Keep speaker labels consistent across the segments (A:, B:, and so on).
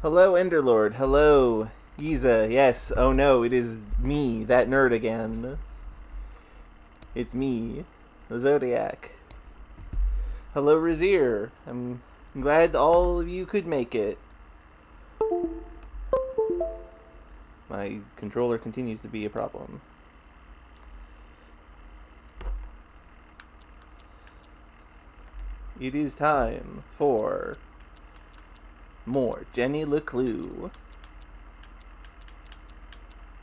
A: Hello, Enderlord. Hello, Isa. Yes. Oh no, it is me, that nerd again. It's me, the Zodiac. Hello, Razir. I'm glad all of you could make it. My controller continues to be a problem. It is time for more Jenny LeClue.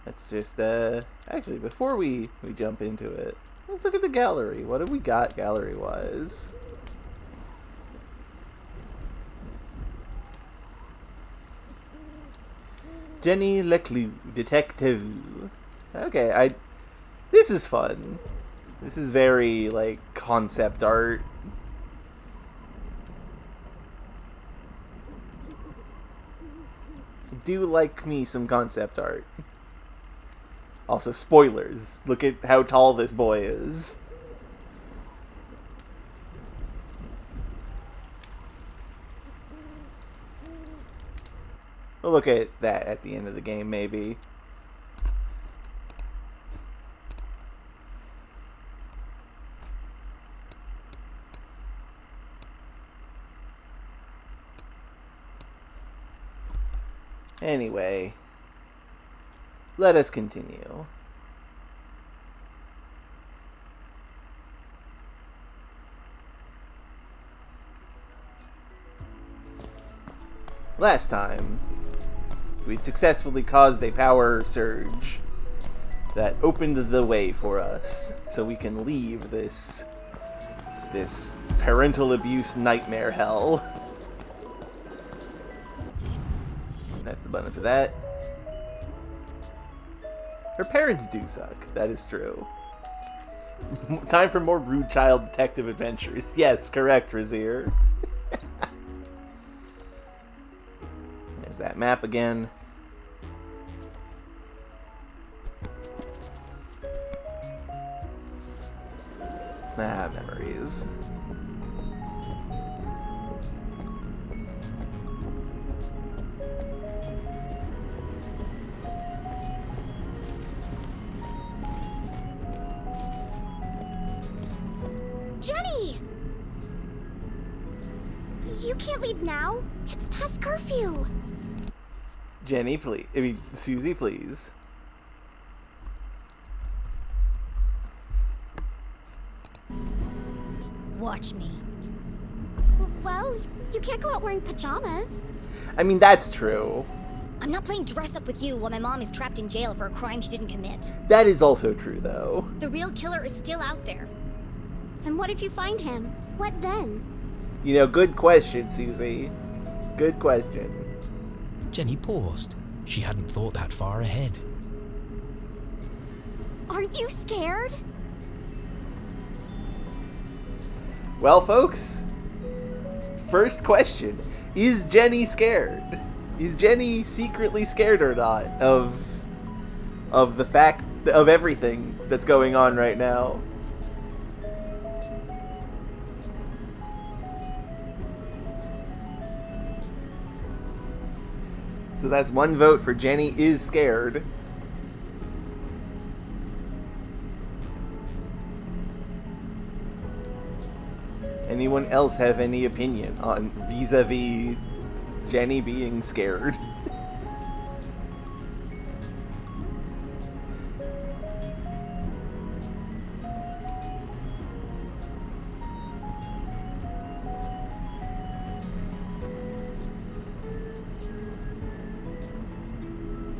A: Let's just, actually, before we jump into it, let's look at the gallery. What have we got gallery-wise? Jenny LeClue, Detective. Okay, this is fun. This is very, like, concept art. Do like me some concept art. Also, spoilers. Look at how tall this boy is. We'll look at that at the end of the game, maybe. Anyway, let us continue. Last time, we'd successfully caused a power surge that opened the way for us, so we can leave this parental abuse nightmare hell. That's the button for that. Her parents do suck. That is true. Time for more rude child detective adventures. Yes, correct, Razir. There's that map again. Ah, memories.
B: Jenny! You can't leave now. It's past curfew.
A: Jenny, please. Susie, please.
B: Watch me. Well, you can't go out wearing pajamas.
A: I mean, that's true.
B: I'm not playing dress up with you while my mom is trapped in jail for a crime she didn't commit.
A: That is also true, though.
B: The real killer is still out there. And what if you find him? What then?
A: You know, good question, Susie. Good question.
C: Jenny paused. She hadn't thought that far ahead.
B: Are you scared?
A: Well, folks, first question. Is Jenny scared? Is Jenny secretly scared or not of the fact of everything that's going on right now? So that's one vote for Jenny is scared. Anyone else have any opinion on vis-a-vis Jenny being scared?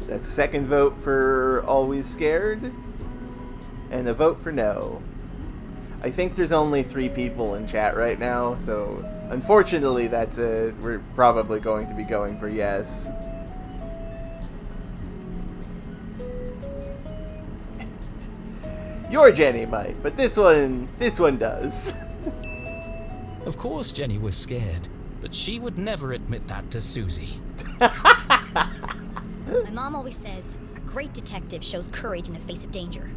A: That's a second vote for always scared. And a vote for no. I think there's only 3 people in chat right now, so unfortunately that's we're probably going to be going for yes. Your Jenny might, but this one does.
C: Of course Jenny was scared, but she would never admit that to Susie.
B: My mom always says, a great detective shows courage in the face of danger.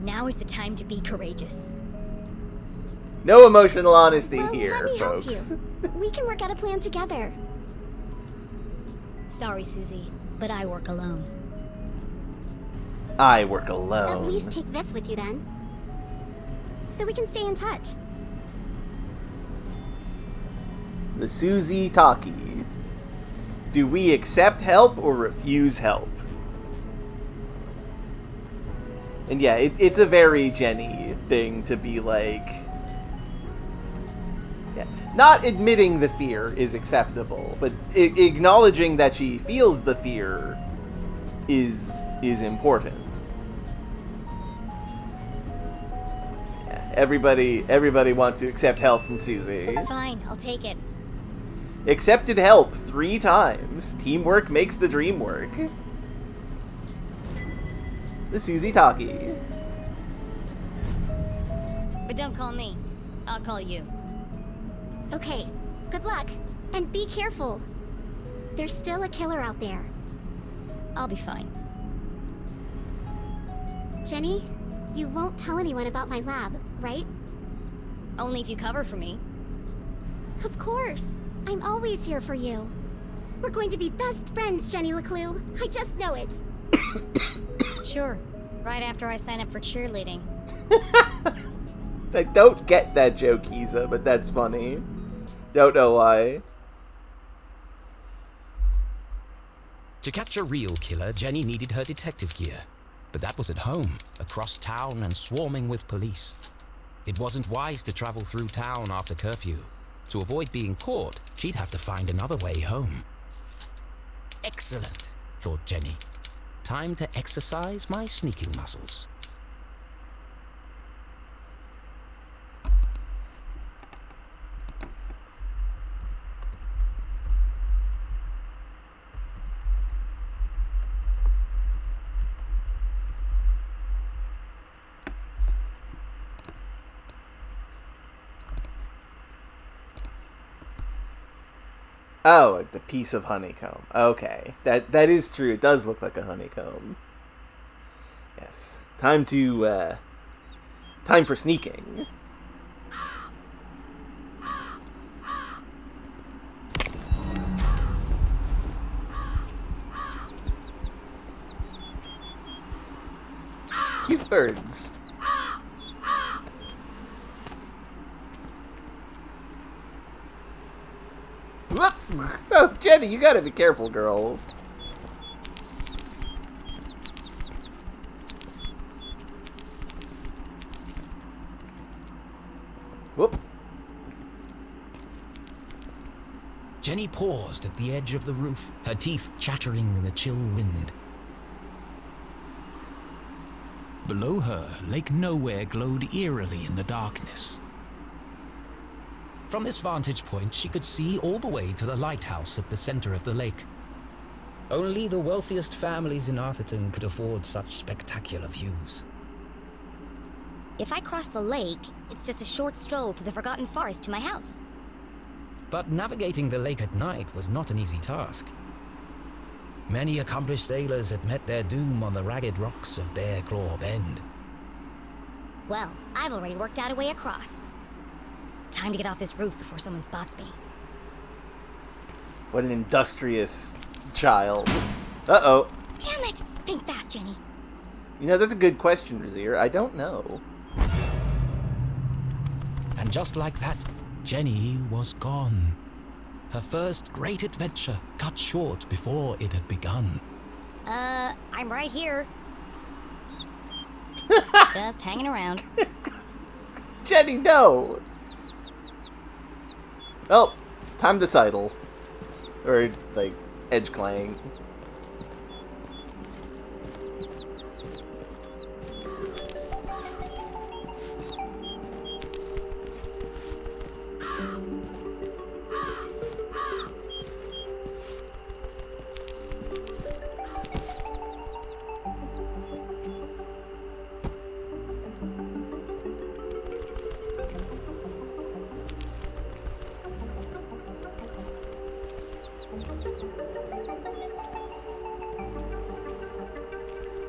B: Now is the time to be courageous.
A: No emotional honesty
B: Well,
A: here,
B: let me
A: folks.
B: help you. We can work out a plan together. Sorry, Susie, but I work alone.
A: I work alone.
B: At least take this with you then. So we can stay in touch.
A: The Susie talkie. Do we accept help or refuse help? And yeah, it's a very Jenny thing to be like... Yeah, not admitting the fear is acceptable, but acknowledging that she feels the fear is important. Yeah, everybody wants to accept help from Susie.
B: Fine, I'll take it.
A: Accepted help 3 times. Teamwork makes the dream work. The Susie talkie.
B: But don't call me. I'll call you. Okay, good luck. And be careful. There's still a killer out there. I'll be fine. Jenny, you won't tell anyone about my lab, right? Only if you cover for me. Of course. I'm always here for you. We're going to be best friends, Jenny LeClue. I just know it. Sure. Right after I sign up for cheerleading.
A: I don't get that joke, Isa, but that's funny. Don't know why.
C: To catch a real killer, Jenny needed her detective gear. But that was at home, across town and swarming with police. It wasn't wise to travel through town after curfew. To avoid being caught, she'd have to find another way home. Excellent, thought Jenny. Time to exercise my sneaking muscles.
A: Oh, the piece of honeycomb. Okay. That is true. It does look like a honeycomb. Yes. Time for sneaking. Cute birds. Whoop. Oh, Jenny, you gotta be careful, girl. Whoop.
C: Jenny paused at the edge of the roof, her teeth chattering in the chill wind. Below her, Lake Nowhere glowed eerily in the darkness. From this vantage point, she could see all the way to the lighthouse at the center of the lake. Only the wealthiest families in Arthurton could afford such spectacular views.
B: If I cross the lake, it's just a short stroll through the Forgotten Forest to my house.
C: But navigating the lake at night was not an easy task. Many accomplished sailors had met their doom on the ragged rocks of Bear Claw Bend.
B: Well, I've already worked out a way across. Time to get off this roof before someone spots me.
A: What an industrious child. Uh-oh.
B: Damn it! Think fast, Jenny.
A: You know, that's a good question, Razir. I don't know.
C: And just like that, Jenny was gone. Her first great adventure cut short before it had begun.
B: I'm right here. Just hanging around.
A: Jenny, no! Well, time to sidle. Or, like, edge clang.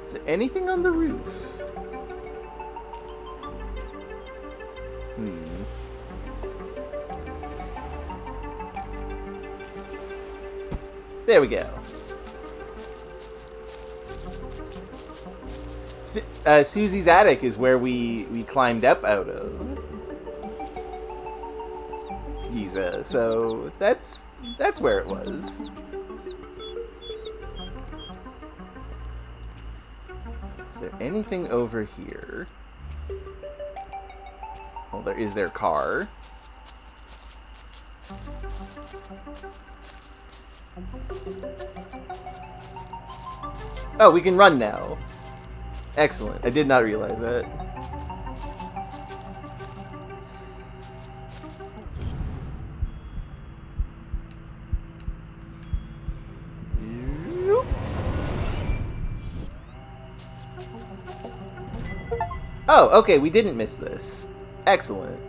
A: Is there anything on the roof? There we go. Susie's attic is where we climbed up out of. Giza, so that's where it was. Is there anything over here? Well, there is their car. Oh, we can run now. Excellent. I did not realize that. Oh, okay, we didn't miss this. Excellent.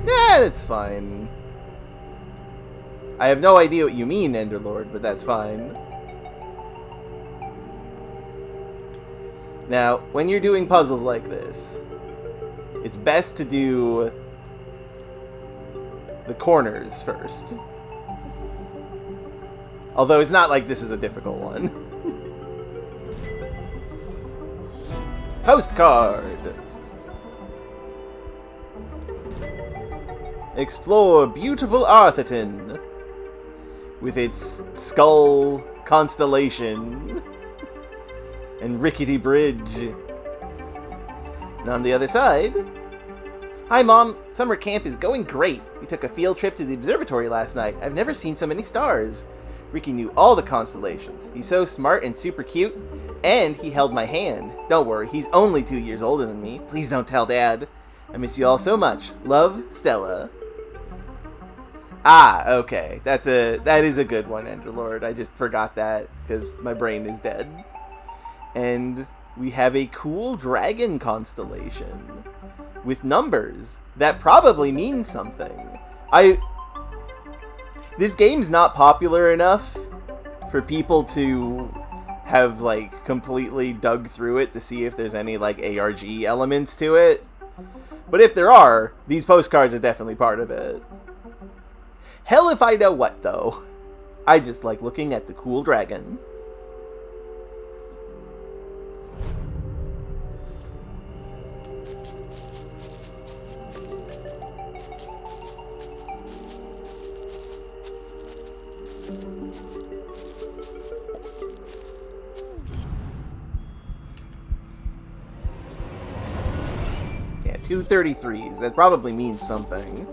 A: Yeah, that's fine. I have no idea what you mean, Enderlord, but that's fine. Now, when you're doing puzzles like this, it's best to do the corners first. Although it's not like this is a difficult one. Postcard! Explore beautiful Arthurton with its skull constellation and rickety bridge. And on the other side, hi Mom, summer camp is going great. We took a field trip to the observatory last night. I've never seen so many stars. Ricky knew all the constellations. He's so smart and super cute, and he held my hand. Don't worry, he's only 2 years older than me. Please don't tell Dad. I miss you all so much. Love, Stella. Ah, okay. That is a good one, Enderlord. I just forgot that because my brain is dead. And we have a cool dragon constellation with numbers that probably means something. This game's not popular enough for people to have, like, completely dug through it to see if there's any, like, ARG elements to it. But if there are, these postcards are definitely part of it. Hell if I know what, though. I just like looking at the cool dragon. Yeah, 233s. That probably means something.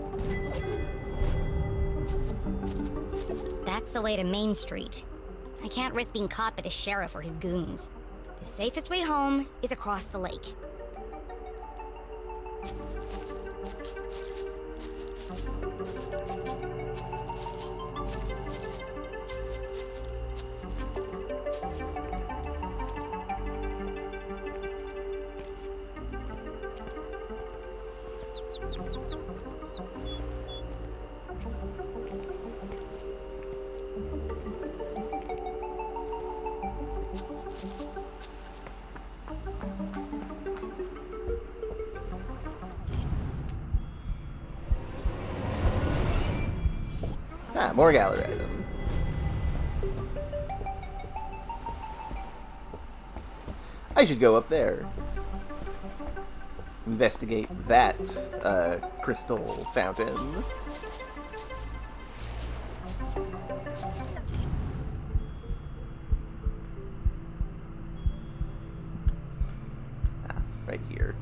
B: That's the way to Main Street. I can't risk being caught by the sheriff or his goons. The safest way home is across the lake.
A: Ah, more gallery item. I should go up there. Investigate that crystal fountain. Ah, right here.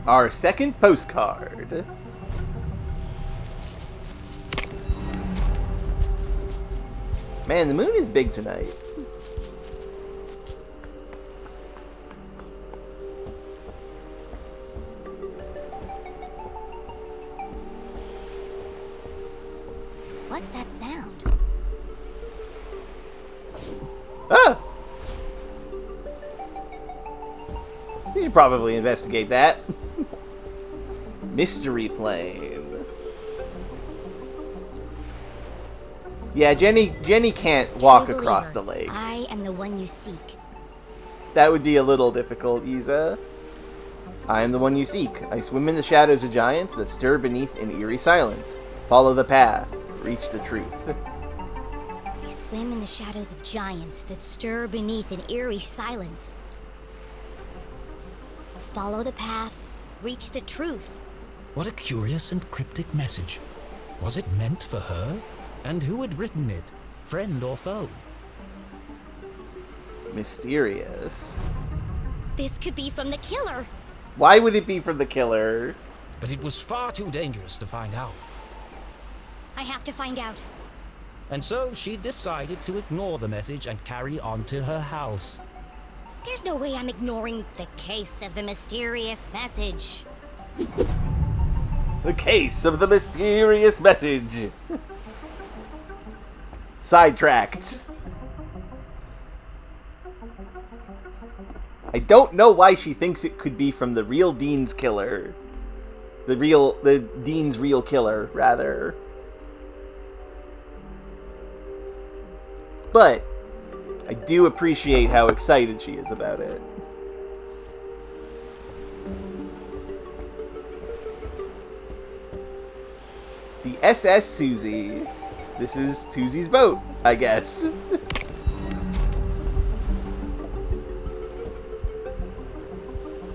A: Our second postcard. Man, the moon is big tonight.
B: What's that sound?
A: Ah! We should probably investigate that. Mystery plane. Yeah, Jenny can't walk
B: True
A: across
B: believer,
A: the lake.
B: I am the one you seek.
A: That would be a little difficult, Isa. I am the one you seek. I swim in the shadows of giants that stir beneath an eerie silence. Follow the path. Reach the truth.
B: I swim in the shadows of giants that stir beneath an eerie silence. Follow the path. Reach the truth.
C: What a curious and cryptic message. Was it meant for her? And who had written it? Friend or foe?
A: Mysterious.
B: This could be from the killer.
A: Why would it be from the killer?
C: But it was far too dangerous to find out.
B: I have to find out.
C: And so she decided to ignore the message and carry on to her house.
B: There's no way I'm ignoring the case of the mysterious message.
A: The case of the mysterious message. Sidetracked. I don't know why she thinks it could be from the real Dean's killer. The Dean's real killer, rather. But I do appreciate how excited she is about it. The SS Susie. This is Susie's boat, I guess.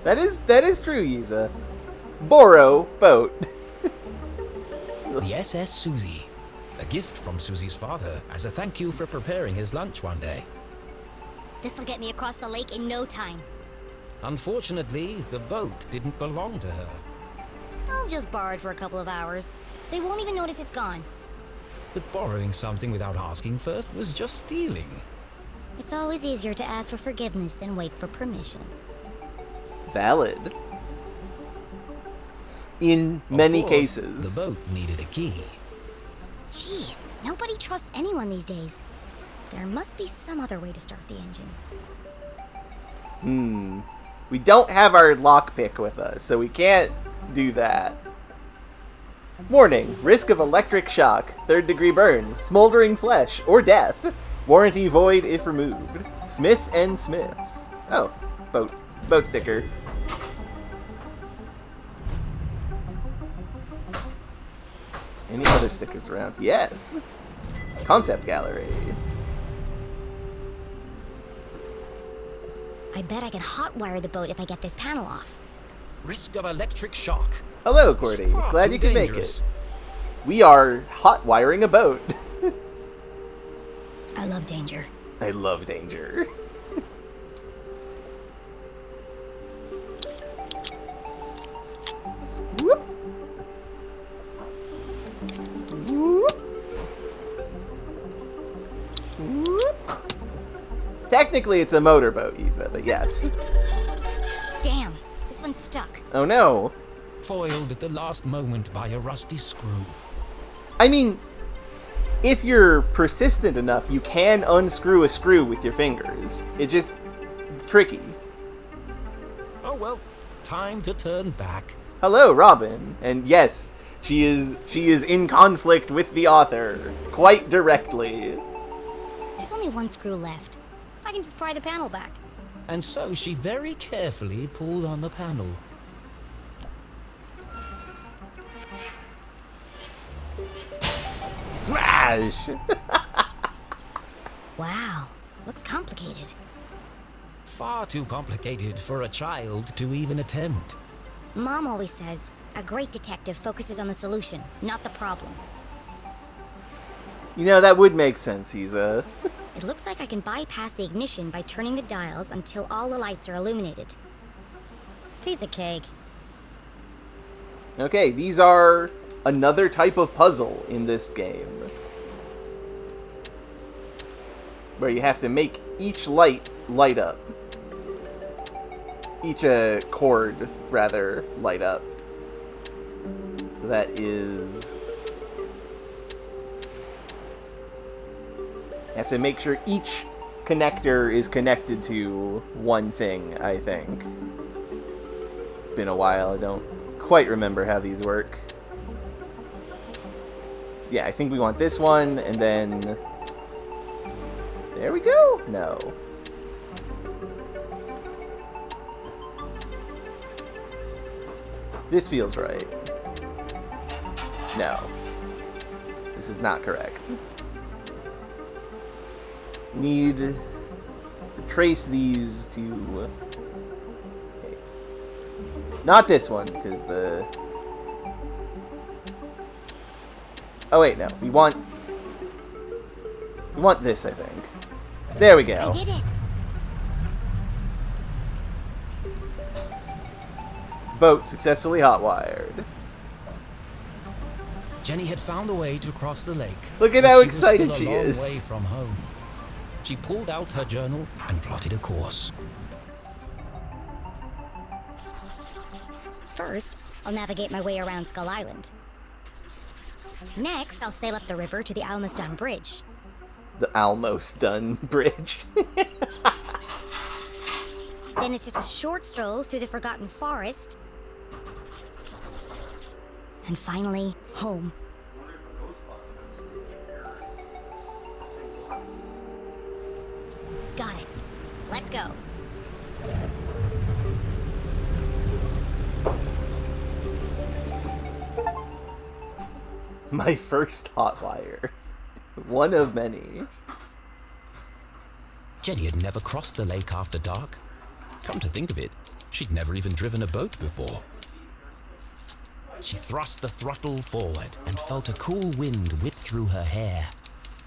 A: That is true, Yiza. Boro boat.
C: The SS Susie. A gift from Susie's father as a thank you for preparing his lunch one day.
B: This'll get me across the lake in no time.
C: Unfortunately, the boat didn't belong to her.
B: I'll just borrow it for a couple of hours. They won't even notice it's gone.
C: But borrowing something without asking first was just stealing.
B: It's always easier to ask for forgiveness than wait for permission.
A: Valid. In many
C: Of course,
A: cases.
C: the boat needed a key.
B: Jeez, nobody trusts anyone these days. There must be some other way to start the engine.
A: We don't have our lockpick with us, so we can't do that. Warning. Risk of electric shock, 3rd degree burns, smoldering flesh, or death. Warranty void if removed. Smith and Smiths. Oh, boat sticker. Any other stickers around? Yes. Concept gallery.
B: I bet I can hotwire the boat if I get this panel off.
C: Risk of electric shock.
A: Hello, Cordy.
C: Far
A: Glad
C: too
A: you could make
C: dangerous.
A: it. We are hot wiring a boat.
B: I love danger.
A: I love danger. Whoop. Whoop. Whoop. Technically, it's a motorboat, Isa, but yes.
B: Damn, this one's stuck.
A: Oh no.
C: Foiled at the last moment by a rusty screw.
A: I mean, if you're persistent enough, you can unscrew a screw with your fingers. It's just tricky.
C: Oh well, time to turn back.
A: Hello, Robin. And yes, she is in conflict with the author quite directly.
B: There's only one screw left. I can just pry the panel back.
C: And so she very carefully pulled on the panel.
A: Smash!
B: Wow, looks complicated.
C: Far too complicated for a child to even attempt.
B: Mom always says, a great detective focuses on the solution, not the problem.
A: You know, that would make sense, Isa.
B: It looks like I can bypass the ignition by turning the dials until all the lights are illuminated. Piece of cake.
A: Okay, these are another type of puzzle in this game. Where you have to make each light light up. Each cord, rather, light up. So that is... You have to make sure each connector is connected to one thing, I think. been a while. I don't quite remember how these work. Yeah, I think we want this one, and then... There we go! No. This feels right. No. This is not correct. Need to trace these to... Okay. Not this one, because the... Oh wait, no. We want this, I think. There we go.
B: I did it.
A: Boat successfully hotwired.
C: Jenny had found a way to cross the lake.
A: Look at
C: but
A: how
C: she was
A: excited
C: still
A: she
C: a long
A: is.
C: way from home. She pulled out her journal and plotted a course.
B: First, I'll navigate my way around Skull Island. Next, I'll sail up the river to the Almost Done Bridge.
A: The almost done bridge.
B: Then it's just a short stroll through the Forgotten Forest. And finally, home. Got it. Let's go.
A: My first hotwire. One of many.
C: Jenny had never crossed the lake after dark. Come to think of it, she'd never even driven a boat before. She thrust the throttle forward and felt a cool wind whip through her hair.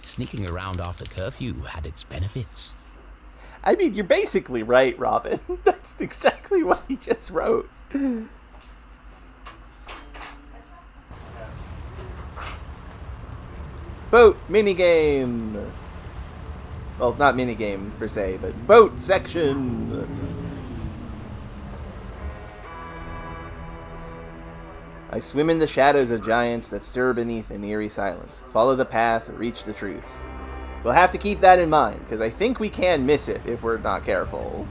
C: Sneaking around after curfew had its benefits.
A: I mean, you're basically right, Robin. That's exactly what he just wrote. Boat minigame. Well, not minigame per se, but boat section. I swim in the shadows of giants that stir beneath an eerie silence. Follow the path, reach the truth. We'll have to keep that in mind, because I think we can miss it if we're not careful.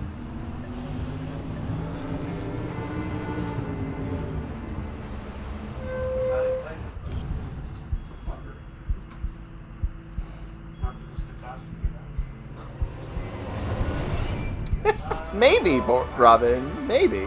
A: Maybe, Robin. Maybe.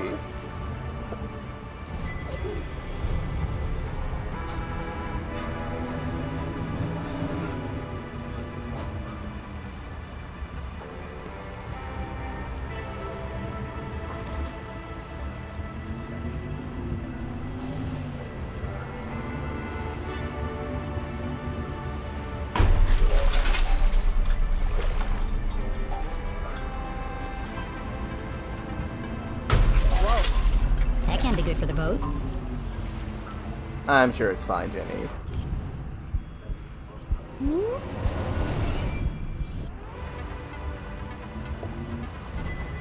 B: That can be good for the boat.
A: I'm sure it's fine, Jenny.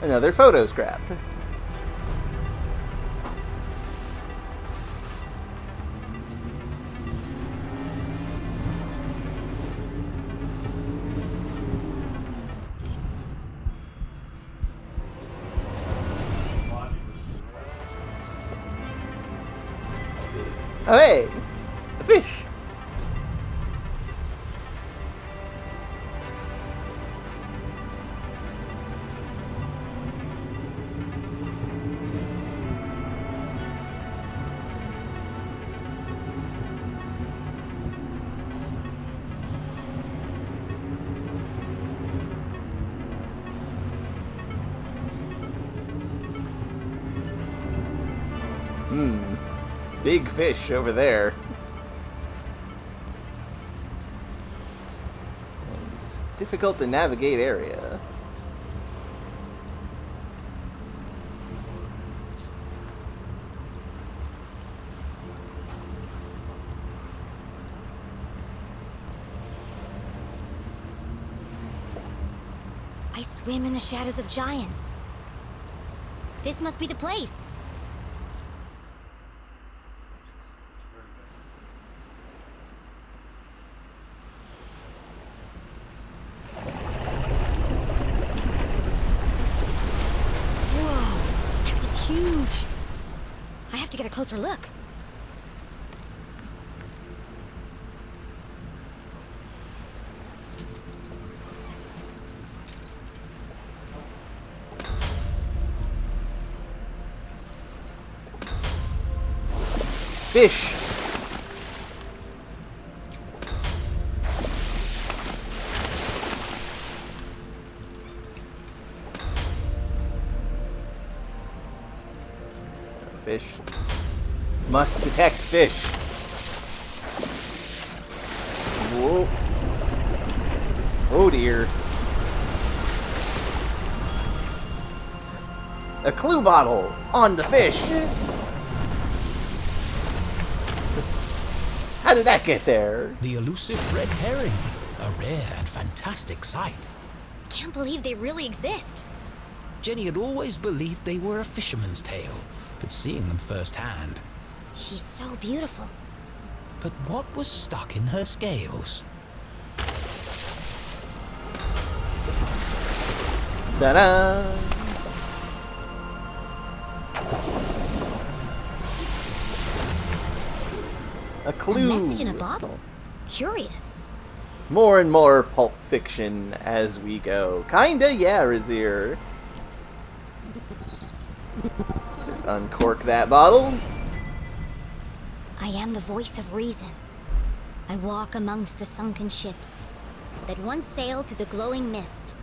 A: Another photo scrap. Oh, hey! A fish! Big fish over there. And difficult to navigate area.
B: I swim in the shadows of giants. This must be the place. have to get a closer look.
A: Fish! Fish. Must detect fish. Whoa. Oh dear. A clue bottle on the fish. How did that get there?
C: The elusive red herring. A rare and fantastic sight.
B: Can't believe they really exist.
C: Jenny had always believed they were a fisherman's tale, but seeing them firsthand.
B: She's so beautiful.
C: But what was stuck in her scales?
A: Ta-da! A clue.
B: A message in a bottle. Curious.
A: More and more Pulp Fiction as we go. Kinda, yeah, Razir. Just uncork that bottle.
B: I am the voice of reason. I walk amongst the sunken ships that once sailed through the glowing mist.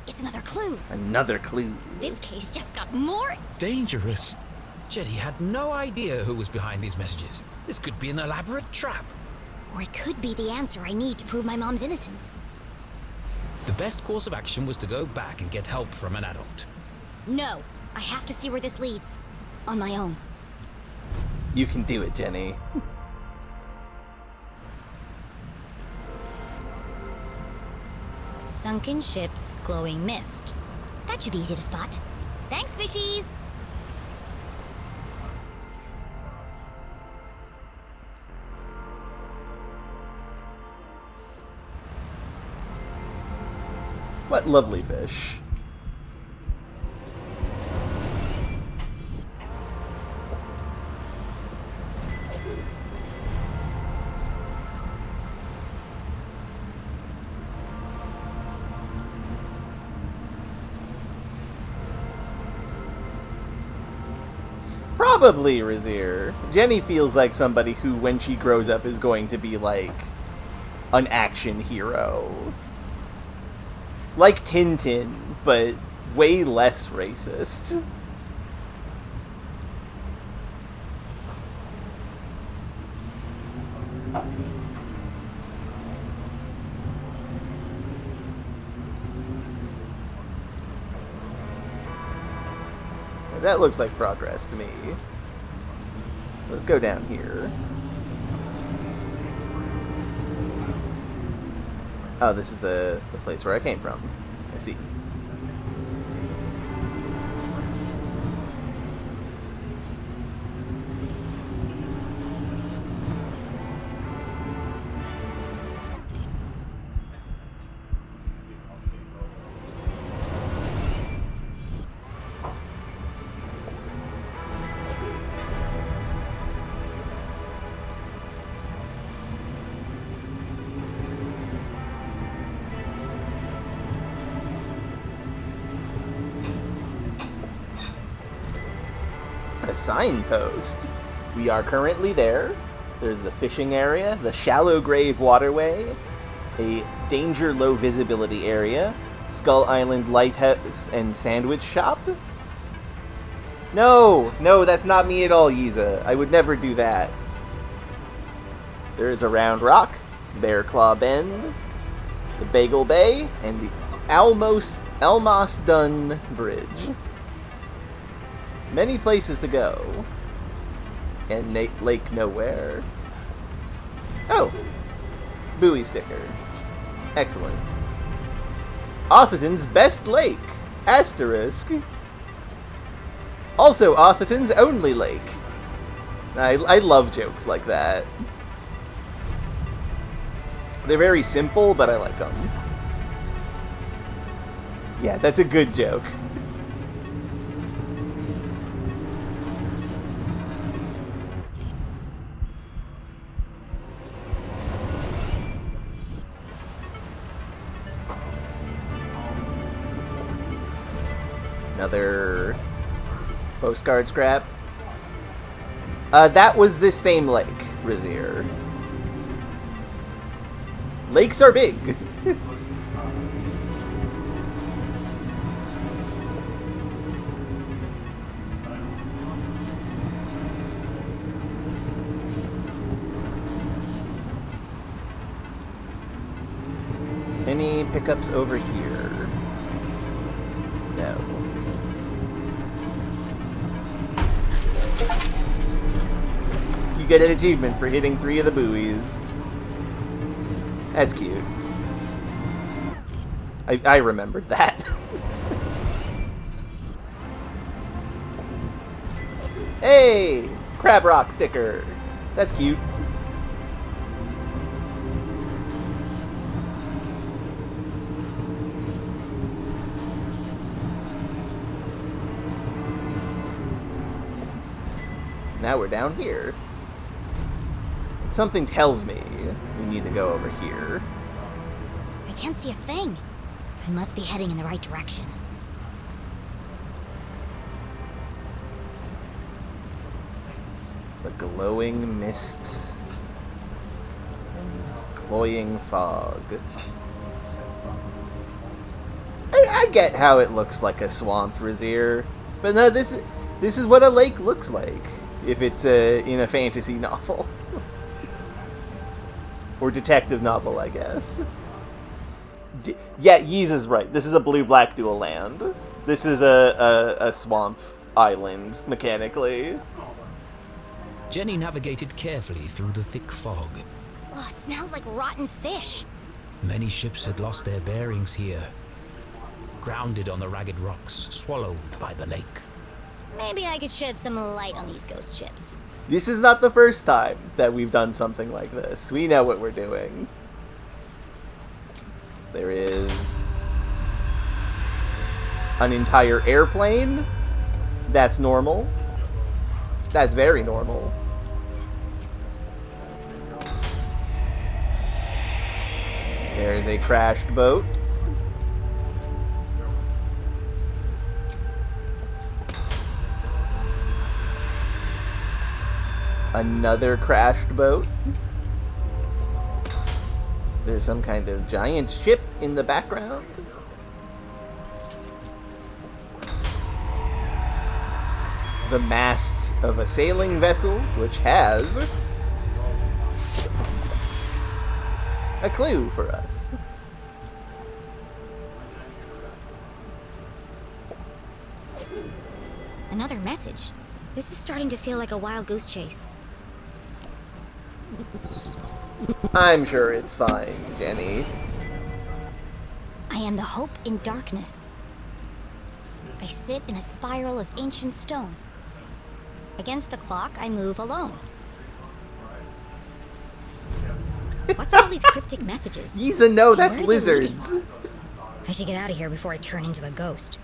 B: It's another clue.
A: Another clue.
B: This case just got more...
C: Dangerous. Jenny had no idea who was behind these messages. This could be an elaborate trap.
B: Or it could be the answer I need to prove my mom's innocence.
C: The best course of action was to go back and get help from an adult.
B: No, I have to see where this leads. On my own.
A: You can do it, Jenny.
B: Sunken ships, glowing mist. That should be easy to spot. Thanks, fishies!
A: What lovely fish. Probably, Razir. Jenny feels like somebody who, when she grows up, is going to be like an action hero. Like Tintin, but way less racist. That looks like progress to me. Let's go down here. Oh, this is the place where I came from. I see. A signpost. We are currently there. There's the fishing area, the shallow grave waterway, a danger low visibility area, Skull Island lighthouse and sandwich shop. No, that's not me at all, Yiza. I would never do that. There is a Round Rock, Bear Claw Bend, the Bagel Bay, and the Almosdun Bridge. Many places to go. And Lake Nowhere. Oh! Buoy sticker. Excellent. Atherton's best lake! Asterisk. Also Atherton's only lake. I love jokes like that. They're very simple, but I like them. Yeah, that's a good joke. another postcard scrap. That was this same lake, Razir. Lakes are big. Any pickups over here? No. You get an achievement for hitting 3 of the buoys. That's cute. I remembered that. Hey! Crab Rock sticker. That's cute. Now we're down here. Something tells me we need to go over here.
B: I can't see a thing. I must be heading in the right direction.
A: The glowing mist and cloying fog. I get how it looks like a swamp, Razir, but no, this is what a lake looks like if it's in a fantasy novel. Or detective novel, I guess. Yeah, Yeeza's right. This is a blue-black dual land. This is a swamp island, mechanically.
C: Jenny navigated carefully through the thick fog.
B: Oh, it smells like rotten fish.
C: Many ships had lost their bearings here, grounded on the ragged rocks, swallowed by the lake.
B: Maybe I could shed some light on these ghost ships.
A: This is not the first time that we've done something like this. We know what we're doing. There is an entire airplane. That's normal. That's very normal. There's a crashed boat. Another crashed boat. There's some kind of giant ship in the background. The mast of a sailing vessel, which has a clue for us.
B: Another message. This is starting to feel like a wild goose chase.
A: I'm sure it's fine, Jenny.
B: I am the hope in darkness. I sit in a spiral of ancient stone. Against the clock, I move alone. What's with all these cryptic messages?
A: Yeeza, no,
B: And
A: that's
B: where are they
A: lizards.
B: leading? I should get out of here before I turn into a ghost.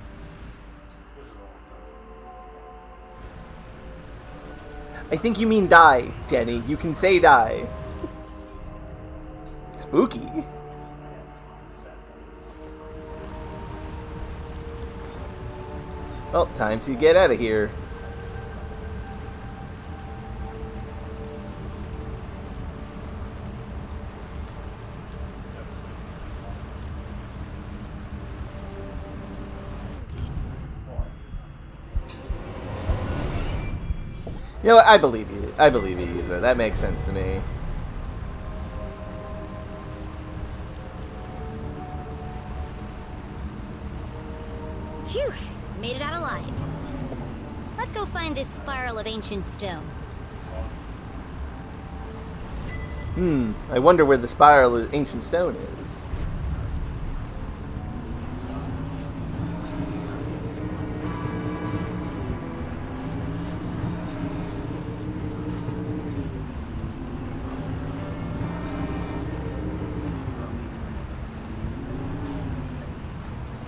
A: I think you mean die, Jenny. You can say die. Spooky. Well, time to get out of here. You know what? I believe you. I believe you, Yeeza. That makes sense to me.
B: Phew, made it out alive. Let's go find this spiral of ancient stone.
A: I wonder where the spiral of ancient stone is.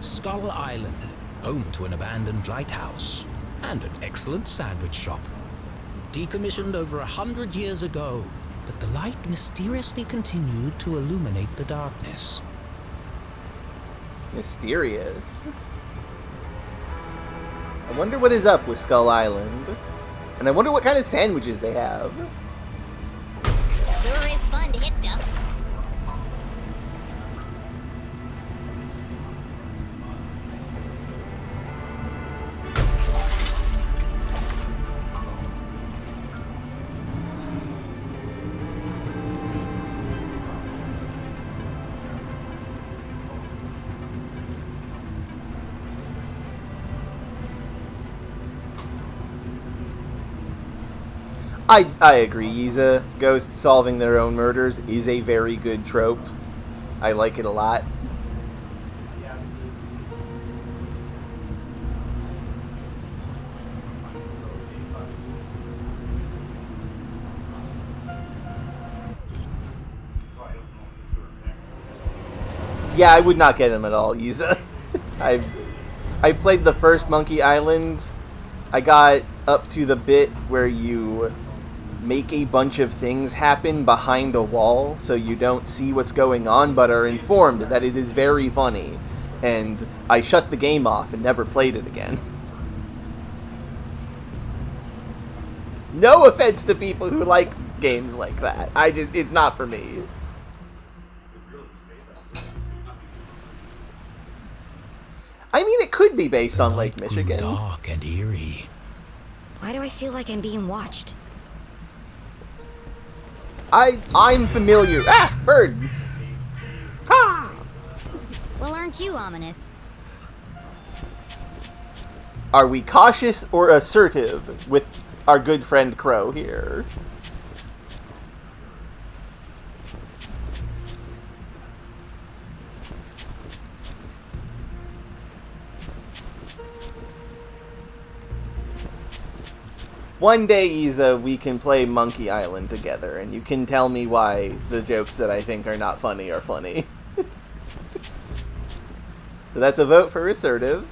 C: Skull Island, home to an abandoned lighthouse and an excellent sandwich shop. Decommissioned over 100 years ago, but the light mysteriously continued to illuminate the darkness.
A: Mysterious. I wonder what is up with Skull Island. And I wonder what kind of sandwiches they have.
B: Sure is fun to hit stuff.
A: I agree, Yiza. Ghosts solving their own murders is a very good trope. I like it a lot. Yeah, I would not get him at all, Yiza. I played the first Monkey Island. I got up to the bit where you make a bunch of things happen behind a wall so you don't see what's going on but are informed that it is very funny. And I shut the game off and never played it again. No offense to people who like games like that. It's not for me. I mean, it could be based on Lake Michigan.
C: Dark and eerie.
B: Why do I feel like I'm being watched?
A: I'm familiar. Ah, bird. Ah.
B: Well, aren't you ominous?
A: Are we cautious or assertive with our good friend Crow here? One day, Isa, we can play Monkey Island together, and you can tell me why the jokes that I think are not funny are funny. So that's a vote for assertive.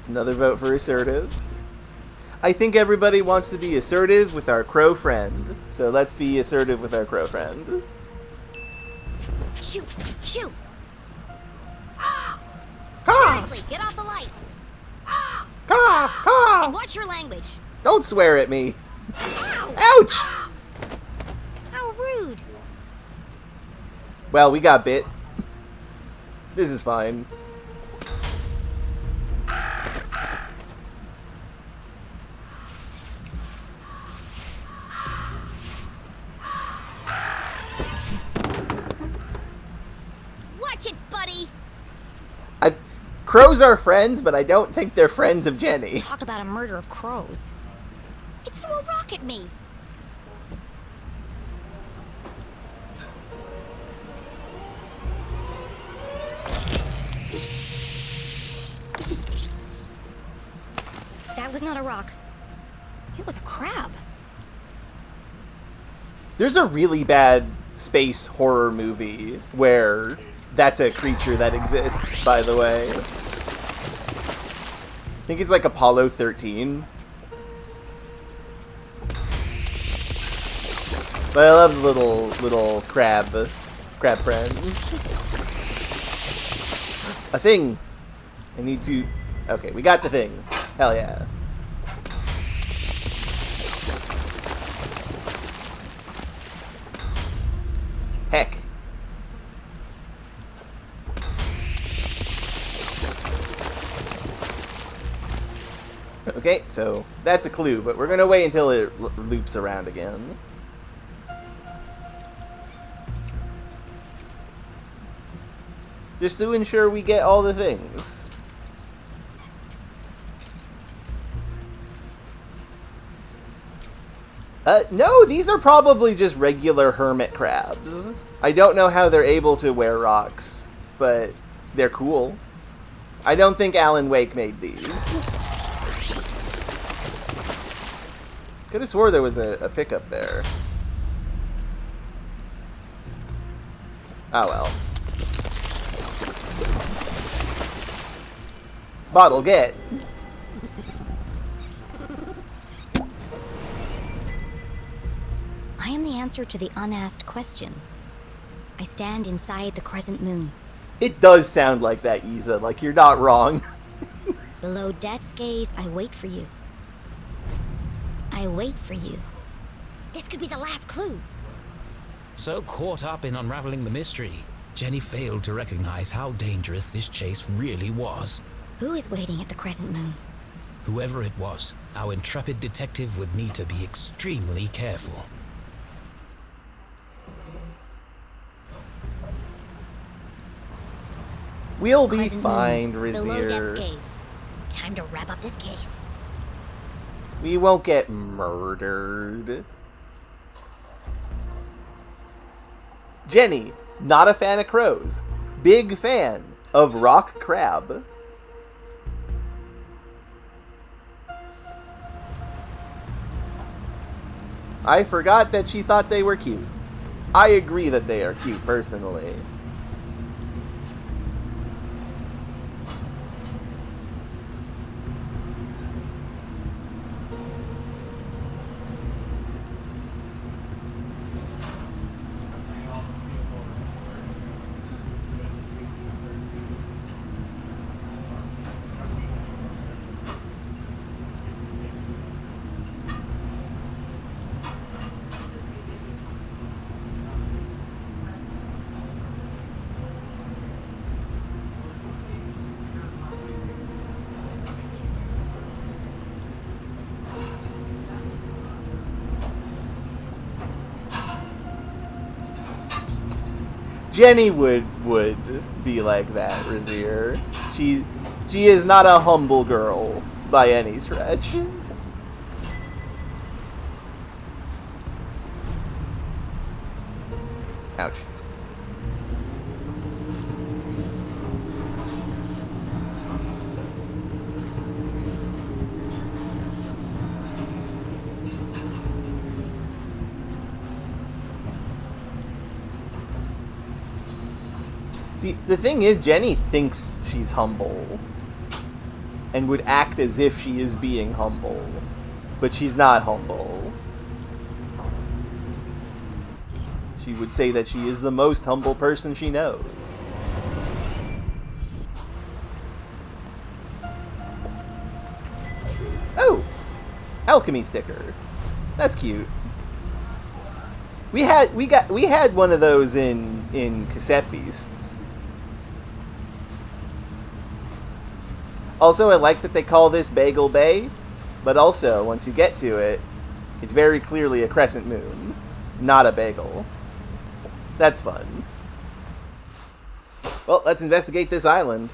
A: Another vote for assertive. I think everybody wants to be assertive with our crow friend, so let's be assertive with our crow friend.
B: Shoot! Shoot! Seriously, get off the light! And watch your language!
A: Don't swear at me!
B: Ow!
A: Ouch!
B: How rude!
A: Well, we got bit. This is fine.
B: Watch it, buddy!
A: Crows are friends, but I don't think they're friends of Jenny.
B: Talk about a murder of crows. It threw a rock at me! That was not a rock. It was a crab.
A: There's a really bad space horror movie where that's a creature that exists, by the way. I think it's like Apollo 13. But I love the little crab friends. A thing. I need to... Okay, we got the thing. Hell yeah. Heck. Okay, so that's a clue, but we're gonna wait until it loops around again. Just to ensure we get all the things. No, these are probably just regular hermit crabs. I don't know how they're able to wear rocks, but they're cool. I don't think Alan Wake made these. Could have swore there was a pickup there. Oh well. Bottle get.
B: I am the answer to the unasked question. I stand inside the crescent moon.
A: It does sound like that, Isa. Like, you're not wrong.
B: Below death's gaze, I wait for you. I wait for you. This could be the last clue.
C: So caught up in unraveling the mystery, Jenny failed to recognize how dangerous this chase really was.
B: Who is waiting at the crescent moon?
C: Whoever it was, our intrepid detective would need to be extremely careful.
A: We'll be
B: Crescent
A: fine,
B: moon, below death's
A: Razier.
B: gaze. Time to wrap up this case.
A: We won't get murdered. Jenny, not a fan of crows. Big fan of rock crab. I forgot that she thought they were cute. I agree that they are cute, personally. Jenny would be like that, Razier. She is not a humble girl by any stretch. Ouch. See, the thing is, Jenny thinks she's humble and would act as if she is being humble, but she's not humble. She would say that she is the most humble person she knows. Oh! Alchemy sticker. That's cute. We had one of those in Cassette Beasts. Also, I like that they call this Bagel Bay, but also, once you get to it, it's very clearly a crescent moon, not a bagel. That's fun. Well, let's investigate this island.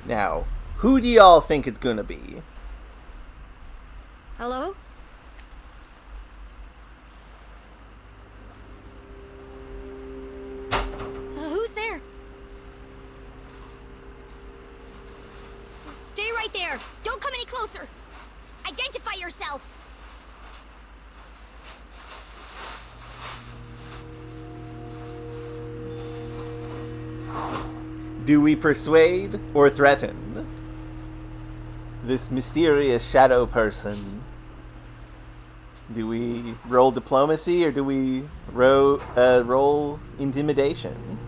A: Now, who do y'all think it's gonna be?
B: Hello? Who's there? Stay right there! Don't come any closer! Identify yourself!
A: Do we persuade or threaten this mysterious shadow person? Do we roll diplomacy or do we roll intimidation?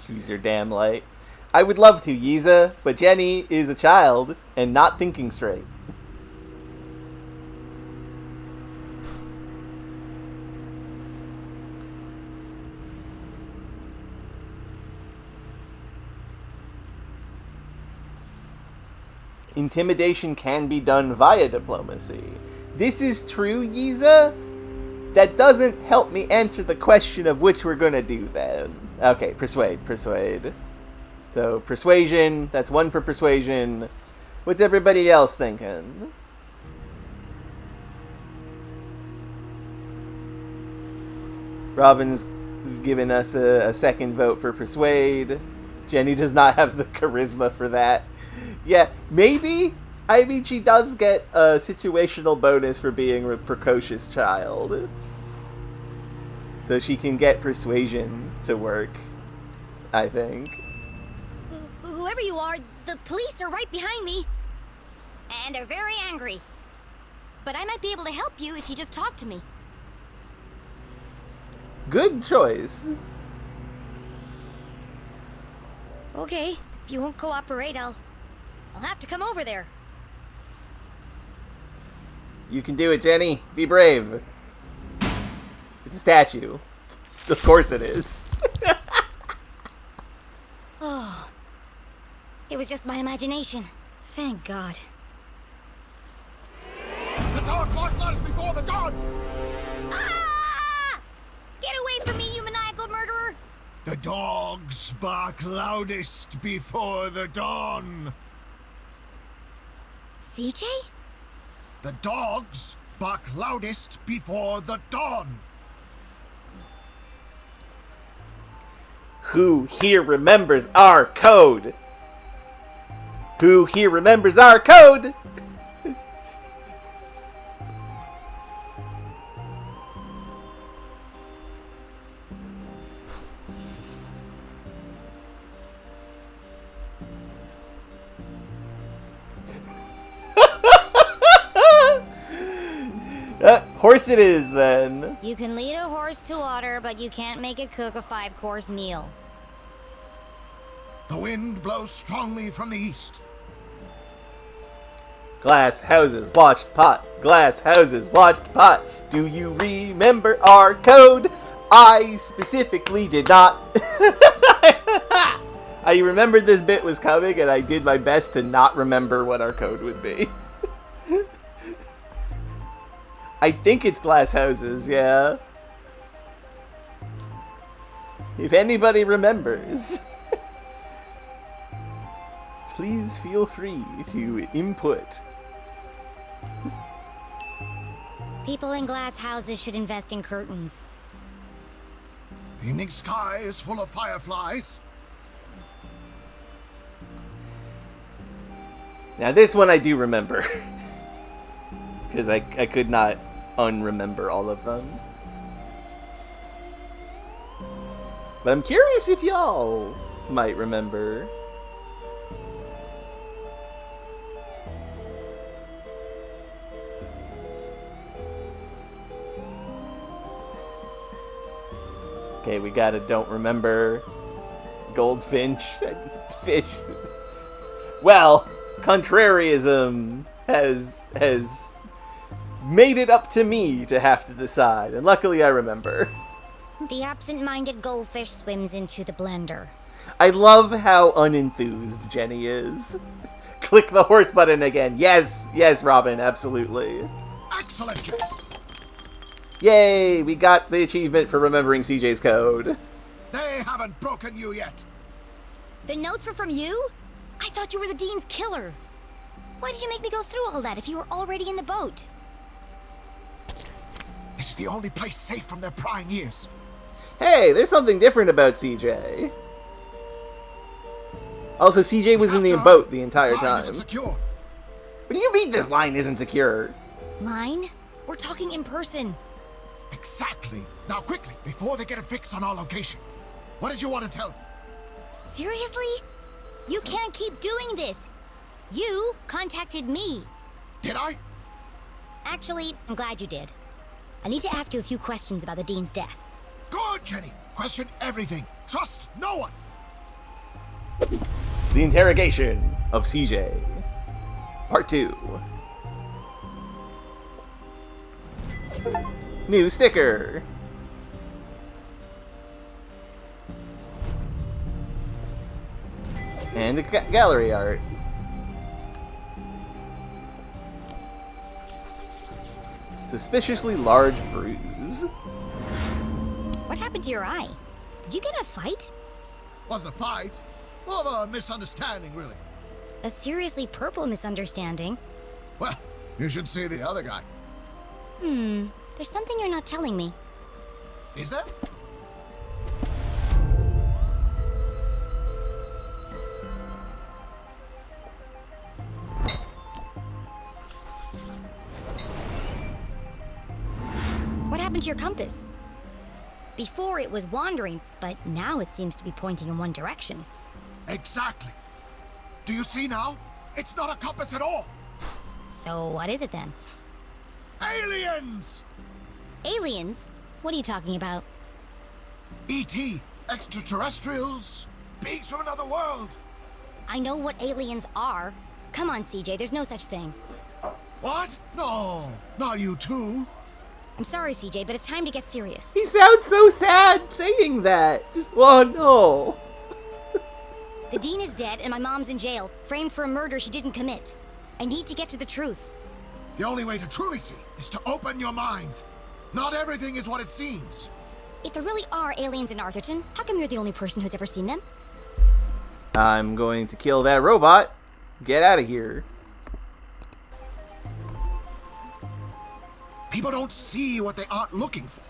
A: Choose your damn light. I would love to, Yiza, but Jenny is a child and not thinking straight. Intimidation can be done via diplomacy. This is true, Yiza. That doesn't help me answer the question of which we're gonna do then. Okay, persuade. So, persuasion, that's one for persuasion. What's everybody else thinking? Robin's given us a second vote for Persuade. Jenny does not have the charisma for that. Yeah, maybe. I mean, she does get a situational bonus for being a precocious child. So she can get Persuasion to work, I think.
B: Whoever you are, the police are right behind me. And they're very angry. But I might be able to help you if you just talk to me.
A: Good choice.
B: Okay, if you won't cooperate, I'll have to come over there.
A: You can do it, Jenny. Be brave. It's a statue. Of course it is.
B: Oh. It was just my imagination. Thank God.
D: The dogs march loudest before the dawn!
B: Ah! Get away from me, you maniacal murderer!
D: The dogs bark loudest before the dawn.
B: CJ?
D: The dogs bark loudest before the dawn.
A: Who here remembers our code? Who here remembers our code? Horse it is, then.
B: You can lead a horse to water, but you can't make it cook a 5-course meal.
D: The wind blows strongly from the east.
A: Glass houses, watched pot. Glass houses, watched pot. Do you remember our code? I specifically did not. I remembered this bit was coming, and I did my best to not remember what our code would be. I think it's glass houses, yeah. If anybody remembers, please feel free to input.
B: People in glass houses should invest in curtains.
D: The evening sky is full of fireflies.
A: Now this one I do remember. Because I could not unremember all of them. But I'm curious if y'all might remember. Okay, we got a don't remember goldfinch. Fish. Well, contrarianism has made it up to me to have to decide, and luckily I remember.
B: The absent-minded goldfish swims into the blender.
A: I love how unenthused Jenny is. Click the horse button again. Yes, yes, Robin, absolutely.
D: Excellent, Jay.
A: Yay, we got the achievement for remembering CJ's code.
D: They haven't broken you yet.
B: The notes were from you? I thought you were the Dean's killer. Why did you make me go through all that if you were already in the boat?
D: This is the only place safe from their prying ears.
A: Hey, there's something different about CJ. Also, CJ was in the boat the entire
D: This line
A: time.
D: isn't secure.
A: What do you mean this line isn't secure?
B: Line? We're talking in person.
D: Exactly. Now quickly, before they get a fix on our location. What did you want to tell me?
B: Seriously? You can't keep doing this. You contacted me.
D: Did I?
B: Actually, I'm glad you did. I need to ask you a few questions about the Dean's death.
D: Good, Jenny. Question everything. Trust no one.
A: The interrogation of CJ. Part 2. New sticker. And the gallery art. Suspiciously large bruise.
B: What happened to your eye? Did you get in a fight?
D: Wasn't a fight. More of a misunderstanding, really.
B: A seriously purple misunderstanding.
D: Well, you should see the other guy.
B: There's something you're not telling me.
D: Is there?
B: What happened to your compass? Before it was wandering, but now it seems to be pointing in one direction.
D: Exactly. Do you see now? It's not a compass at all.
B: So what is it then?
D: Aliens!
B: Aliens? What are you talking about?
D: E.T. Extraterrestrials. Beings from another world.
B: I know what aliens are. Come on, CJ, there's no such thing.
D: What? No, not you too.
B: I'm sorry, CJ, but it's time to get serious.
A: He sounds so sad saying that. Just, oh no.
B: The dean is dead and my mom's in jail, framed for a murder she didn't commit. I need to get to the truth.
D: The only way to truly see is to open your mind. Not everything is what it seems.
B: If there really are aliens in Arthurton, how come you're the only person who's ever seen them?
A: I'm going to kill that robot. Get out of here.
D: People don't see what they aren't looking for.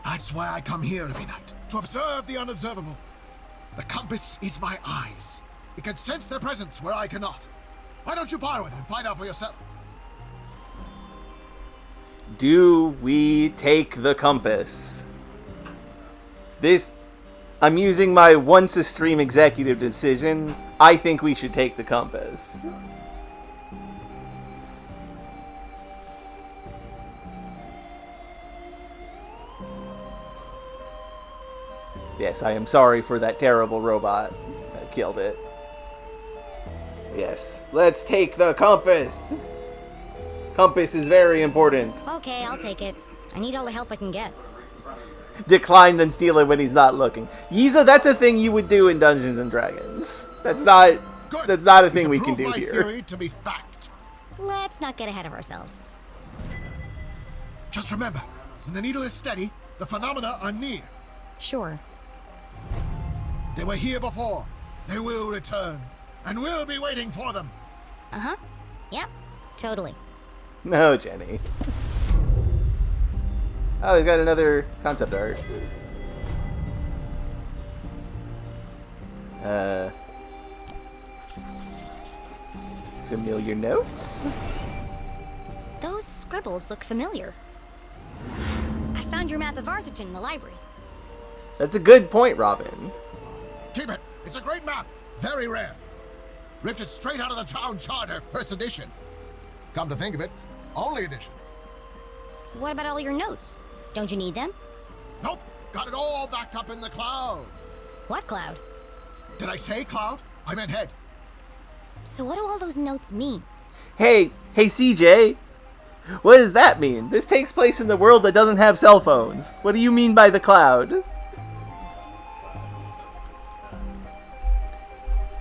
D: That's why I come here every night, to observe the unobservable. The compass is my eyes. It can sense their presence where I cannot. Why don't you borrow it and find out for yourself?
A: Do we take the compass? I'm using my once a stream executive decision. I think we should take the compass. Yes, I am sorry for that terrible robot. I killed it. Yes, let's take the compass! Compass is very important.
B: Okay, I'll take it. I need all the help I can get.
A: Decline, then steal it when he's not looking. Yiza, that's a thing you would do in Dungeons and Dragons. That's not a thing we can do
D: my
A: here.
D: Theory to be fact.
B: Let's not get ahead of ourselves.
D: Just remember, when the needle is steady, the phenomena are near.
B: Sure.
D: They were here before. They will return. And we'll be waiting for them.
B: Uh-huh. Yep, totally.
A: No, Jenny. Oh, he's got another concept art. Familiar notes?
B: Those scribbles look familiar. I found your map of Arthurton in the library.
A: That's a good point, Robin.
D: Keep it. It's a great map. Very rare. Ripped it straight out of the town charter, first edition. Come to think of it, only edition.
B: What about all your notes? Don't you need them?
D: Nope. Got it all backed up in the cloud.
B: What cloud?
D: Did I say cloud? I meant head.
B: So what do all those notes mean?
A: Hey, CJ! What does that mean? This takes place in the world that doesn't have cell phones. What do you mean by the cloud?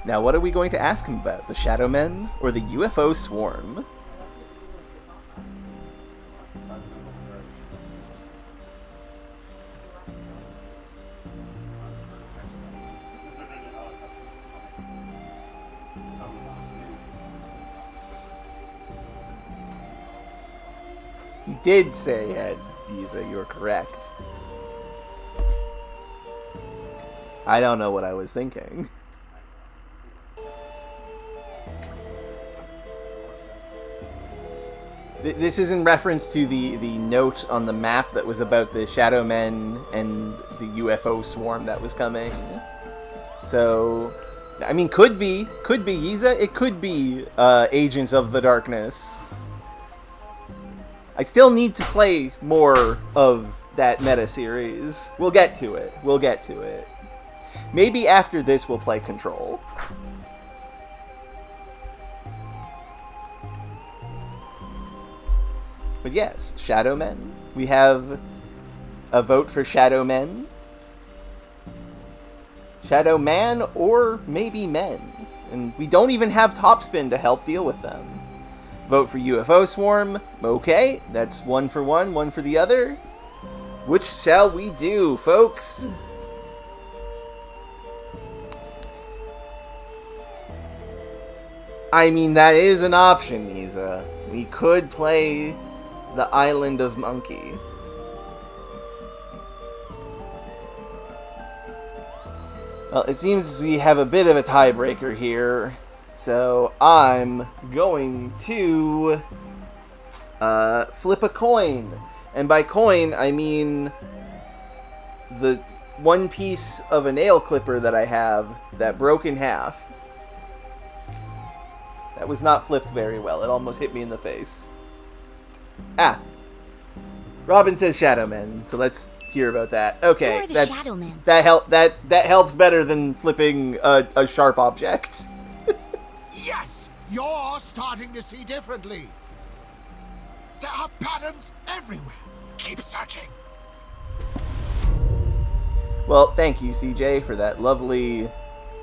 A: Now, what are we going to ask him about? The Shadow Men or the UFO swarm? He did say head, Giza, you're correct. I don't know what I was thinking. This is in reference to the note on the map that was about the Shadow Men and the UFO swarm that was coming. So, I mean, could be Yiza. It could be Agents of the Darkness. I still need to play more of that meta series. We'll get to it. Maybe after this we'll play Control. But yes, Shadow Men. We have a vote for Shadow Men. Shadow Man or maybe Men. And we don't even have Topspin to help deal with them. Vote for UFO Swarm. Okay, that's one for the other. Which shall we do, folks? I mean, that is an option, Isa. We could play the Island of Monkey. Well, it seems we have a bit of a tiebreaker here, so I'm going to flip a coin. And by coin, I mean the one piece of a nail clipper that I have that broke in half. That was not flipped very well. It almost hit me in the face. Ah. Robin says Shadow Men, so let's hear about that. Okay,
B: Who are the Shadow Men?
A: That helps better than flipping a sharp object.
D: Yes! You're starting to see differently. There are patterns everywhere. Keep searching.
A: Well, thank you, CJ, for that lovely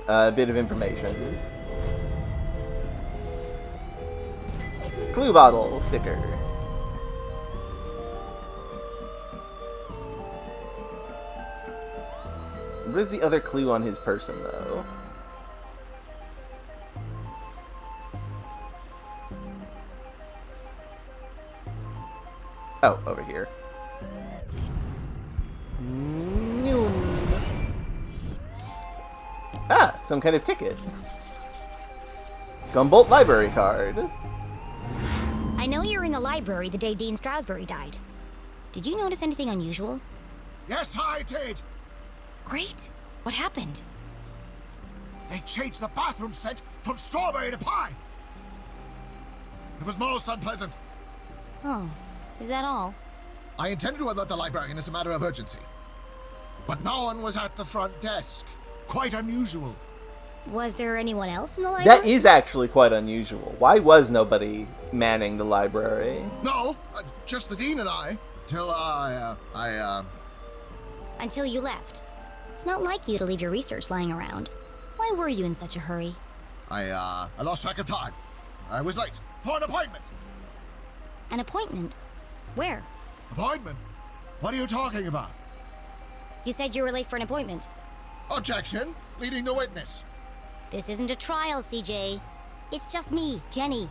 A: bit of information. Clue bottle sticker. What is the other clue on his person, though? Oh, over here. Noom. Ah, some kind of ticket. Gumboldt library card.
B: I know you were in the library the day Dean Strasberry died. Did you notice anything unusual?
D: Yes, I did.
B: Great. What happened?
D: They changed the bathroom scent from strawberry to pie. It was most unpleasant.
B: Oh, is that all?
D: I intended to alert the librarian as a matter of urgency. But no one was at the front desk. Quite unusual.
B: Was there anyone else in the library?
A: That is actually quite unusual. Why was nobody manning the library?
D: No, just the dean and I. Till
B: Until you left. It's not like you to leave your research lying around. Why were you in such a hurry?
D: I lost track of time. I was late for an appointment.
B: An appointment? Where?
D: Appointment? What are you talking about?
B: You said you were late for an appointment.
D: Objection. Leading the witness.
B: This isn't a trial, CJ. It's just me, Jenny.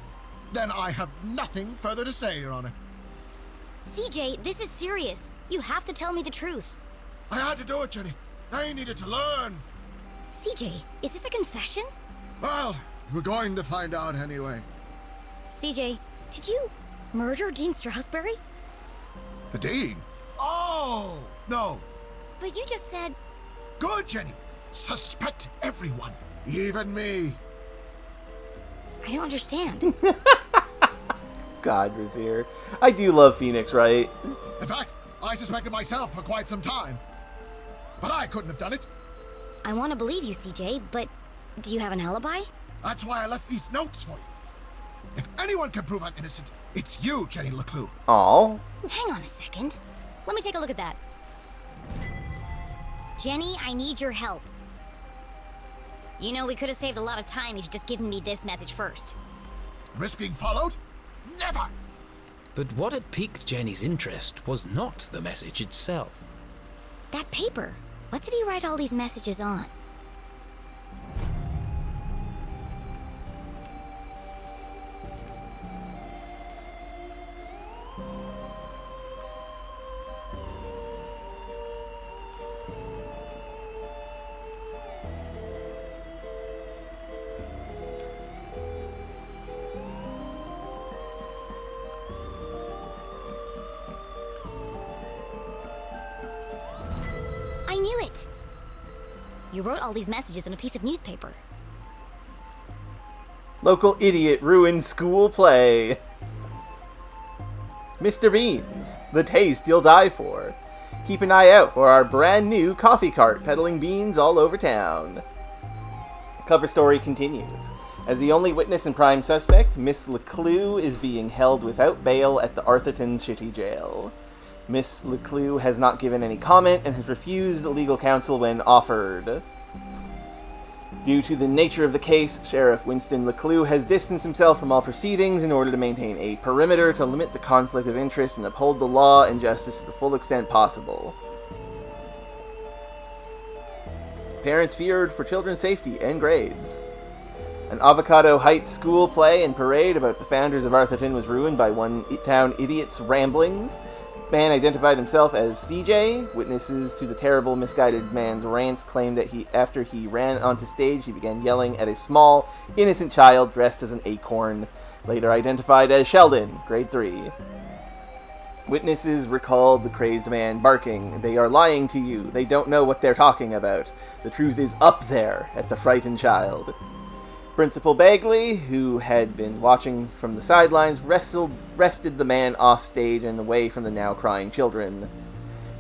D: Then I have nothing further to say, Your Honor.
B: CJ, this is serious. You have to tell me the truth.
D: I had to do it, Jenny. I needed to learn.
B: CJ, is this a confession?
D: Well, we're going to find out anyway.
B: CJ, did you murder Dean Strasberry?
D: The dean? Oh, no.
B: But you just said...
D: Good, Jenny. Suspect everyone, even me.
B: I don't understand.
A: God, Razir. I do love Phoenix, right?
D: In fact, I suspected myself for quite some time. But I couldn't have done it.
B: I want to believe you, CJ, but do you have an alibi?
D: That's why I left these notes for you. If anyone can prove I'm innocent, it's you, Jenny LeClue.
A: Aw.
B: Hang on a second. Let me take a look at that. Jenny, I need your help. You know, we could have saved a lot of time if you'd just given me this message first.
D: Risk being followed? Never!
C: But what had piqued Jenny's interest was not the message itself.
B: That paper. What did he write all these messages on? I knew it! You wrote all these messages on a piece of newspaper.
A: Local idiot ruined school play. Mr. Beans, the taste you'll die for. Keep an eye out for our brand new coffee cart peddling beans all over town. Cover story continues. As the only witness and prime suspect, Miss LeClue is being held without bail at the Arthurton City Jail. Miss LeClue has not given any comment and has refused legal counsel when offered. Due to the nature of the case, Sheriff Winston LeClue has distanced himself from all proceedings in order to maintain a perimeter to limit the conflict of interest and uphold the law and justice to the full extent possible. Parents feared for children's safety and grades. An Avocado Heights school play and parade about the founders of Arthurton was ruined by one town idiot's ramblings. Man identified himself as CJ. Witnesses to the terrible, misguided man's rants claim that after he ran onto stage, he began yelling at a small, innocent child dressed as an acorn, later identified as Sheldon, grade 3. Witnesses recalled the crazed man barking, "They are lying to you. They don't know what they're talking about. The truth is up there," at the frightened child. Principal Bagley, who had been watching from the sidelines, wrested the man off stage and away from the now crying children.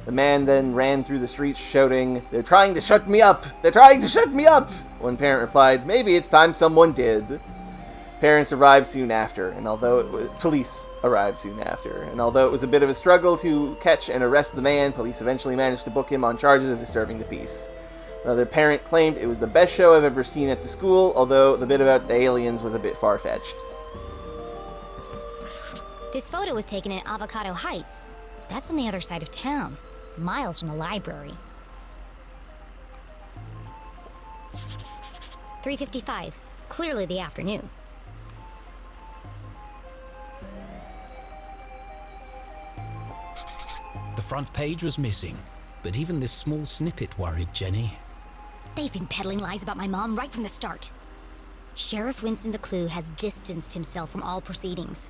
A: The man then ran through the streets shouting, "They're trying to shut me up! They're trying to shut me up!" One parent replied, "Maybe it's time someone did." Police arrived soon after, and although it was a bit of a struggle to catch and arrest the man, police eventually managed to book him on charges of disturbing the peace. Another parent claimed it was the best show I've ever seen at the school, although the bit about the aliens was a bit far-fetched.
B: This photo was taken in Avocado Heights. That's on the other side of town, miles from the library. 3:55, clearly the afternoon.
C: The front page was missing, but even this small snippet worried Jenny.
B: They've been peddling lies about my mom right from the start. Sheriff Winston LeClue has distanced himself from all proceedings.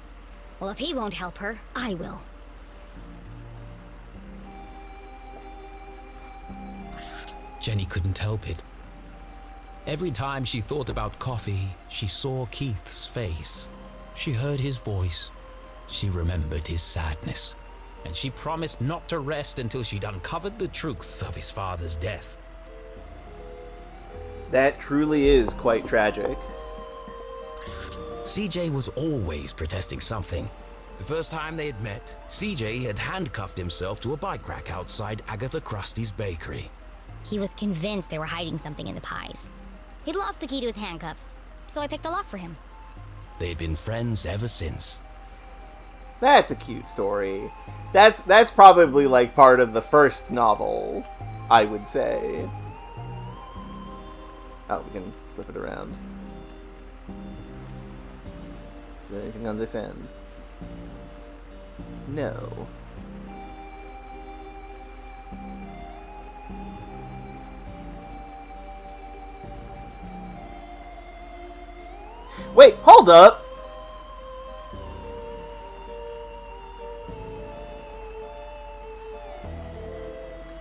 B: Well, if he won't help her, I will.
C: Jenny couldn't help it. Every time she thought about coffee, she saw Keith's face. She heard his voice. She remembered his sadness. And she promised not to rest until she'd uncovered the truth of his father's death.
A: That truly is quite tragic.
C: CJ was always protesting something. The first time they had met, CJ had handcuffed himself to a bike rack outside Agatha Krusty's bakery.
B: He was convinced they were hiding something in the pies. He'd lost the key to his handcuffs, so I picked the lock for him.
C: They'd been friends ever since.
A: That's a cute story. That's probably like part of the first novel, I would say. Oh, we can flip it around. Is there anything on this end? No. Wait, hold up!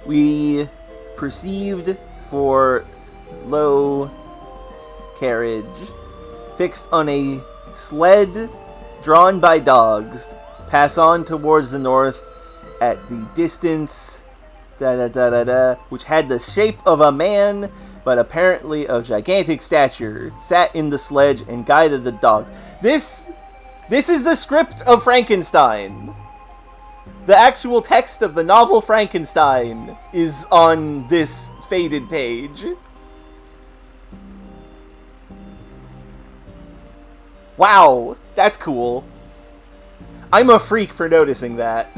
A: We perceived for low carriage fixed on a sled drawn by dogs pass on towards the north at the distance which had the shape of a man but apparently of gigantic stature, sat in the sledge and guided the dogs. This is the script of Frankenstein. The actual text of the novel Frankenstein is on this faded page. Wow, that's cool. I'm a freak for noticing that.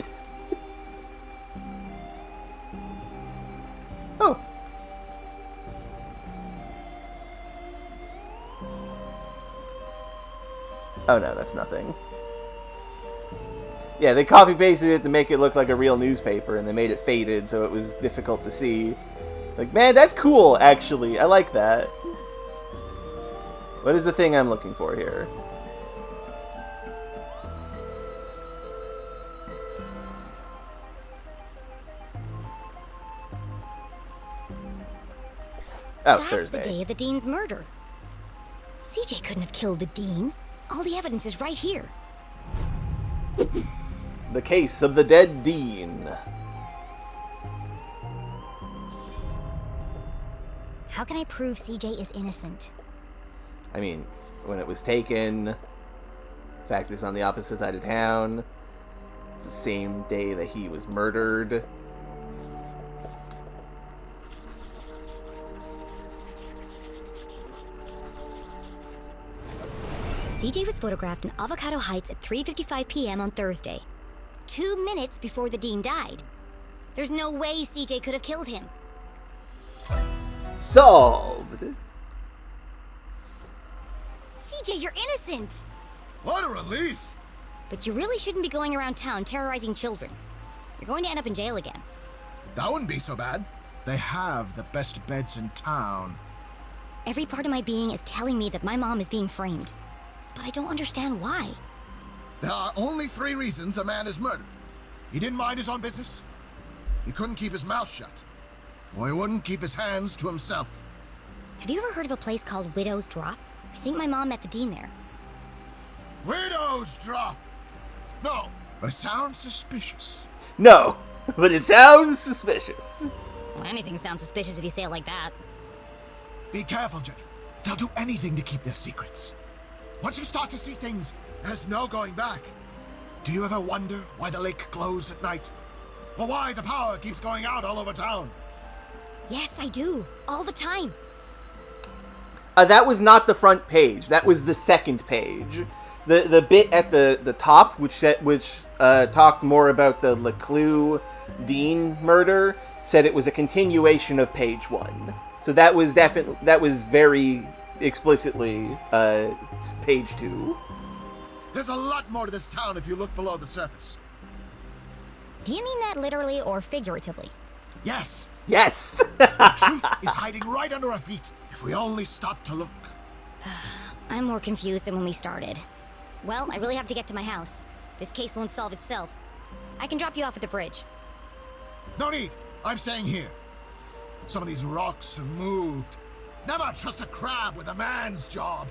A: Oh. Oh no, that's nothing. Yeah, they copy-pasted it to make it look like a real newspaper, and they made it faded so it was difficult to see. Like, man, that's cool, actually. I like that. What is the thing I'm looking for here? Oh,
B: That's
A: Thursday.
B: the day of the Dean's murder. CJ couldn't have killed the Dean. All the evidence is right here.
A: The case of the dead Dean.
B: How can I prove CJ is innocent?
A: I mean, when it was taken, the fact it's on the opposite side of town, it's the same day that he was murdered.
B: CJ was photographed in Avocado Heights at 3:55 p.m. on Thursday, 2 minutes before the Dean died. There's no way CJ could have killed him.
A: Solved!
B: CJ, you're innocent!
D: What a relief!
B: But you really shouldn't be going around town terrorizing children. You're going to end up in jail again.
D: That wouldn't be so bad. They have the best beds in town.
B: Every part of my being is telling me that my mom is being framed. But I don't understand why.
D: There are only 3 reasons a man is murdered. He didn't mind his own business. He couldn't keep his mouth shut. Or he wouldn't keep his hands to himself.
B: Have you ever heard of a place called Widow's Drop? I think my mom met the dean there.
D: Widow's Drop! No, but it sounds suspicious.
A: No, but it sounds suspicious.
B: Well, anything sounds suspicious if you say it like that.
D: Be careful, Jenny. They'll do anything to keep their secrets. Once you start to see things, there's no going back. Do you ever wonder why the lake glows at night? Or why the power keeps going out all over town?
B: Yes, I do. All the time.
A: That was not the front page. That was the second page. The bit at the top, which talked more about the LeClue Dean murder, said it was a continuation of page 1. So that was very explicitly page 2.
D: There's a lot more to this town if you look below the surface.
B: Do you mean that literally or figuratively?
D: Yes,
A: Yes.
D: the truth is hiding right under our feet if we only stop to look.
B: I'm more confused than when we started. Well, I really have to get to my house. This case won't solve itself. I can drop you off at the bridge.
D: No need. I'm staying here. Some of these rocks have moved. Never trust a crab with a man's job.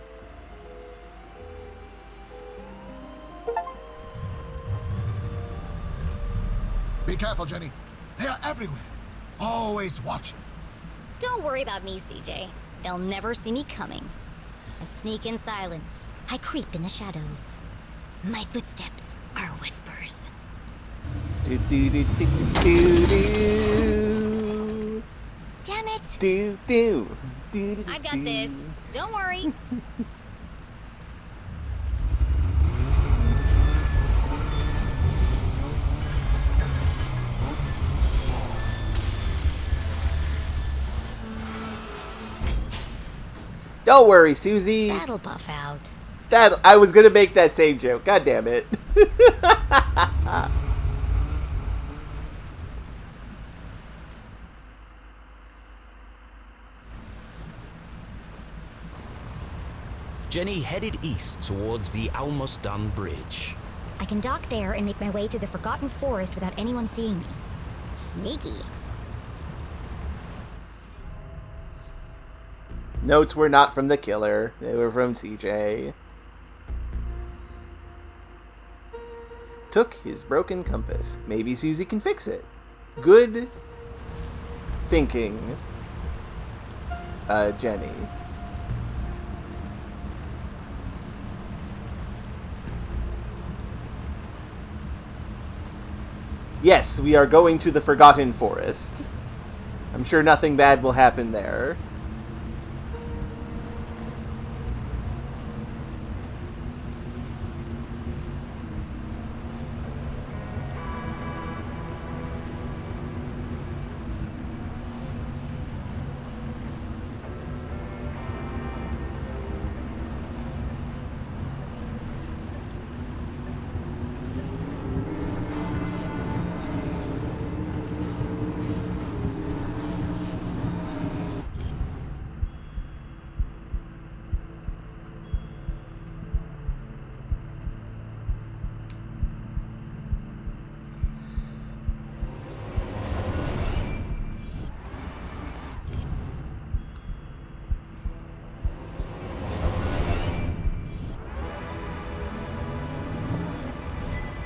D: Be careful, Jenny. They are everywhere. Always watching.
B: Don't worry about me, CJ. They'll never see me coming. I sneak in silence. I creep in the shadows. My footsteps are whispers.
A: Do do do do do do.
B: Damn it!
A: Do do do do.
B: I've got this. Don't worry.
A: Don't worry, Susie.
B: That'll buff out.
A: I was gonna make that same joke. God damn it.
C: Jenny headed east towards the almost done bridge.
B: I can dock there and make my way through the Forgotten Forest without anyone seeing me. Sneaky.
A: Notes were not from the killer. They were from CJ. Took his broken compass. Maybe Susie can fix it. Good thinking, Jenny. Yes, we are going to the Forgotten Forest. I'm sure nothing bad will happen there.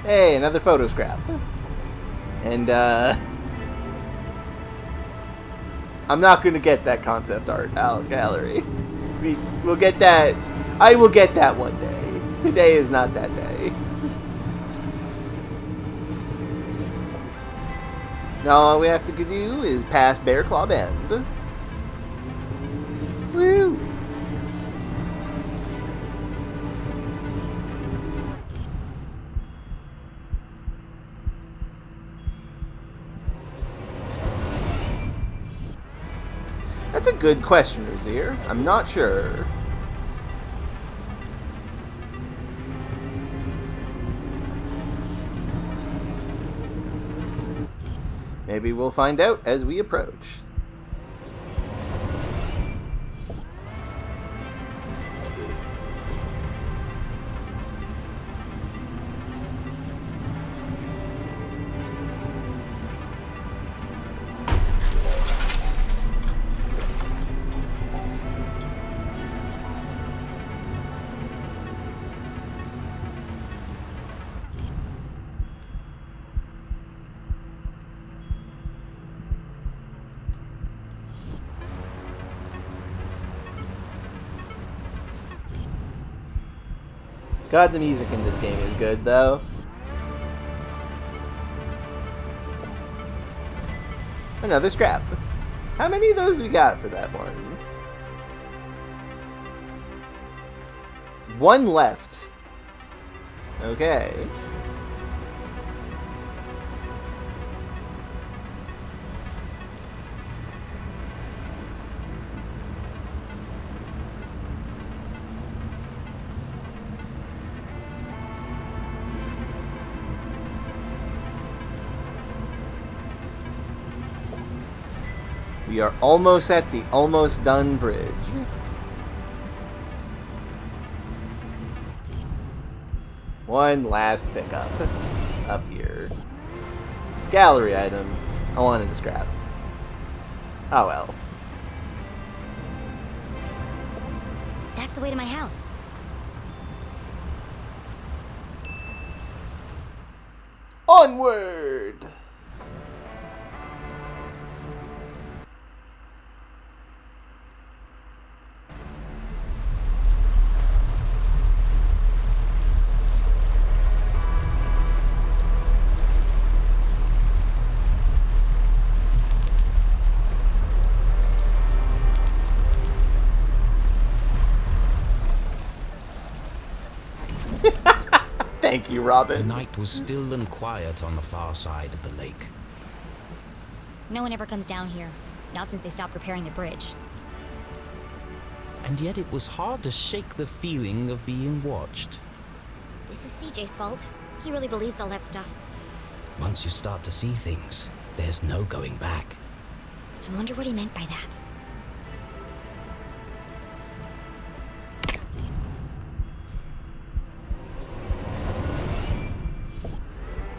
A: Hey, another photo scrap. And, I'm not gonna get that concept art gallery. We'll get that. I will get that one day. Today is not that day. Now all we have to do is pass Bear Claw Bend. Woo! That's a good question, Razir. I'm not sure. Maybe we'll find out as we approach. God, the music in this game is good, though. Another scrap. How many of those we got for that one? One left. Okay. We are almost at the almost done bridge. One last pickup up here. Gallery item. I wanted to scrap. Oh well.
B: That's the way to my house.
A: Onward! Thank you, Robin.
C: The night was still and quiet on the far side of the lake.
B: No one ever comes down here. Not since they stopped repairing the bridge.
C: And yet it was hard to shake the feeling of being watched.
B: This is CJ's fault. He really believes all that stuff.
C: Once you start to see things, there's no going back.
B: I wonder what he meant by that.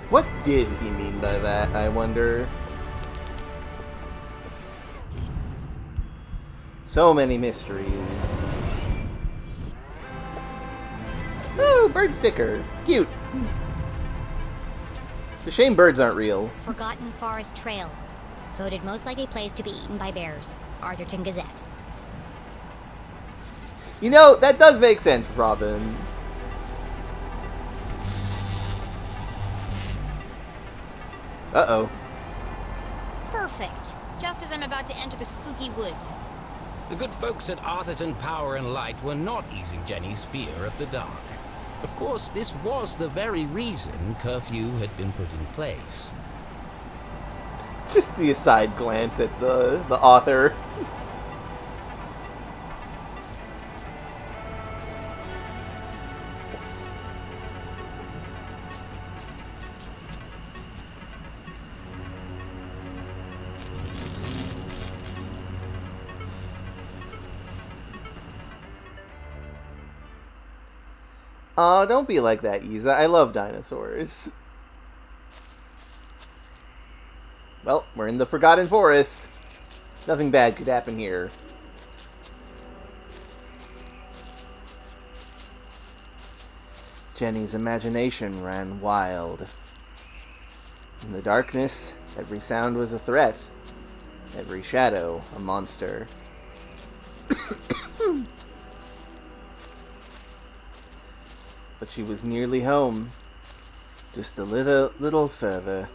A: What did he mean by that, I wonder? So many mysteries. Oh, bird sticker. Cute. It's a shame birds aren't real.
B: Forgotten Forest Trail. Voted most likely place to be eaten by bears. Arthurton Gazette.
A: You know, that does make sense, Robin. Uh-oh.
B: Perfect. Just as I'm about to enter the spooky woods.
C: The good folks at Arthurton Power and Light were not easing Jenny's fear of the dark. Of course, this was the very reason curfew had been put in place.
A: Just the aside glance at the author. Aw, don't be like that, Isa. I love dinosaurs. Well, we're in the Forgotten Forest. Nothing bad could happen here. Jenny's imagination ran wild. In the darkness, every sound was a threat. Every shadow, a monster. But she was nearly home. Just a little further.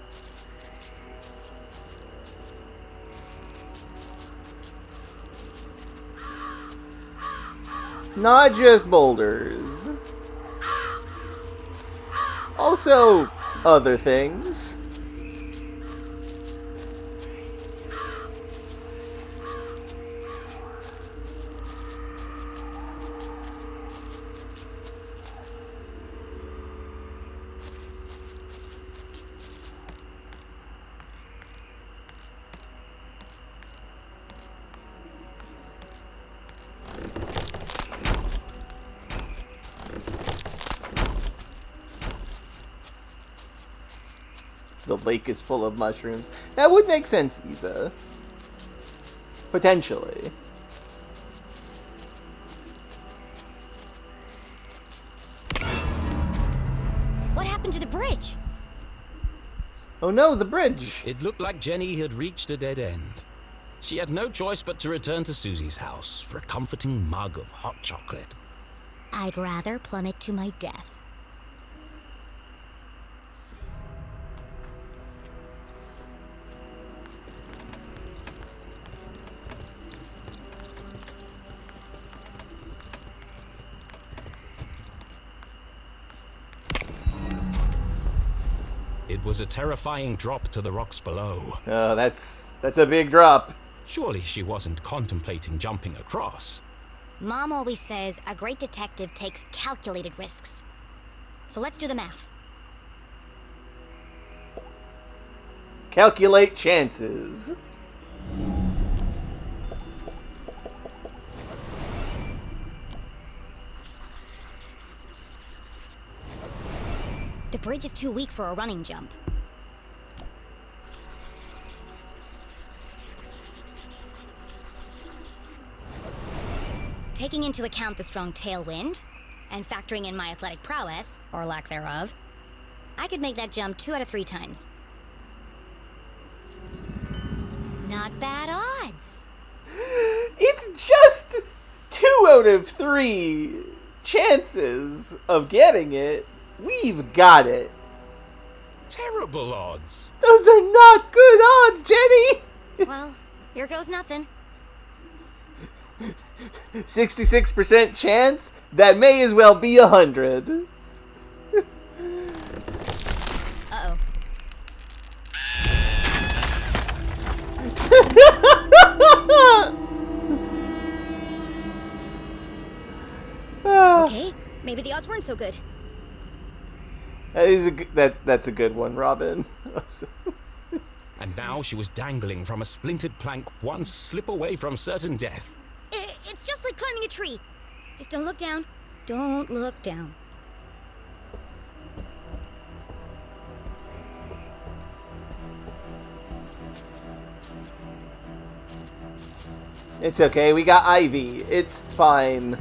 A: Not just boulders. Also, other things. The lake is full of mushrooms. That would make sense, Isa. Potentially.
B: What happened to the bridge?
A: Oh no, the bridge!
C: It looked like Jenny had reached a dead end. She had no choice but to return to Susie's house for a comforting mug of hot chocolate.
B: I'd rather plummet to my death.
C: It was a terrifying drop to the rocks below.
A: Oh, that's a big drop.
C: Surely she wasn't contemplating jumping across.
B: Mom always says a great detective takes calculated risks. So let's do the math.
A: Calculate chances.
B: The bridge is too weak for a running jump. Taking into account the strong tailwind, and factoring in my athletic prowess, or lack thereof, I could make that jump 2 out of 3 times. Not bad odds.
A: It's just 2 out of 3 chances of getting it. We've got it.
C: Terrible odds.
A: Those are not good odds, Jenny!
B: Well, here goes nothing.
A: 66% chance? That may as well be 100.
B: Uh-oh. Okay, maybe the odds weren't so good.
A: That's a good one, Robin.
C: And now she was dangling from a splintered plank, one slip away from certain death.
B: It's just like climbing a tree. Just don't look down. Don't look down.
A: It's okay, we got Ivy. It's fine.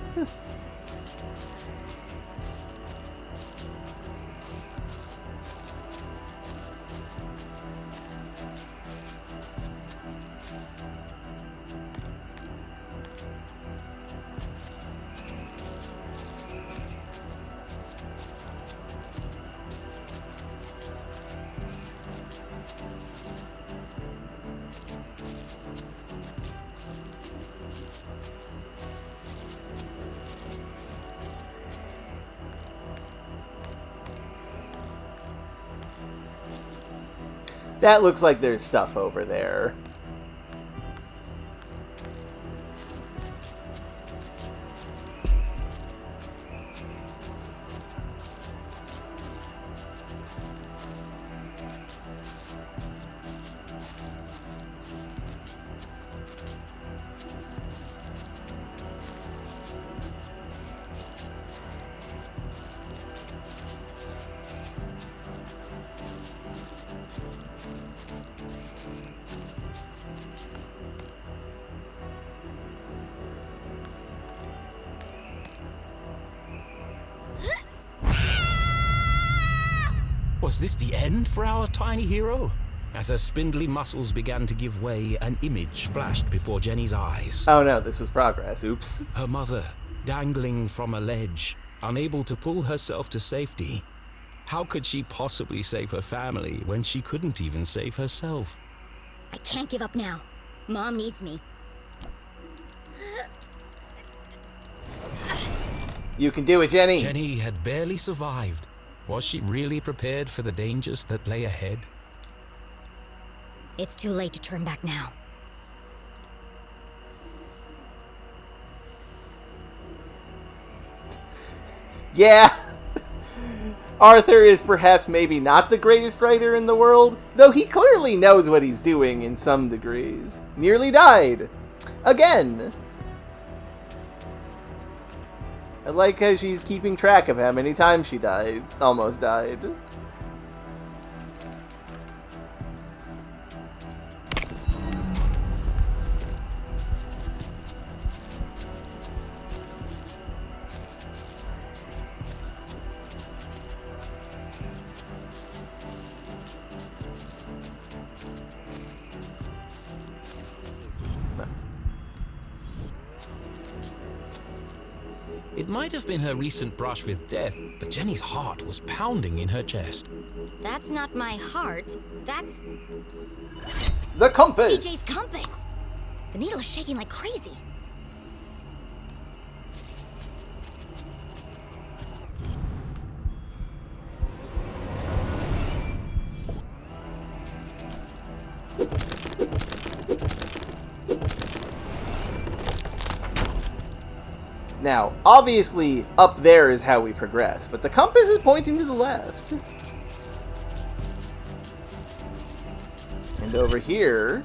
A: That looks like there's stuff over there.
C: Was this the end for our tiny hero? As her spindly muscles began to give way, an image flashed before Jenny's eyes.
A: Oh no, this was progress. Oops.
C: Her mother, dangling from a ledge, unable to pull herself to safety. How could she possibly save her family when she couldn't even save herself?
B: I can't give up now. Mom needs me.
A: You can do it, Jenny.
C: Jenny had barely survived. Was she really prepared for the dangers that lay ahead?
B: It's too late to turn back now.
A: Yeah. Arthur is perhaps maybe not the greatest writer in the world, though he clearly knows what he's doing in some degrees. Nearly died. Again. I like how she's keeping track of how many times she died. Almost died.
C: It might have been her recent brush with death, but Jenny's heart was pounding in her chest.
B: That's not my heart. That's
A: The compass!
B: CJ's compass. The needle is shaking like crazy.
A: Now, obviously, up there is how we progress, but the compass is pointing to the left. And over here,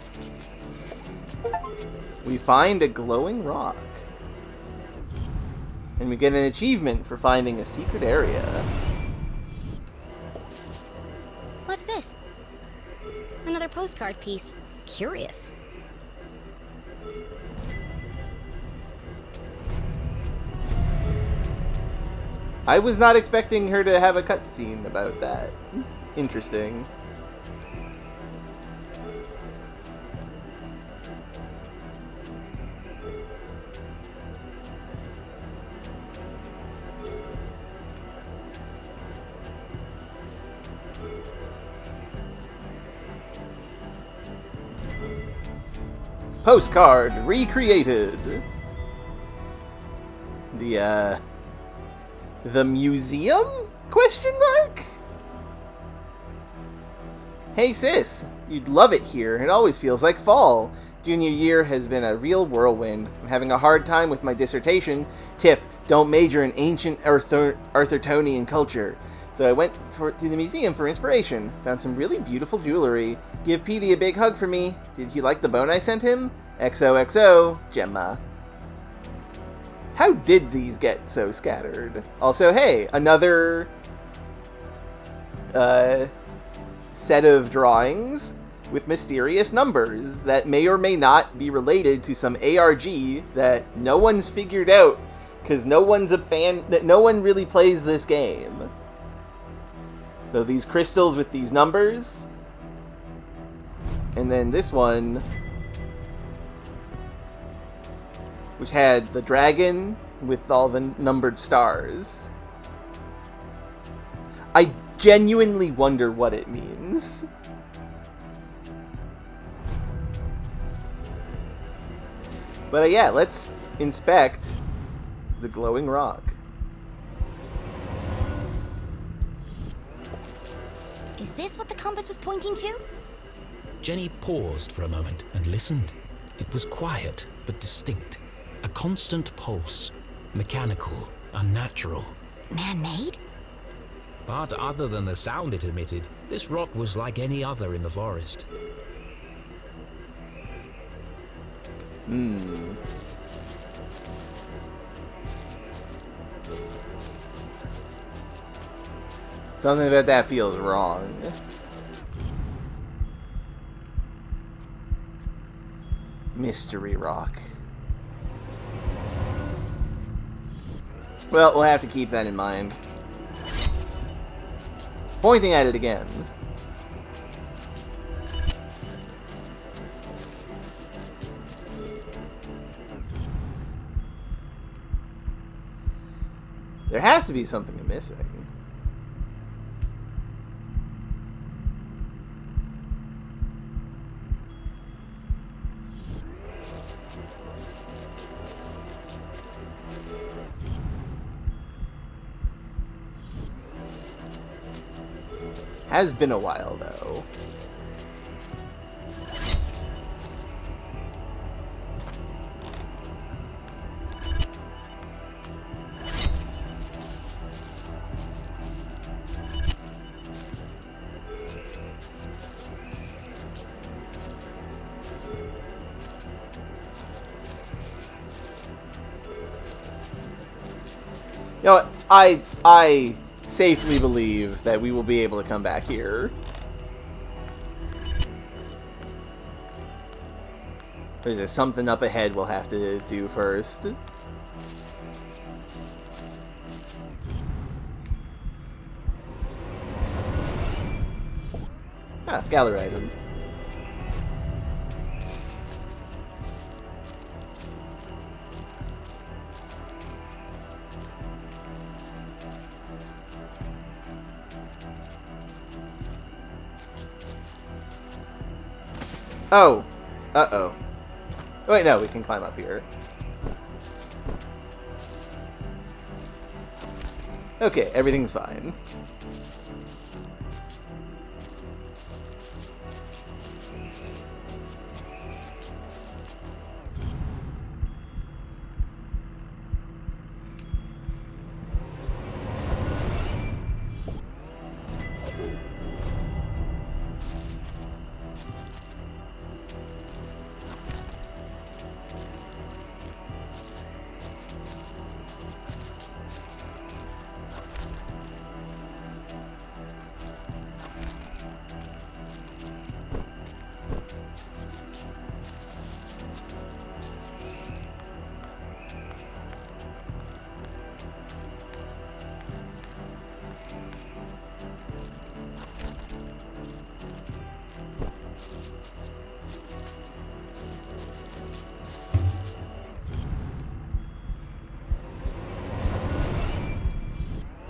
A: we find a glowing rock. And we get an achievement for finding a secret area.
B: What's this? Another postcard piece. Curious.
A: I was not expecting her to have a cutscene about that. Interesting. Postcard recreated. The museum? Question mark? Hey sis, you'd love it here. It always feels like fall. Junior year has been a real whirlwind. I'm having a hard time with my dissertation. Tip, don't major in ancient Arthurtonian culture. So I went to the museum for inspiration. Found some really beautiful jewelry. Give Petey a big hug for me. Did he like the bone I sent him? XOXO, Gemma. How did these get so scattered? Also, hey, another set of drawings with mysterious numbers that may or may not be related to some ARG that no one's figured out because no one's a fan, that no one really plays this game. So these crystals with these numbers, and then this one, which had the dragon with all the numbered stars. I genuinely wonder what it means. But yeah, let's inspect the glowing rock.
B: Is this what the compass was pointing to?
C: Jenny paused for a moment and listened. It was quiet but distinct. A constant pulse. Mechanical, unnatural.
B: Man-made?
C: But other than the sound it emitted, this rock was like any other in the forest.
A: Something about that feels wrong. Mystery rock. Well, we'll have to keep that in mind. Pointing at it again. There has to be something missing. Has been a while, though. You know what? I safely believe that we will be able to come back here. There's just something up ahead we'll have to do first. Ah, gallery item. Oh. Uh-oh. Oh, wait, no, we can climb up here. Okay, everything's fine.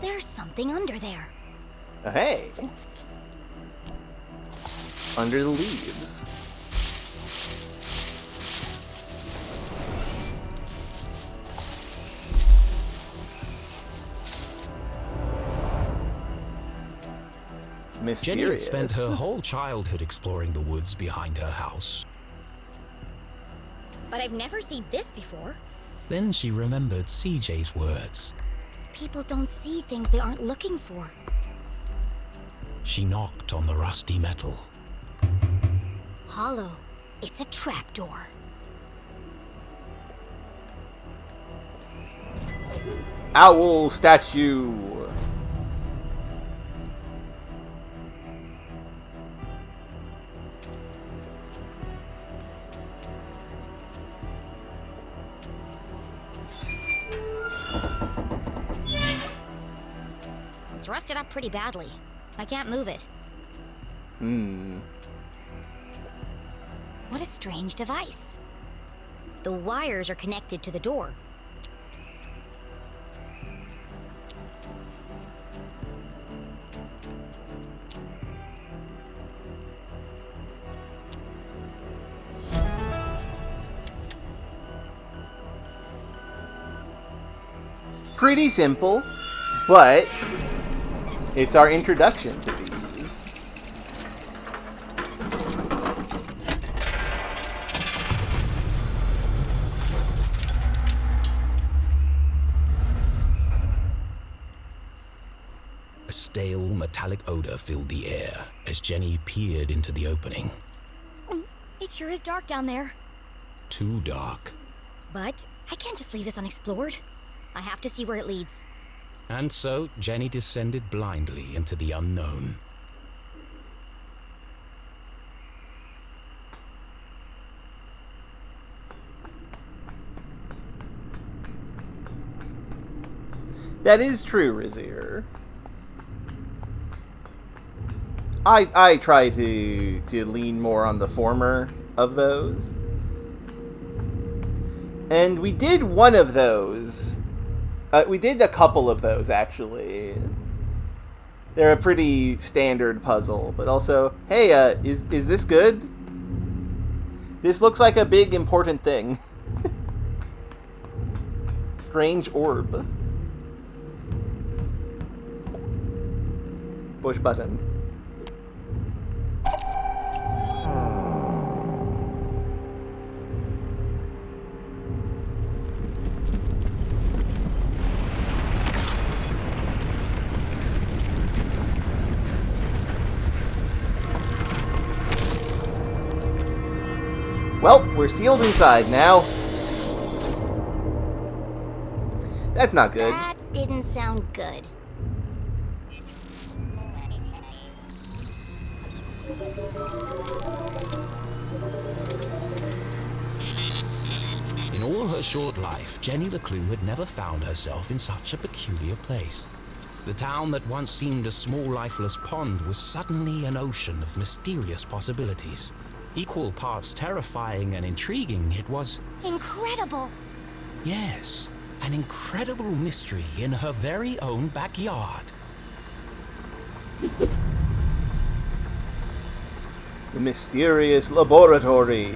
B: There's something under there.
A: Hey. Under the leaves. Mysterious.
C: Jenny had spent her whole childhood exploring the woods behind her house.
B: But I've never seen this before.
C: Then she remembered CJ's words.
B: People don't see things they aren't looking for.
C: She knocked on the rusty metal.
B: Hollow. It's a trapdoor.
A: Owl statue.
B: It's rusted up pretty badly. I can't move it. What a strange device. The wires are connected to the door.
A: Pretty simple, but it's our introduction to these.
C: A stale, metallic odor filled the air as Jenny peered into the opening.
B: It sure is dark down there.
C: Too dark.
B: But I can't just leave this unexplored. I have to see where it leads.
C: And so Jenny descended blindly into the unknown.
A: That is true, Rizier. I try to lean more on the former of those. And we did one of those. We did a couple of those, actually. They're a pretty standard puzzle, but also, hey, is this good? This looks like a big, important thing. Strange orb. Push button. Well, we're sealed inside now. That's not good.
B: That didn't sound good.
C: In all her short life, Jenny LeClue had never found herself in such a peculiar place. The town that once seemed a small, lifeless pond was suddenly an ocean of mysterious possibilities. Equal parts terrifying and intriguing, it was...
B: Incredible!
C: Yes, an incredible mystery in her very own backyard.
A: The mysterious laboratory.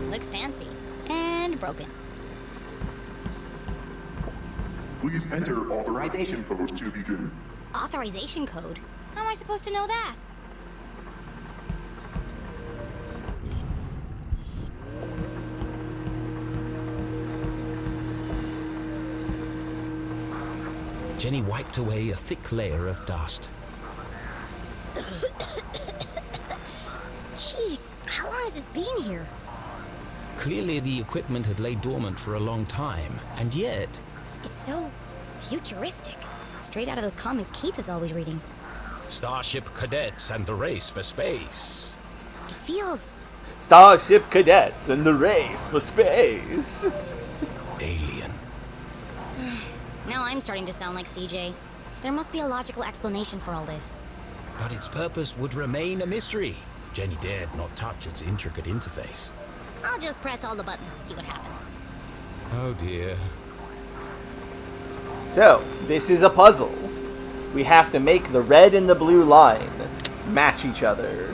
B: Looks fancy. And broken.
E: Please enter authorization code to begin.
B: Authorization code? How am I supposed to know that?
C: Jenny wiped away a thick layer of dust.
B: Jeez, how long has this been here?
C: Clearly the equipment had laid dormant for a long time, and yet...
B: It's so futuristic. Straight out of those comics Keith is always reading.
C: Starship Cadets and the race for space.
B: It feels...
A: Starship Cadets and the race for space.
C: Alien.
B: Now I'm starting to sound like CJ. There must be a logical explanation for all this.
C: But its purpose would remain a mystery. Jenny dared not touch its intricate interface.
B: I'll just press all the buttons and see what happens.
C: Oh dear.
A: So, this is a puzzle. We have to make the red and the blue line match each other.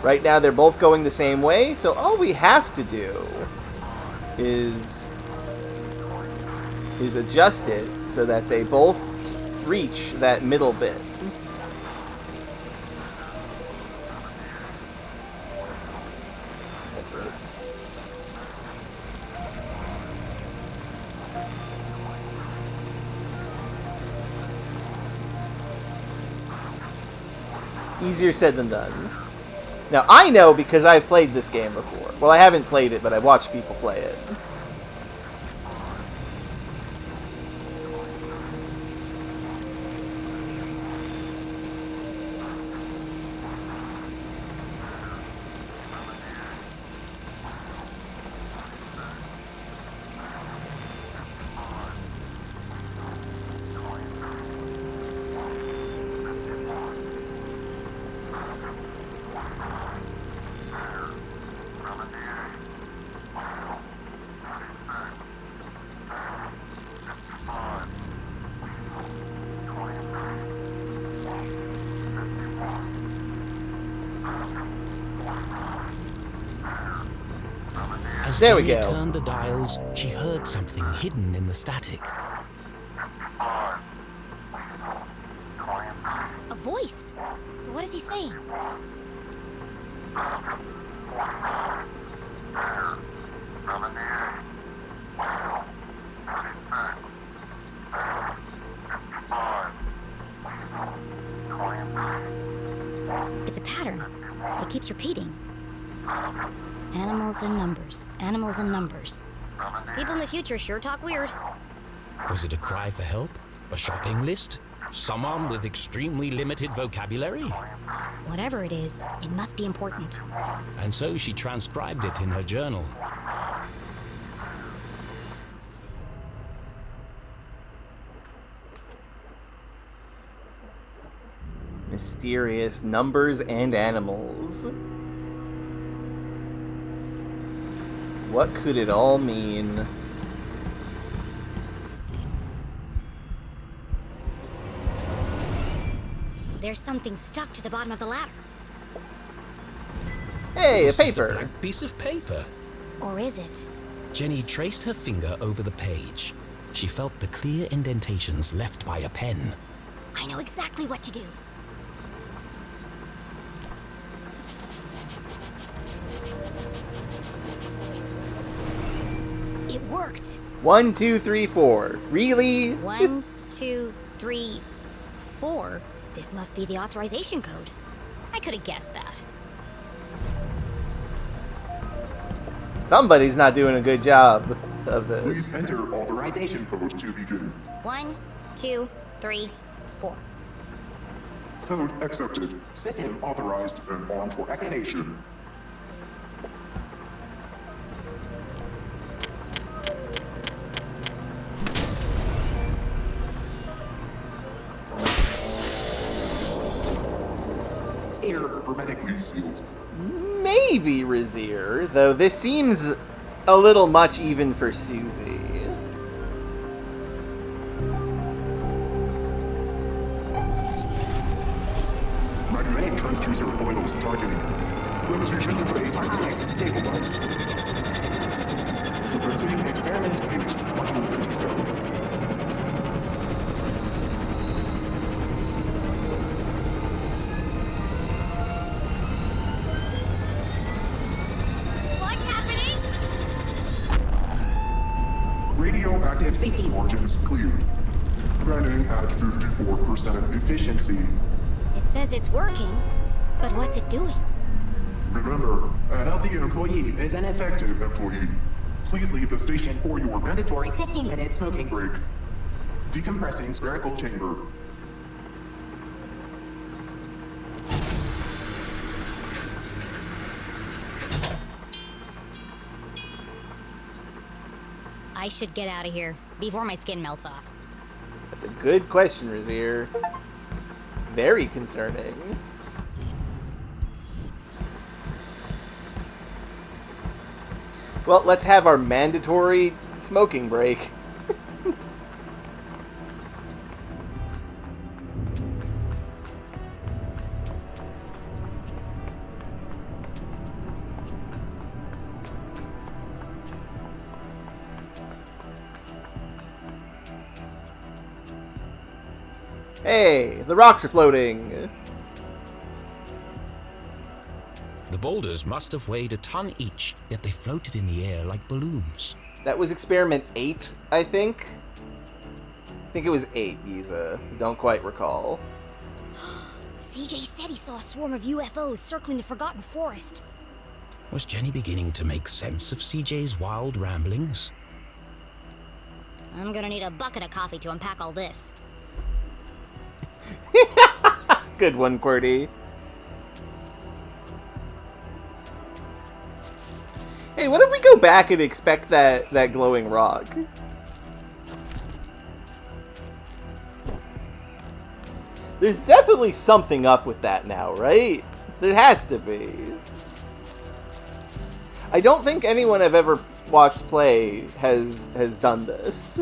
A: Right now they're both going the same way, so all we have to do is adjust it so that they both reach that middle bit. That's it. Easier said than done. Now, I know because I've played this game before. Well, I haven't played it, but I watched people play it.
C: As
A: There we
C: Jenny
A: go.
C: turned the dials, she heard something hidden in the static.
B: A voice? But what is he saying? It's a pattern. It keeps repeating. Animals and numbers. Animals and numbers. People in the future sure talk weird.
C: Was it a cry for help? A shopping list? Someone with extremely limited vocabulary?
B: Whatever it is, it must be important.
C: And so she transcribed it in her journal.
A: Mysterious numbers and animals. What could it all mean?
B: There's something stuck to the bottom of the ladder.
A: Hey, a
C: It's just
A: paper.
C: blank piece of paper.
B: Or is it?
C: Jenny traced her finger over the page. She felt the clear indentations left by a pen.
B: I know exactly what to do. It worked.
A: 1, 2, 3, 4. Really?
B: 1, 2, 3, 4. This must be the authorization code. I could have guessed that.
A: Somebody's not doing a good job of this.
E: Please enter authorization code to begin.
B: 1, 2, 3, 4.
E: Code accepted. System authorized and on for activation. Sphere hermetically sealed.
A: Maybe Razier, though this seems a little much even for Susie.
E: Main transducer coils targeting. Rotation phase harmonics stabilized. Commencing experiment 8, module 57.
B: What's happening?
E: Radioactive safety margins cleared. Running at 54% efficiency.
B: It says it's working, but what's it doing?
E: Remember, a healthy employee is an effective employee. Please leave the station for your mandatory 15-minute smoking break. Decompressing spherical chamber.
B: I should get out of here before my skin melts off.
A: That's a good question, Razir. Very concerning. Well, let's have our mandatory smoking break. Hey, the rocks are floating.
C: The boulders must have weighed a ton each, yet they floated in the air like balloons.
A: That was experiment 8, I think. I think it was 8, Giza. Don't quite recall.
B: CJ said he saw a swarm of UFOs circling the Forgotten Forest.
C: Was Jenny beginning to make sense of CJ's wild ramblings?
B: I'm gonna need a bucket of coffee to unpack all this.
A: Good one, QWERTY. Hey, what if we go back and expect that glowing rock? There's definitely something up with that now, right? There has to be. I don't think anyone I've ever watched play has done this.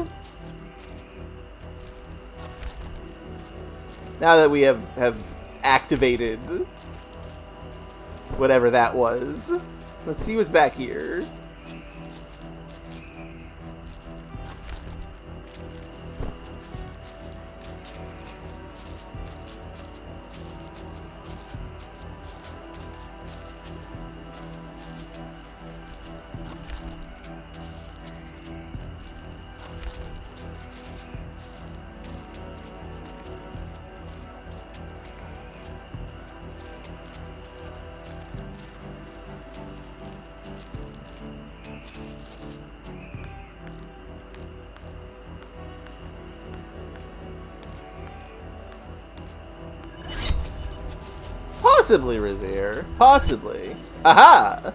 A: Now that we have activated whatever that was. Let's see what's back here. Possibly, Razir. Possibly. Aha!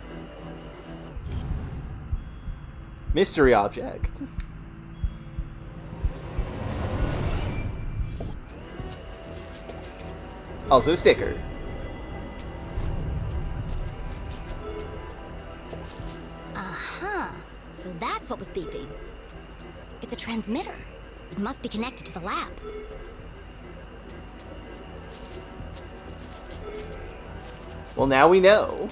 A: Mystery object. Also sticker.
B: Uh-huh. So that's what was beeping. It's a transmitter. It must be connected to the lab.
A: Well, now we know.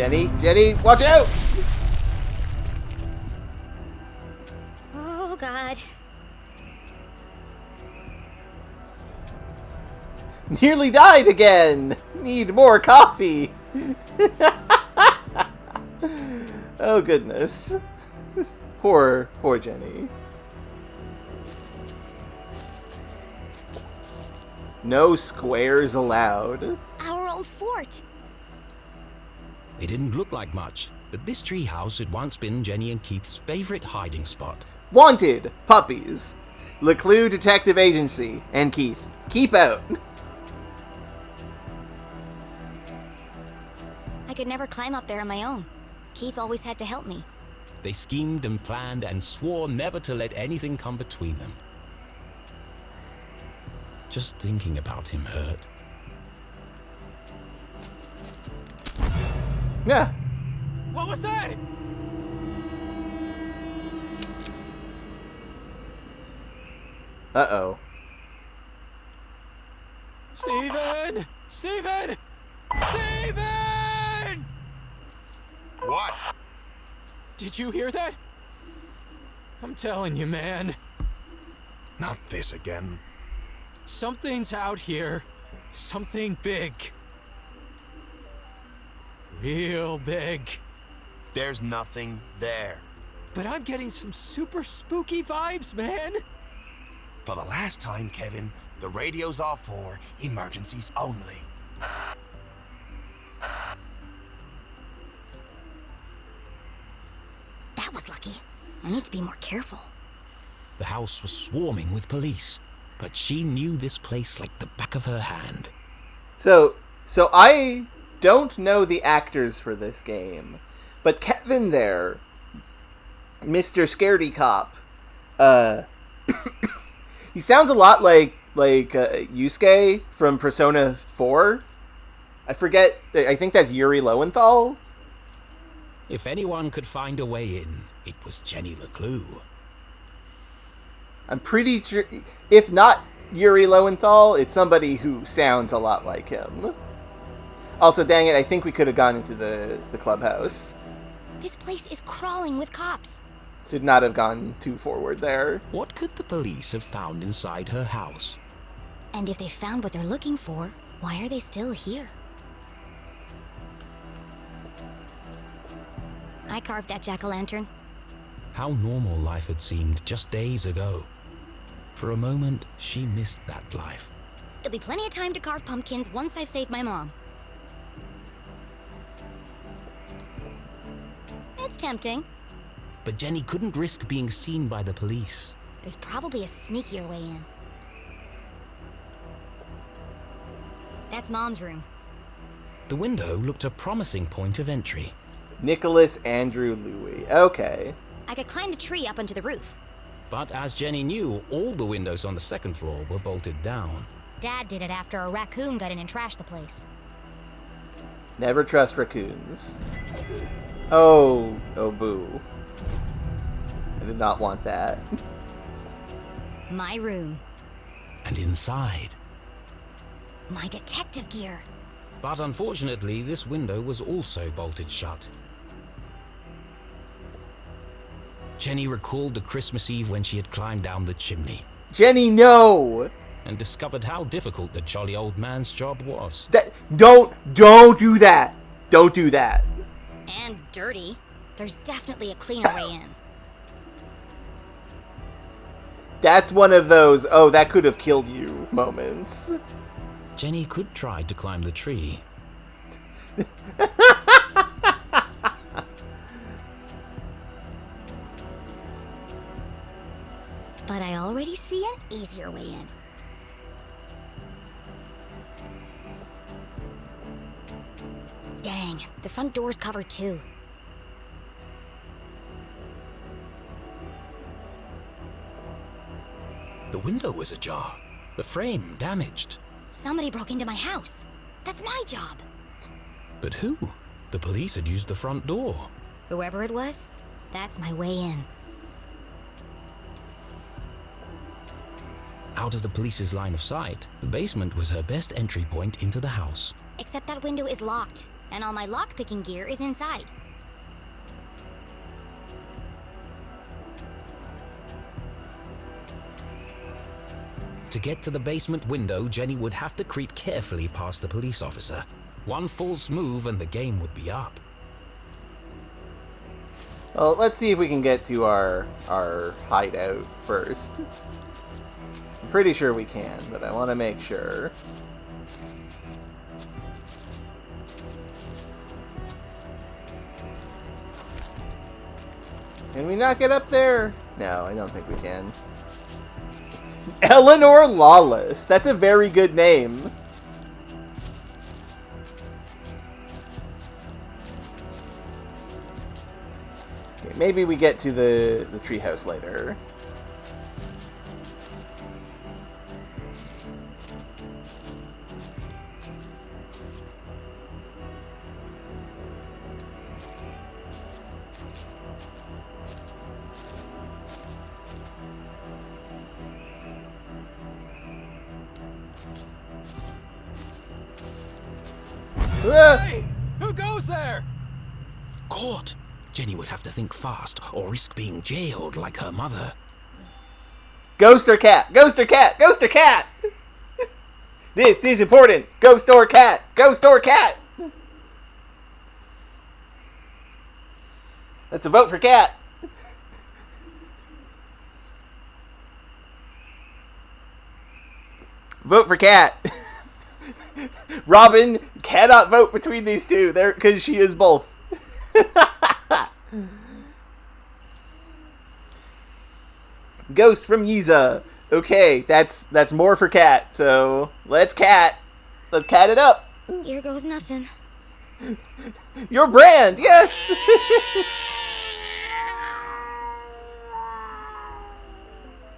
A: Jenny, watch out!
B: Oh, God.
A: Nearly died again! Need more coffee! Oh, goodness. Poor Jenny. No squares allowed.
B: Our old fort.
C: It didn't look like much, but this treehouse had once been Jenny and Keith's favorite hiding spot.
A: Wanted puppies. LeClue Detective Agency and Keith. Keep out.
B: I could never climb up there on my own. Keith always had to help me.
C: They schemed and planned and swore never to let anything come between them. Just thinking about him hurt.
A: Yeah.
C: What was that?
A: Uh-oh.
C: Steven! Steven! Steven!
D: What?
C: Did you hear that? I'm telling you, man.
D: Not this again.
C: Something's out here. Something big. Real big.
F: There's nothing there.
C: But I'm getting some super spooky vibes, man.
F: For the last time, Kevin, the radio's off for emergencies only.
B: That was lucky. I need to be more careful.
C: The house was swarming with police, but she knew this place like the back of her hand.
A: So I don't know the actors for this game, but Kevin there, Mr. Scaredy Cop, he sounds a lot like Yusuke from Persona 4. I forget. I think that's Yuri Lowenthal.
C: If anyone could find a way in, it was Jenny LeClue.
A: I'm pretty sure, if not Yuri Lowenthal, it's somebody who sounds a lot like him. Also, dang it, I think we could have gone into the clubhouse.
B: This place is crawling with cops.
A: Should not have gone too forward there.
C: What could the police have found inside her house?
B: And if they found what they're looking for, why are they still here? I carved that jack-o'-lantern.
C: How normal life had seemed just days ago. For a moment, she missed that life.
B: There'll be plenty of time to carve pumpkins once I've saved my mom. It's tempting.
C: But Jenny couldn't risk being seen by the police.
B: There's probably a sneakier way in. That's Mom's room.
C: The window looked a promising point of entry.
A: Nicholas Andrew Louis. Okay.
B: I could climb the tree up onto the roof.
C: But as Jenny knew, all the windows on the second floor were bolted down.
B: Dad did it after a raccoon got in and trashed the place.
A: Never trust raccoons. Oh boo. I did not want that.
B: My room.
C: And inside.
B: My detective gear.
C: But unfortunately, this window was also bolted shut. Jenny recalled the Christmas Eve when she had climbed down the chimney.
A: Jenny, no!
C: And discovered how difficult the jolly old man's job was.
A: Don't do that! Don't do that.
B: And dirty. There's definitely a cleaner way in.
A: That's one of those, oh, that could have killed you moments.
C: Jenny could try to climb the tree.
B: But I already see an easier way in. Dang, the front door's covered too.
C: The window was ajar, the frame damaged.
B: Somebody broke into my house. That's my job.
C: But who? The police had used the front door.
B: Whoever it was, that's my way in.
C: Out of the police's line of sight, the basement was her best entry point into the house.
B: Except that window is locked. And all my lockpicking gear is inside.
C: To get to the basement window, Jenny would have to creep carefully past the police officer. One false move and the game would be up.
A: Well, let's see if we can get to our hideout first. I'm pretty sure we can, but I want to make sure. Can we not get up there? No, I don't think we can. Eleanor Lawless. That's a very good name. Okay, maybe we get to the treehouse later.
C: Hey! Who goes there? Caught! Jenny would have to think fast or risk being jailed like her mother.
A: Ghost or cat? Ghost or cat? Ghost or cat? This is important. Ghost or cat? Ghost or cat? That's a vote for cat. Vote for cat. Robin cannot vote between these two there because she is both. Ghost from Yiza. Okay, that's more for cat. So let's cat it up.
B: Here goes nothing.
A: Your brand, yes.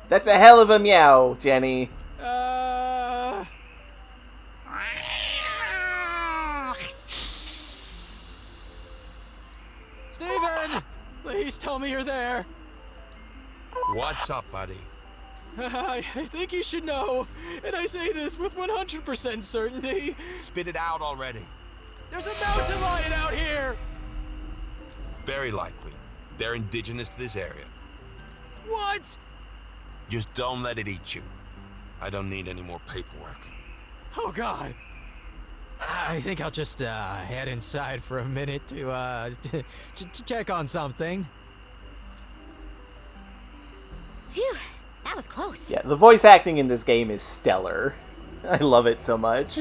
A: That's a hell of a meow, Jenny.
G: Steven! Please tell me you're there.
F: What's up, buddy?
G: I think you should know, and I say this with 100% certainty.
F: Spit it out already.
G: There's a mountain lion out here!
F: Very likely. They're indigenous to this area.
G: What?
F: Just don't let it eat you. I don't need any more paperwork.
G: Oh, God. I think I'll just head inside for a minute to check on something.
B: Phew, that was close.
A: Yeah, the voice acting in this game is stellar. I love it so much.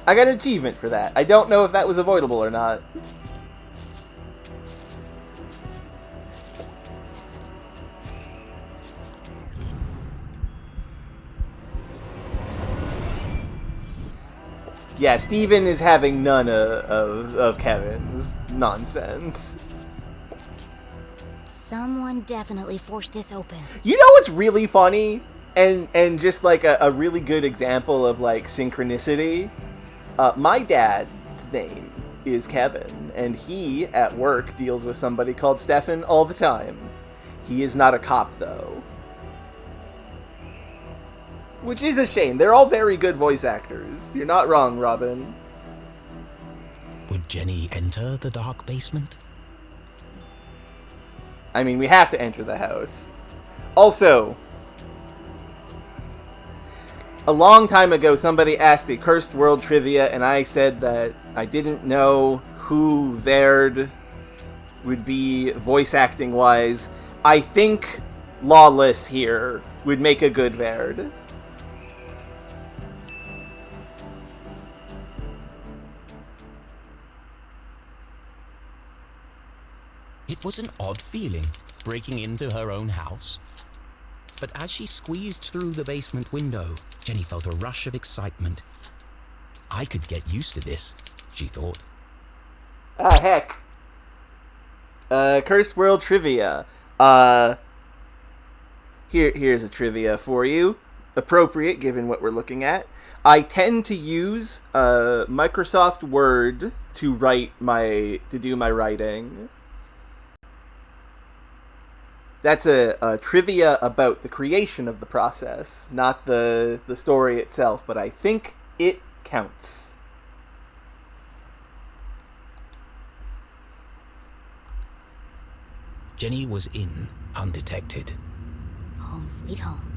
A: I got an achievement for that. I don't know if that was avoidable or not. Yeah, Steven is having none of Kevin's nonsense.
B: Someone definitely forced this open.
A: You know what's really funny? And just like a really good example of like synchronicity? My dad's name is Kevin, and he, at work, deals with somebody called Stefan all the time. He is not a cop, though. Which is a shame. They're all very good voice actors. You're not wrong, Robin.
C: Would Jenny enter the dark basement?
A: I mean, we have to enter the house. Also, a long time ago, somebody asked a Cursed World trivia, and I said that I didn't know who Verd would be voice acting-wise. I think Lawless here would make a good Verd.
C: It was an odd feeling, breaking into her own house. But as she squeezed through the basement window, Jenny felt a rush of excitement. I could get used to this, she thought.
A: Ah, heck. Cursed World trivia. Here's a trivia for you. Appropriate, given what we're looking at. I tend to use Microsoft Word to do my writing. That's a trivia about the creation of the process, not the story itself, but I think it counts.
C: Jenny was in undetected.
B: Home sweet home.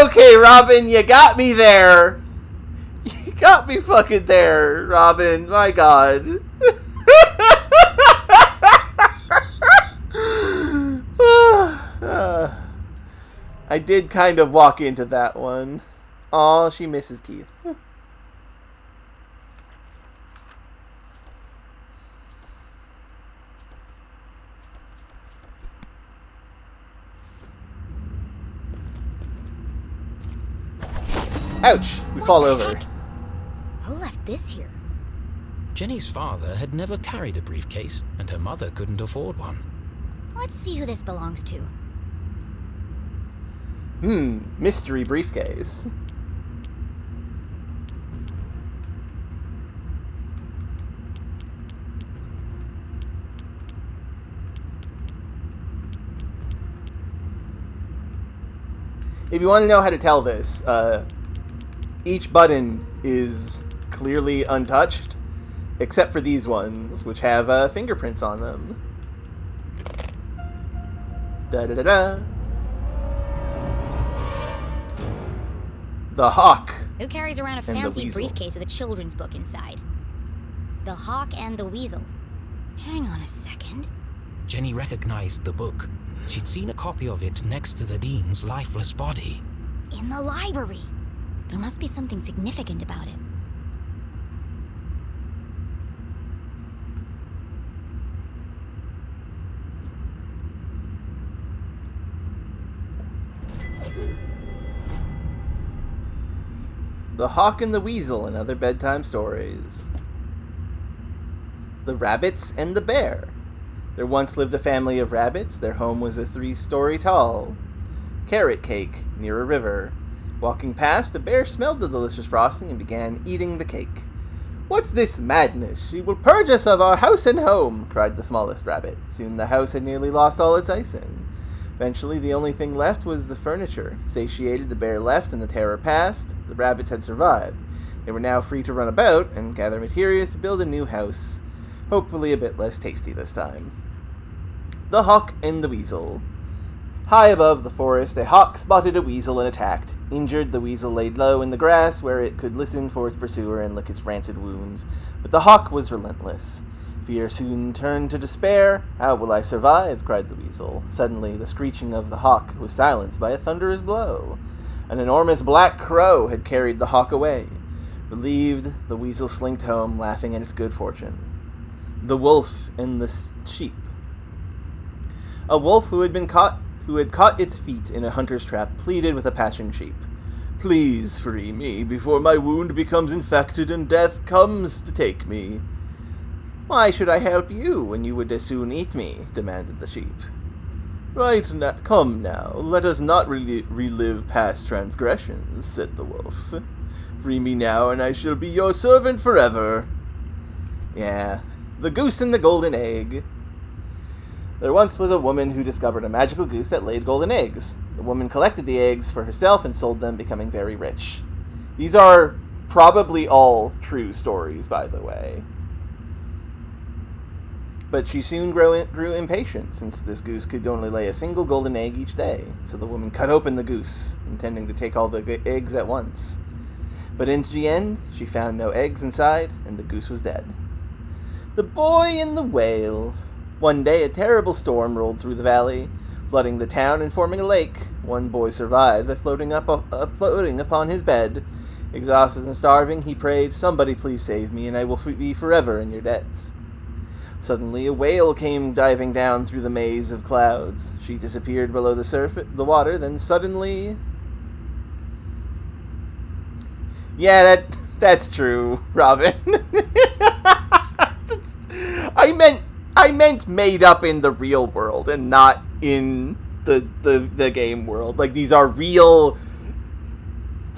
A: Okay, Robin, you got me there. You got me fucking there, Robin. My God. I did kind of walk into that one. Aw, she misses Keith. Ouch! We fall over.
B: Who left this here?
C: Jenny's father had never carried a briefcase, and her mother couldn't afford one.
B: Let's see who this belongs to.
A: Mystery briefcase. If you want to know how to tell this, each button is clearly untouched, except for these ones, which have fingerprints on them. Da-da-da-da. The Hawk.
B: Who carries around a
A: And the
B: fancy
A: Weasel.
B: briefcase with a children's book inside? The Hawk and the Weasel. Hang on a second.
C: Jenny recognized the book. She'd seen a copy of it next to the Dean's lifeless body.
B: In the library. There must be something significant about it.
A: The Hawk and the Weasel and Other Bedtime Stories. The Rabbits and the Bear. There once lived a family of rabbits. Their home was a 3-story tall carrot cake near a river. Walking past, a bear smelled the delicious frosting and began eating the cake. "What's this madness? She will purge us of our house and home," cried the smallest rabbit. Soon the house had nearly lost all its icing. Eventually, the only thing left was the furniture. Satiated, the bear left, and the terror passed. The rabbits had survived. They were now free to run about and gather materials to build a new house, hopefully a bit less tasty this time. The Hawk and the Weasel. High above the forest, a hawk spotted a weasel and attacked. Injured, the weasel laid low in the grass where it could listen for its pursuer and lick its rancid wounds. But the hawk was relentless. Fear soon turned to despair. "How will I survive?" cried the weasel. Suddenly, the screeching of the hawk was silenced by a thunderous blow. An enormous black crow had carried the hawk away. Relieved, the weasel slinked home, laughing at its good fortune. The wolf and the sheep. A wolf who had caught its feet in a hunter's trap pleaded with a patching sheep. "Please free me before my wound becomes infected and death comes to take me." "Why should I help you when you would as soon eat me?" demanded the sheep. "Right now, come now, let us not relive past transgressions," said the wolf. "Free me now and I shall be your servant forever." Yeah, the goose and the golden egg. There once was a woman who discovered a magical goose that laid golden eggs. The woman collected the eggs for herself and sold them, becoming very rich. These are probably all true stories, by the way. But she soon grew impatient, since this goose could only lay a single golden egg each day. So the woman cut open the goose, intending to take all the eggs at once. But in the end, she found no eggs inside, and the goose was dead. The Boy and the Whale. One day, a terrible storm rolled through the valley, flooding the town and forming a lake. One boy survived by floating upon his bed. Exhausted and starving, he prayed, "Somebody please save me, and I will be forever in your debts." Suddenly, a whale came diving down through the maze of clouds. She disappeared below the water, then suddenly... Yeah, that's true, Robin. I meant made up in the real world and not in the game world. Like, these are real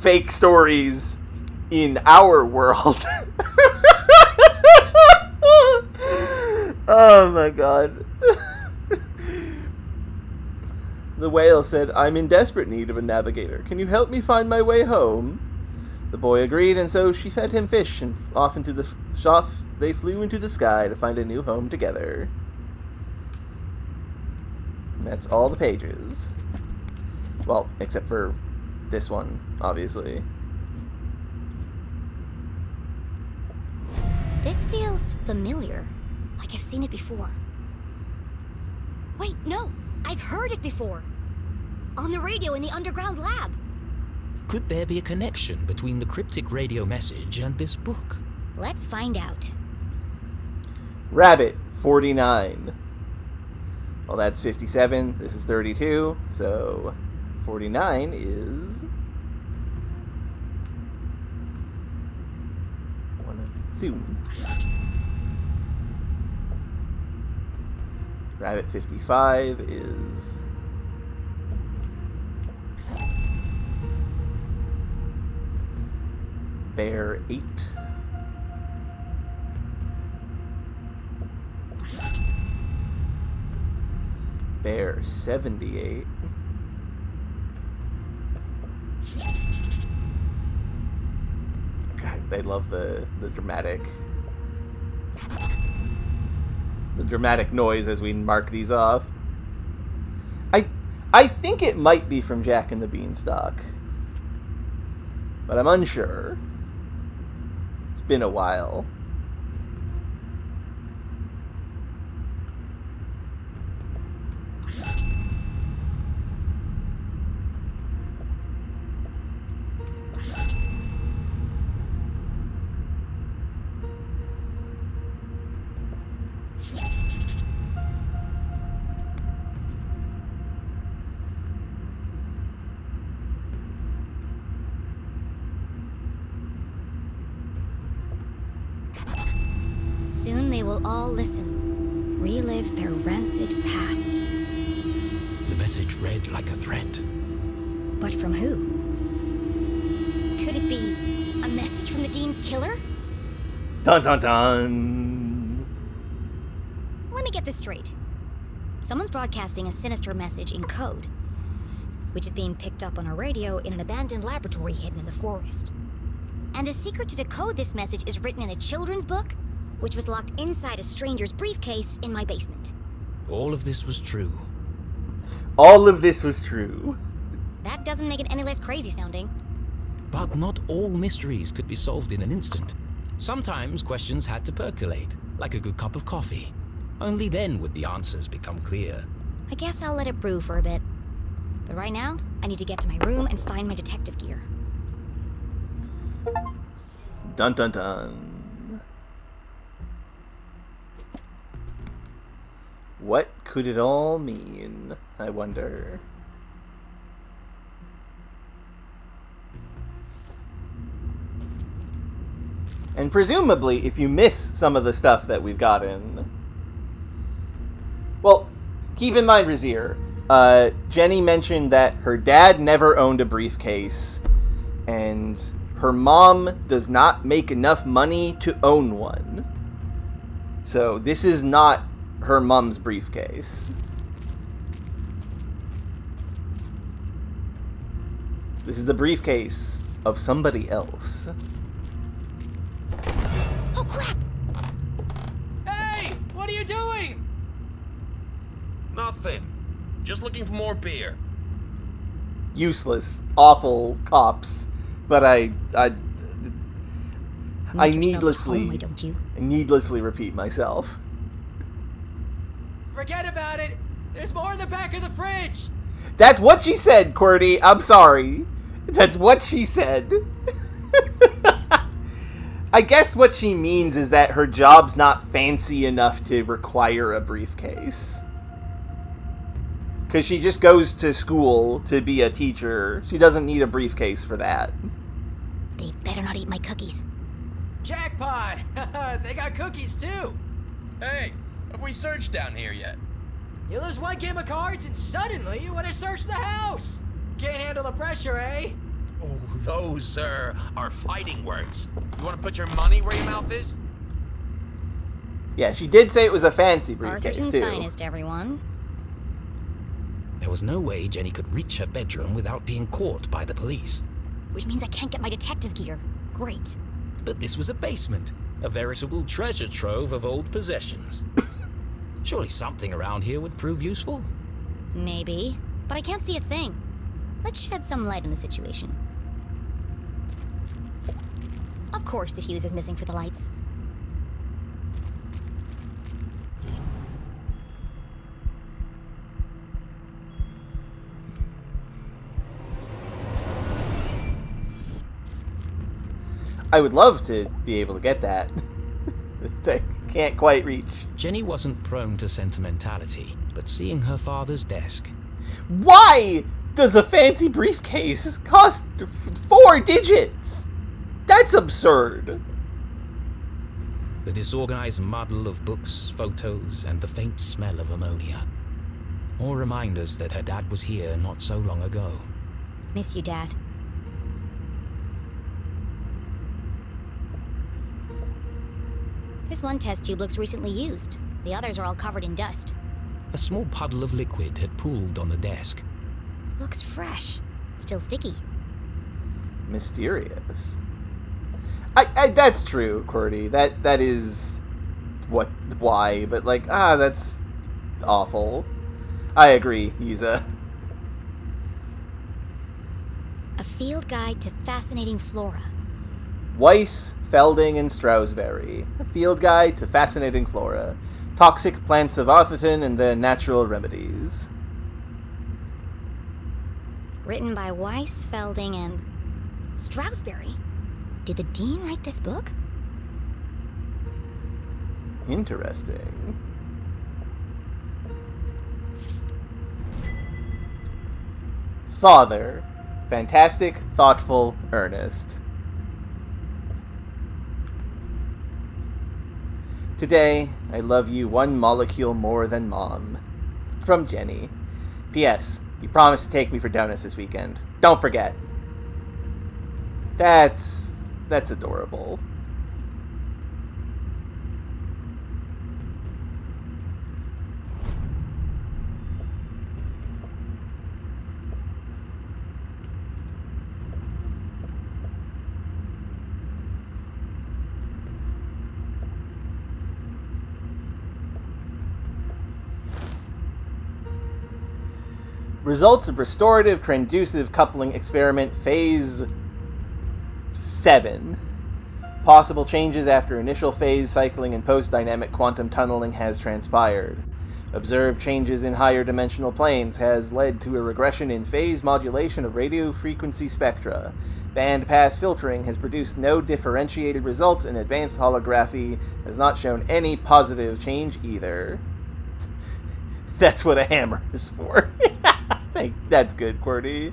A: fake stories in our world. Oh my god. The whale said, "I'm in desperate need of a navigator. Can you help me find my way home?" The boy agreed, and so she fed him fish, and off they flew into the sky to find a new home together. And that's all the pages. Well, except for this one, obviously.
B: This feels familiar. Like I've seen it before. Wait, no! I've heard it before! On the radio in the underground lab!
C: Could there be a connection between the cryptic radio message and this book?
B: Let's find out.
A: Rabbit, 49. Well, that's 57. This is 32. So, 49 is... soon. Rabbit 55 is... Bear 8. Bear 78. God, they love the dramatic noise as we mark these off. I think it might be from Jack and the Beanstalk, but I'm unsure. It's been a while.
B: Soon they will all listen, relive their rancid past.
C: The message read like a threat.
B: But from who? Could it be a message from the Dean's killer?
A: Dun dun dun!
B: Let me get this straight. Someone's broadcasting a sinister message in code, which is being picked up on a radio in an abandoned laboratory hidden in the forest. And the secret to decode this message is written in a children's book, which was locked inside a stranger's briefcase in my basement.
C: All of this was true.
A: All of this was true.
B: That doesn't make it any less crazy sounding.
C: But not all mysteries could be solved in an instant. Sometimes questions had to percolate, like a good cup of coffee. Only then would the answers become clear.
B: I guess I'll let it brew for a bit. But right now, I need to get to my room and find my detective gear.
A: Dun dun dun. What could it all mean, I wonder? And presumably, if you miss some of the stuff that we've gotten... Well, keep in mind, Razir, Jenny mentioned that her dad never owned a briefcase, and her mom does not make enough money to own one. So this is not her mom's briefcase. This is the briefcase of somebody else.
B: Oh crap!
H: Hey! What are you doing?
F: Nothing. Just looking for more beer.
A: Useless, awful cops. But I
B: Make yourselves at home, why don't you?
A: needlessly repeat myself.
H: Forget about it. There's more in the back of the fridge.
A: That's what she said, QWERTY. I'm sorry. That's what she said. I guess what she means is that her job's not fancy enough to require a briefcase. Because she just goes to school to be a teacher. She doesn't need a briefcase for that.
B: They better not eat my cookies.
H: Jackpot! They got cookies too.
F: Hey, have we searched down here yet?
H: You lose one game of cards and suddenly you want to search the house. Can't handle the pressure, eh?
F: Oh, those, sir, are fighting words. You want to put your money where your mouth is?
A: Yeah, she did say it was a fancy briefcase,
B: Arthurton's
A: too.
B: finest, everyone.
C: There was no way Jenny could reach her bedroom without being caught by the police.
B: Which means I can't get my detective gear. Great.
C: But this was a basement, a veritable treasure trove of old possessions. Surely something around here would prove useful.
B: Maybe, but I can't see a thing. Let's shed some light on the situation. Of course the fuse is missing for the lights.
A: I would love to be able to get that. I can't quite reach.
C: Jenny wasn't prone to sentimentality, but seeing her father's desk...
A: Why does a fancy briefcase cost 4 digits? That's absurd.
C: The disorganized muddle of books, photos, and the faint smell of ammonia. All reminders that her dad was here not so long ago.
B: Miss you, Dad. This one test tube looks recently used. The others are all covered in dust.
C: A small puddle of liquid had pooled on the desk.
B: Looks fresh. Still sticky.
A: Mysterious. I that's true, Cordy. That is why, but like, that's awful. I agree, Isa.
B: A field guide to fascinating flora.
A: Weiss, Felding, and Stroudsbury. A field guide to fascinating flora. Toxic plants of Arthurton and their natural remedies.
B: Written by Weiss, Felding, and Stroudsbury. Did the Dean write this book?
A: Interesting. Father. Fantastic, thoughtful, earnest. Today, I love you 1 molecule more than Mom. From Jenny. P.S. You promised to take me for donuts this weekend. Don't forget. That's adorable. Results of restorative transducive coupling experiment phase 7. Possible changes after initial phase cycling and post-dynamic quantum tunneling has transpired. Observed changes in higher dimensional planes has led to a regression in phase modulation of radio frequency spectra. Bandpass filtering has produced no differentiated results, and advanced holography has not shown any positive change either. That's what a hammer is for. That's good, Cordy.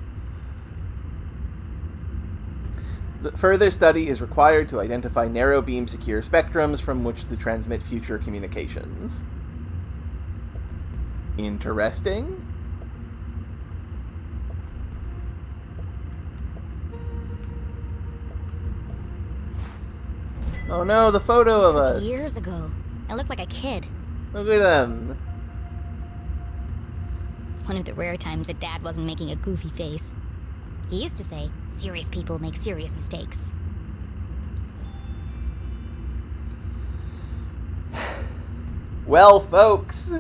A: The further study is required to identify narrow beam secure spectrums from which to transmit future communications. Interesting. Oh no, the photo of us.
B: Years ago. I look like a kid.
A: Look at them.
B: One of the rare times that Dad wasn't making a goofy face. He used to say, serious people make serious mistakes.
A: Well, folks,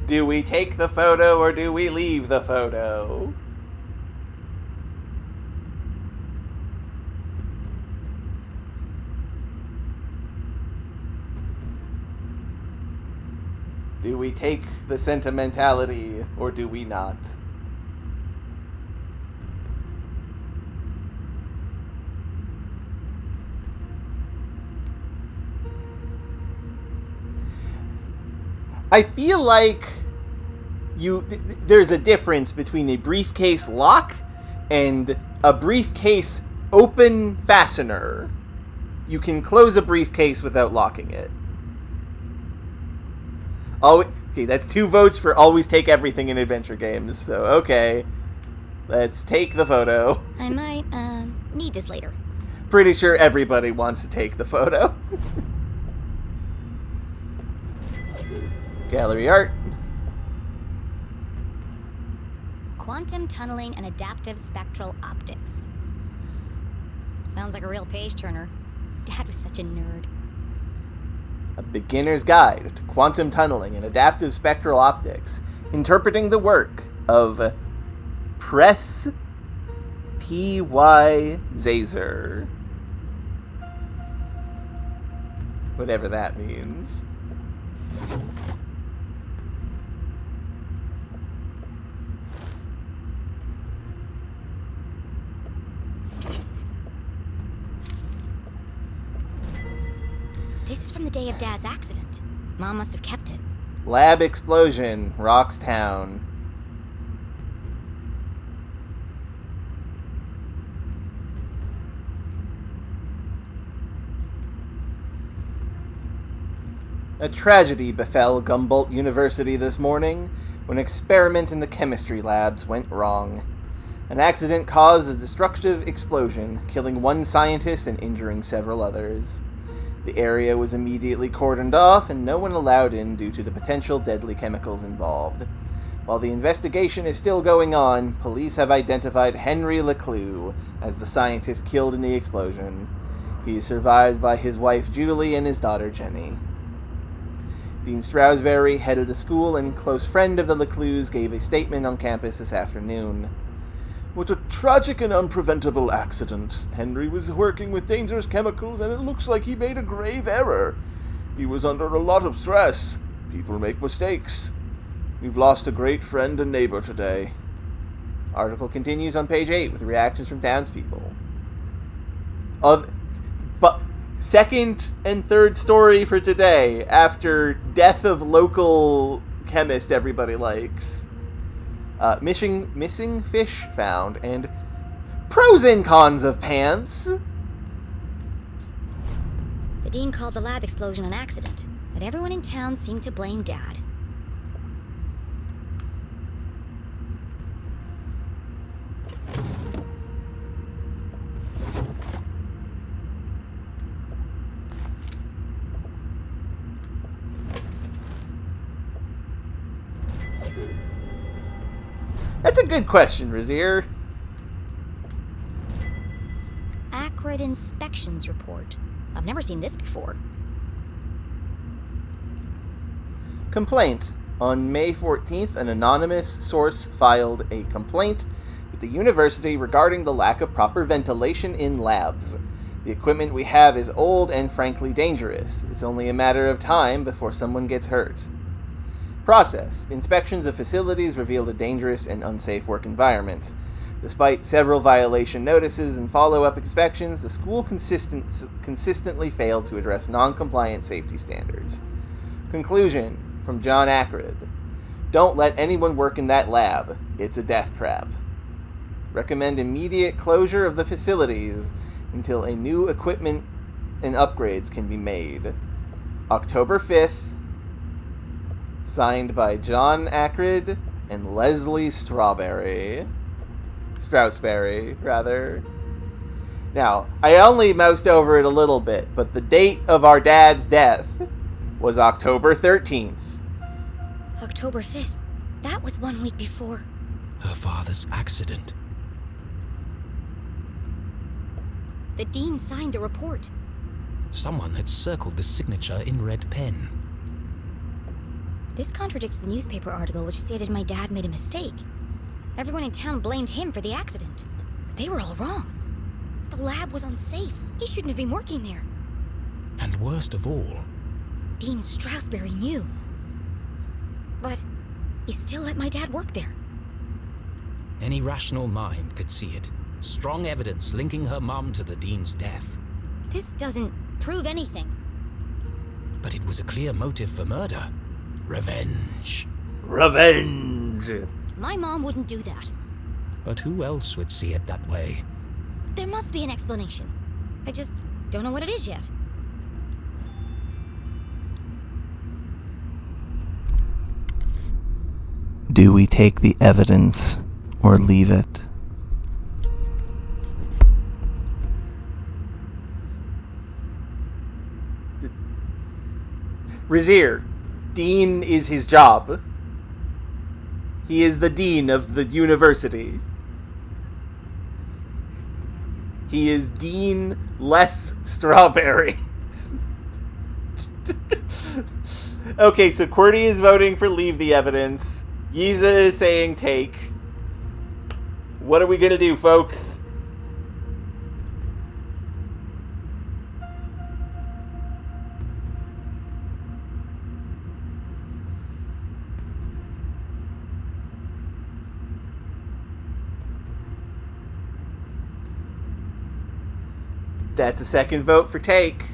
A: do we take the photo or do we leave the photo? Do we take the sentimentality or do we not? I feel like there's a difference between a briefcase lock and a briefcase open fastener. You can close a briefcase without locking it. Okay, that's 2 votes for always take everything in adventure games, so okay. Let's take the photo.
B: I might, need this later.
A: Pretty sure everybody wants to take the photo. Gallery art.
B: Quantum tunneling and adaptive spectral optics. Sounds like a real page-turner. Dad was such a nerd.
A: A beginner's guide to quantum tunneling and adaptive spectral optics, interpreting the work of Press P.Y. Zazer. Whatever that means.
B: This is from the day of Dad's accident. Mom must have kept it.
A: Lab explosion, rocks town. A tragedy befell Gumboldt University this morning when an experiment in the chemistry labs went wrong. An accident caused a destructive explosion, killing one scientist and injuring several others. The area was immediately cordoned off and no one allowed in due to the potential deadly chemicals involved. While the investigation is still going on, police have identified Henry LeClue as the scientist killed in the explosion. He is survived by his wife Julie and his daughter Jenny. Dean Stroudsbury, head of the school and close friend of the LeClues, gave a statement on campus this afternoon. "What a tragic and unpreventable accident. Henry was working with dangerous chemicals and it looks like he made a grave error. He was under a lot of stress. People make mistakes. We've lost a great friend and neighbor today." Article continues on page 8 with reactions from townspeople. But second and third story for today after death of local chemist everybody likes. Missing fish found, and pros and cons of pants.
B: The dean called the lab explosion an accident, but everyone in town seemed to blame Dad.
A: That's a good question, Razir.
B: Acrid inspections report. I've never seen this before.
A: Complaint. On May 14th, an anonymous source filed a complaint with the university regarding the lack of proper ventilation in labs. The equipment we have is old and frankly dangerous. It's only a matter of time before someone gets hurt. Process. Inspections of facilities revealed a dangerous and unsafe work environment. Despite several violation notices and follow-up inspections, the school consistently failed to address non-compliant safety standards. Conclusion from John Ackred. Don't let anyone work in that lab. It's a death trap. Recommend immediate closure of the facilities until a new equipment and upgrades can be made. October 5th. Signed by John Ackred and Leslie Stroudsbury, rather. Now, I only moused over it a little bit, but the date of our dad's death was October 13th.
B: October 5th. That was 1 week before.
C: Her father's accident.
B: The dean signed the report.
C: Someone had circled the signature in red pen.
B: This contradicts the newspaper article which stated my dad made a mistake. Everyone in town blamed him for the accident. But they were all wrong. The lab was unsafe. He shouldn't have been working there.
C: And worst of all,
B: Dean Stroudsbury knew. But he still let my dad work there.
C: any rational mind could see it. Strong evidence linking her mum to the dean's death.
B: This doesn't prove anything.
C: But it was a clear motive for murder. Revenge.
A: Revenge!
B: My mom wouldn't do that.
C: But who else would see it that way?
B: There must be an explanation. I just don't know what it is yet.
A: Do we take the evidence or leave it? Razier, Dean is his job. He is the dean of the university. He is Dean Less Strawberry. Okay, so QWERTY is voting for leave the evidence. Yiza is saying take. What are we gonna do, folks? That's a second vote for take.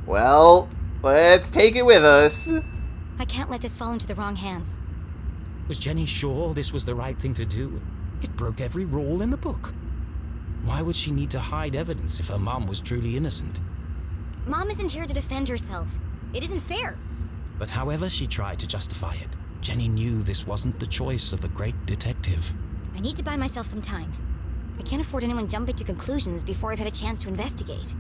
A: Well, let's take it with us.
B: I can't let this fall into the wrong hands.
C: Was Jenny sure this was the right thing to do? It broke every rule in the book. Why would she need to hide evidence if her mom was truly innocent?
B: Mom isn't here to defend herself. It isn't fair.
C: But however she tried to justify it, Jenny knew this wasn't the choice of a great detective.
B: I need to buy myself some time. I can't afford anyone jumping to conclusions before I've had a chance to investigate.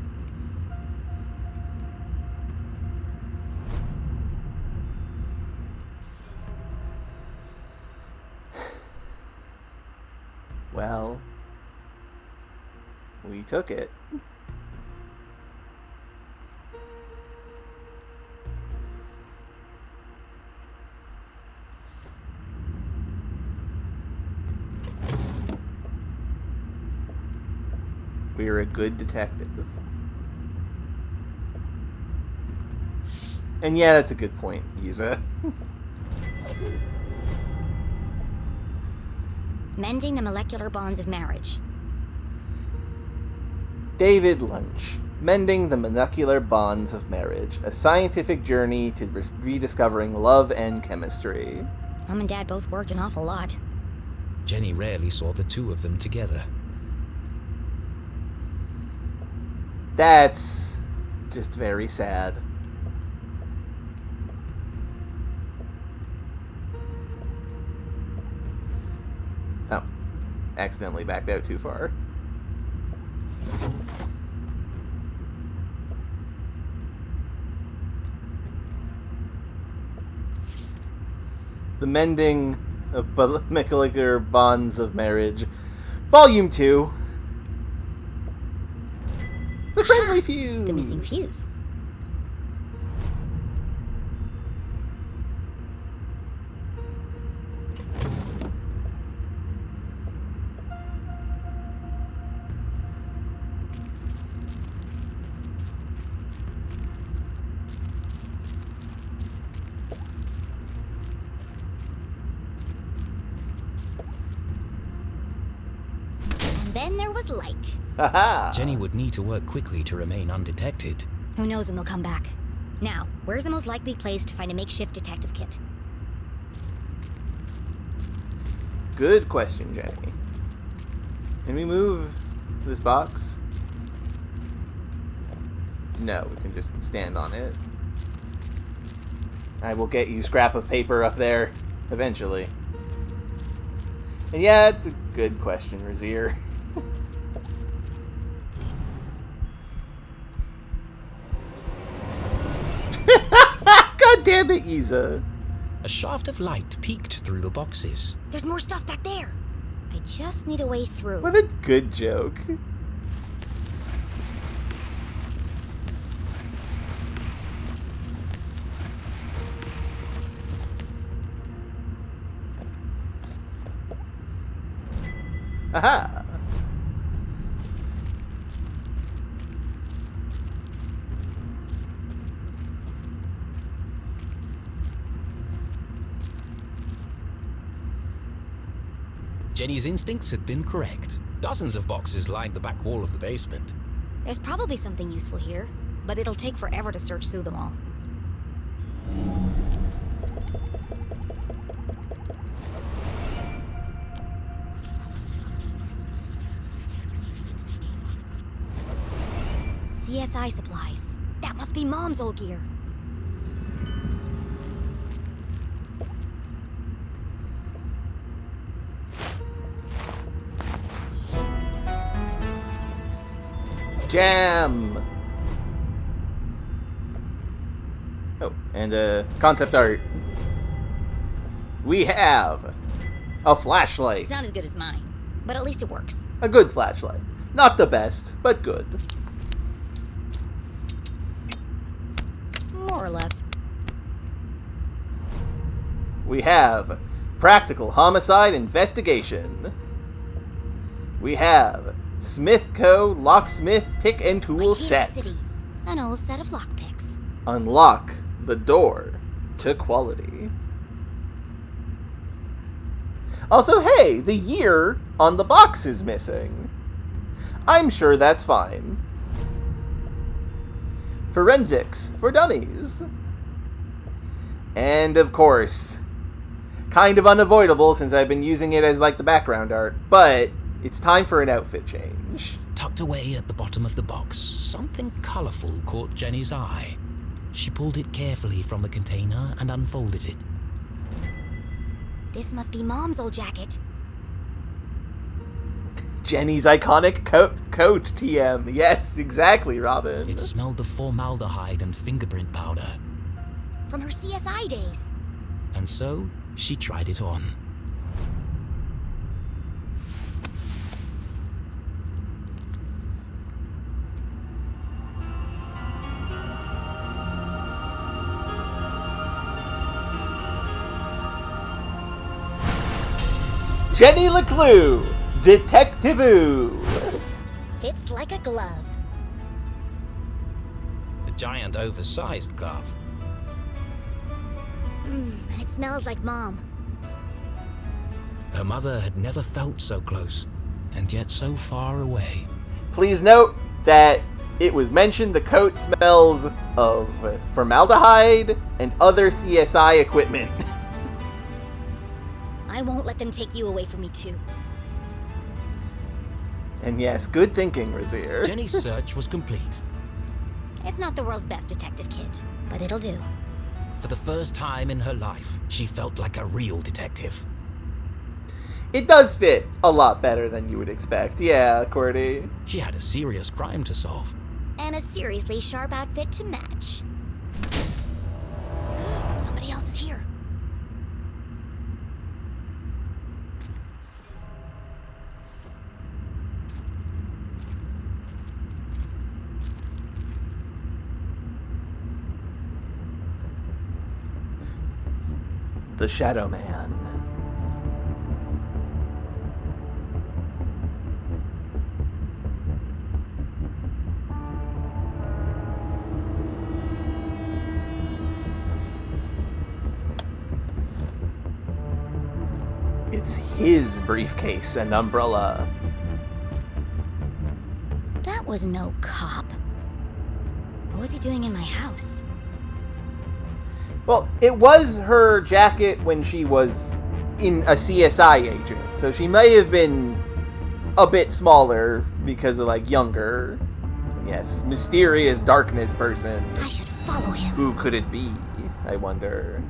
A: Well, we took it. We're a good detective. And yeah, that's a good point, Yiza.
B: Mending the molecular bonds of marriage.
A: David Lunch. Mending the Molecular Bonds of Marriage. A scientific journey to rediscovering love and chemistry.
B: Mom and Dad both worked an awful lot.
C: Jenny rarely saw the two of them together.
A: That's just very sad. Oh, accidentally backed out too far. The Mending of Molecular Bonds of Marriage, Volume 2. The Friendly Fuse!
B: The missing fuse. And then there was light.
A: Haha!
C: Jenny would need to work quickly to remain undetected.
B: Who knows when they'll come back. Now, where's the most likely place to find a makeshift detective kit?
A: Good question, Jenny. Can we move this box? No, we can just stand on it. I will get you scrap of paper up there eventually. And yeah, it's a good question, Razier. God damn it, Yiza.
C: A shaft of light peeked through the boxes.
B: There's more stuff back there. I just need a way through.
A: What a good joke. Aha!
C: Jenny's instincts had been correct. Dozens of boxes lined the back wall of the basement.
B: There's probably something useful here, but it'll take forever to search through them all. CSI supplies. That must be Mom's old gear.
A: Jam! Oh, and concept art. We have a flashlight.
B: It's not as good as mine, but at least it works.
A: A good flashlight. Not the best, but good.
B: More or less.
A: We have practical homicide investigation. We have Smith Co. locksmith pick and tool
B: Like Key to the
A: set.
B: City, an old set of lockpicks.
A: Unlock the door to quality. Also, hey, the year on the box is missing. I'm sure that's fine. Forensics for dummies. And of course, kind of unavoidable since I've been using it as like the background art, but it's time for an outfit change.
C: Tucked away at the bottom of the box, something colorful caught Jenny's eye. She pulled it carefully from the container and unfolded it.
B: This must be Mom's old jacket.
A: Jenny's iconic coat TM. Yes, exactly, Robin.
C: It smelled of formaldehyde and fingerprint powder.
B: From her CSI days.
C: And so, she tried it on.
A: Jenny LeClue, Detective-oo.
B: Fits like a glove.
C: A giant oversized glove.
B: And it smells like Mom.
C: Her mother had never felt so close, and yet so far away.
A: Please note that it was mentioned the coat smells of formaldehyde and other CSI equipment.
B: I won't let them take you away from me, too.
A: And yes, good thinking, Razier.
C: Jenny's search was complete.
B: It's not the world's best detective kit, but it'll do.
C: For the first time in her life, she felt like a real detective.
A: It does fit a lot better than you would expect. Yeah, Cordy.
C: She had a serious crime to solve.
B: And a seriously sharp outfit to match. Somebody else is here.
A: The Shadow Man. It's his briefcase and umbrella.
B: That was no cop. What was he doing in my house?
A: Well, it was her jacket when she was in a CSI agent, so she may have been a bit smaller because of, like, younger. And yes, mysterious darkness person.
B: I should follow him.
A: Who could it be, I wonder?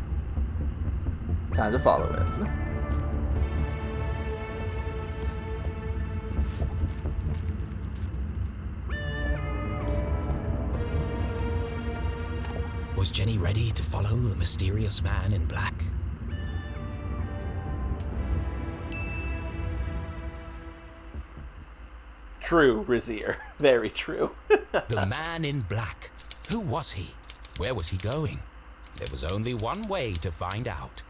A: Time to follow him.
C: Was Jenny ready to follow the mysterious man in black?
A: True, Razier. Very true.
C: The man in black. Who was he? Where was he going? There was only one way to find out.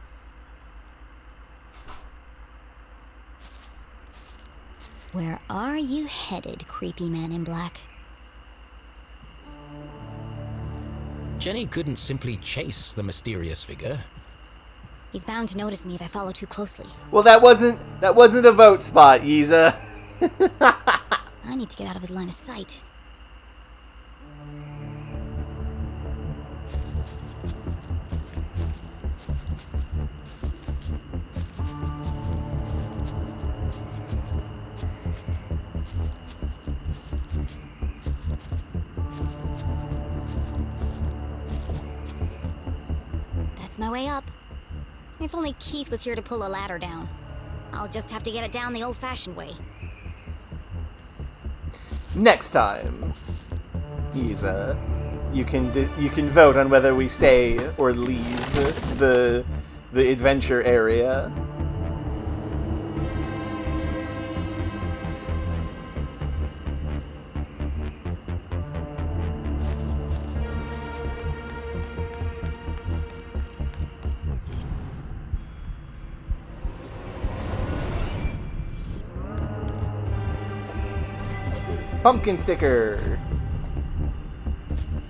B: Where are you headed, creepy man in black?
C: Jenny couldn't simply chase the mysterious figure.
B: He's bound to notice me if I follow too closely.
A: Well, that wasn't a vote spot, Yiza.
B: I need to get out of his line of sight. That's my way up. If only Keith was here to pull a ladder down. I'll just have to get it down the old-fashioned way.
A: Next time, Isa, you can vote on whether we stay or leave the adventure area. Pumpkin sticker.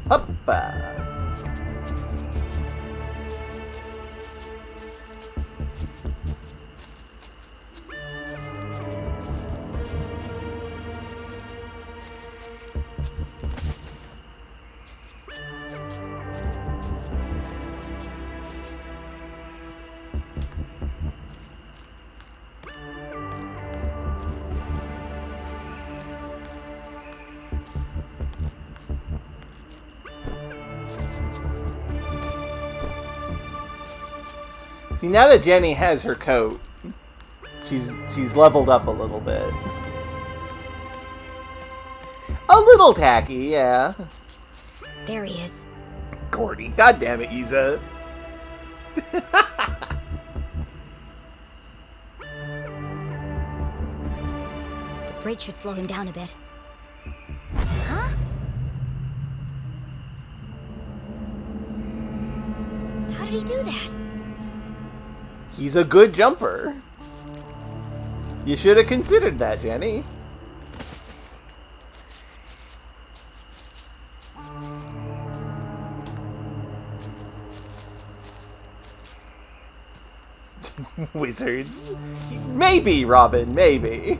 A: Hoppa. See, now that Jenny has her coat, she's leveled up a little bit. A little tacky, yeah.
B: There he is.
A: Gordy, goddamn it, Isa.
B: The bridge should slow him down a bit. Huh? How did he do that?
A: He's a good jumper. You should have considered that, Jenny. Wizards. Maybe, Robin, maybe.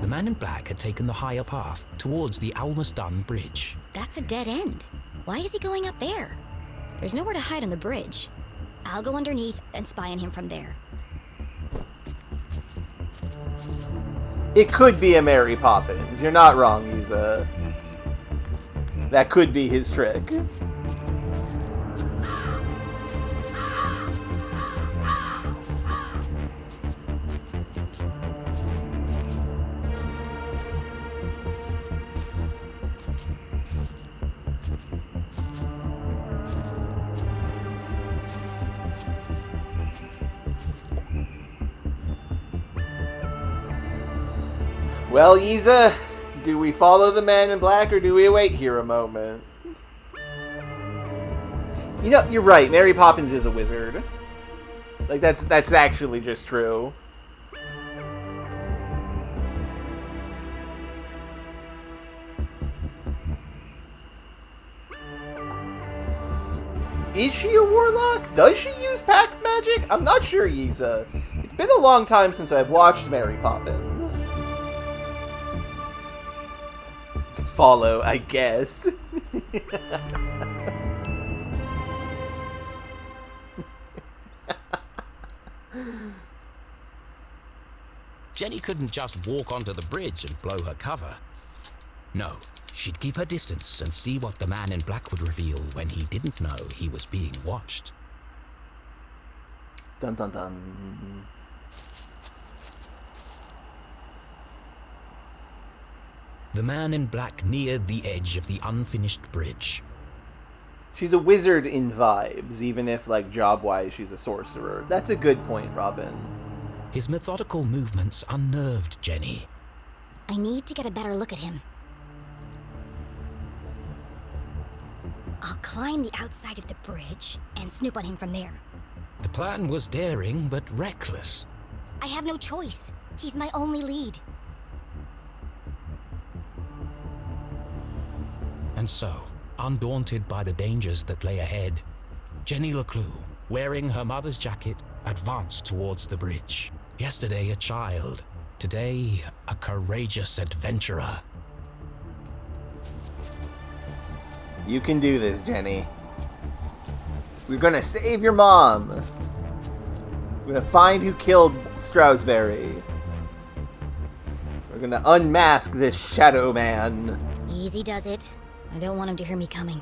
C: The man in black had taken the higher path towards the Almaston Bridge.
B: That's a dead end. Why is he going up there? There's nowhere to hide on the bridge. I'll go underneath and spy on him from there.
A: It could be a Mary Poppins. You're not wrong, Isa. That could be his trick. Well, Isa, do we follow the man in black or do we wait here a moment? You know, you're right. Mary Poppins is a wizard. Like, that's actually just true. Is she a warlock? Does she use pact magic? I'm not sure, Isa. It's been a long time since I've watched Mary Poppins. Follow, I guess.
C: Jenny couldn't just walk onto the bridge and blow her cover. No, she'd keep her distance and see what the man in black would reveal when he didn't know he was being watched.
A: Dun dun dun.
C: The man in black neared the edge of the unfinished bridge.
A: She's a wizard in vibes, even if, like, job-wise, she's a sorcerer. That's a good point, Robin.
C: His methodical movements unnerved Jenny.
B: I need to get a better look at him. I'll climb the outside of the bridge and snoop on him from there.
C: The plan was daring but reckless.
B: I have no choice. He's my only lead.
C: And so, undaunted by the dangers that lay ahead, Jenny LeClue, wearing her mother's jacket, advanced towards the bridge. Yesterday a child, today a courageous adventurer.
A: You can do this, Jenny. We're gonna save your mom. We're gonna find who killed Stroudsbury. We're gonna unmask this shadow man.
B: Easy does it. I don't want him to hear me coming.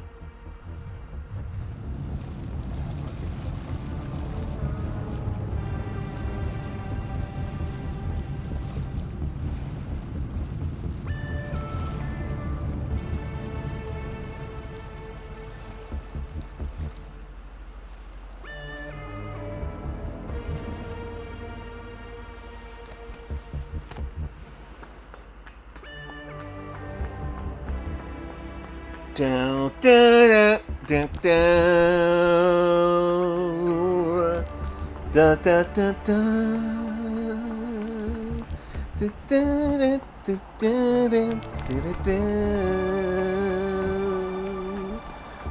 A: Down, down, down, down, da, da, da, da. Da, da, da, da, da, da, da, da.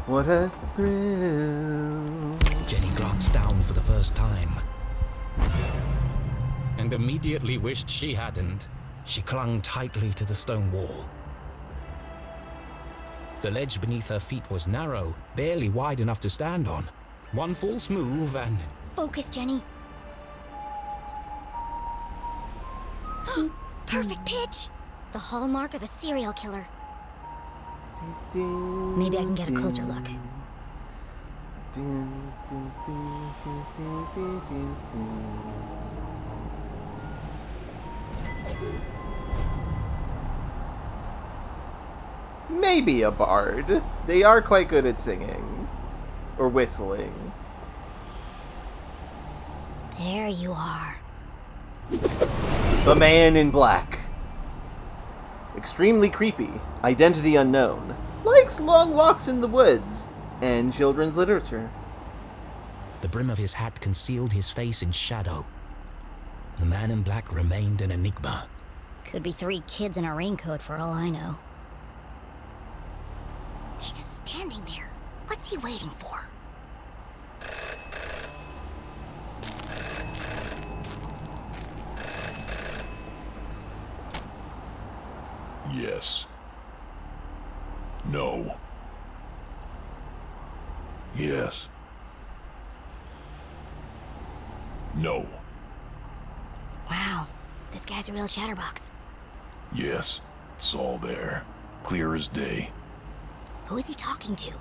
A: What a thrill.
C: Jenny glanced down for the first time and immediately wished she hadn't. She clung tightly to the stone wall. The ledge beneath her feet was narrow, barely wide enough to stand on. One false move and...
B: Focus, Jenny. Perfect pitch! The hallmark of a serial killer. Maybe I can get a closer look.
A: Maybe a bard. They are quite good at singing. Or whistling.
B: There you are.
A: The Man in Black. Extremely creepy. Identity unknown. Likes long walks in the woods. And children's literature.
C: The brim of his hat concealed his face in shadow. The Man in Black remained an enigma.
B: Could be 3 kids in a raincoat for all I know. He's just standing there. What's he waiting for?
I: Yes. No. Yes. No.
B: Wow, this guy's a real chatterbox.
I: Yes. It's all there. Clear as day.
B: Who is he talking to?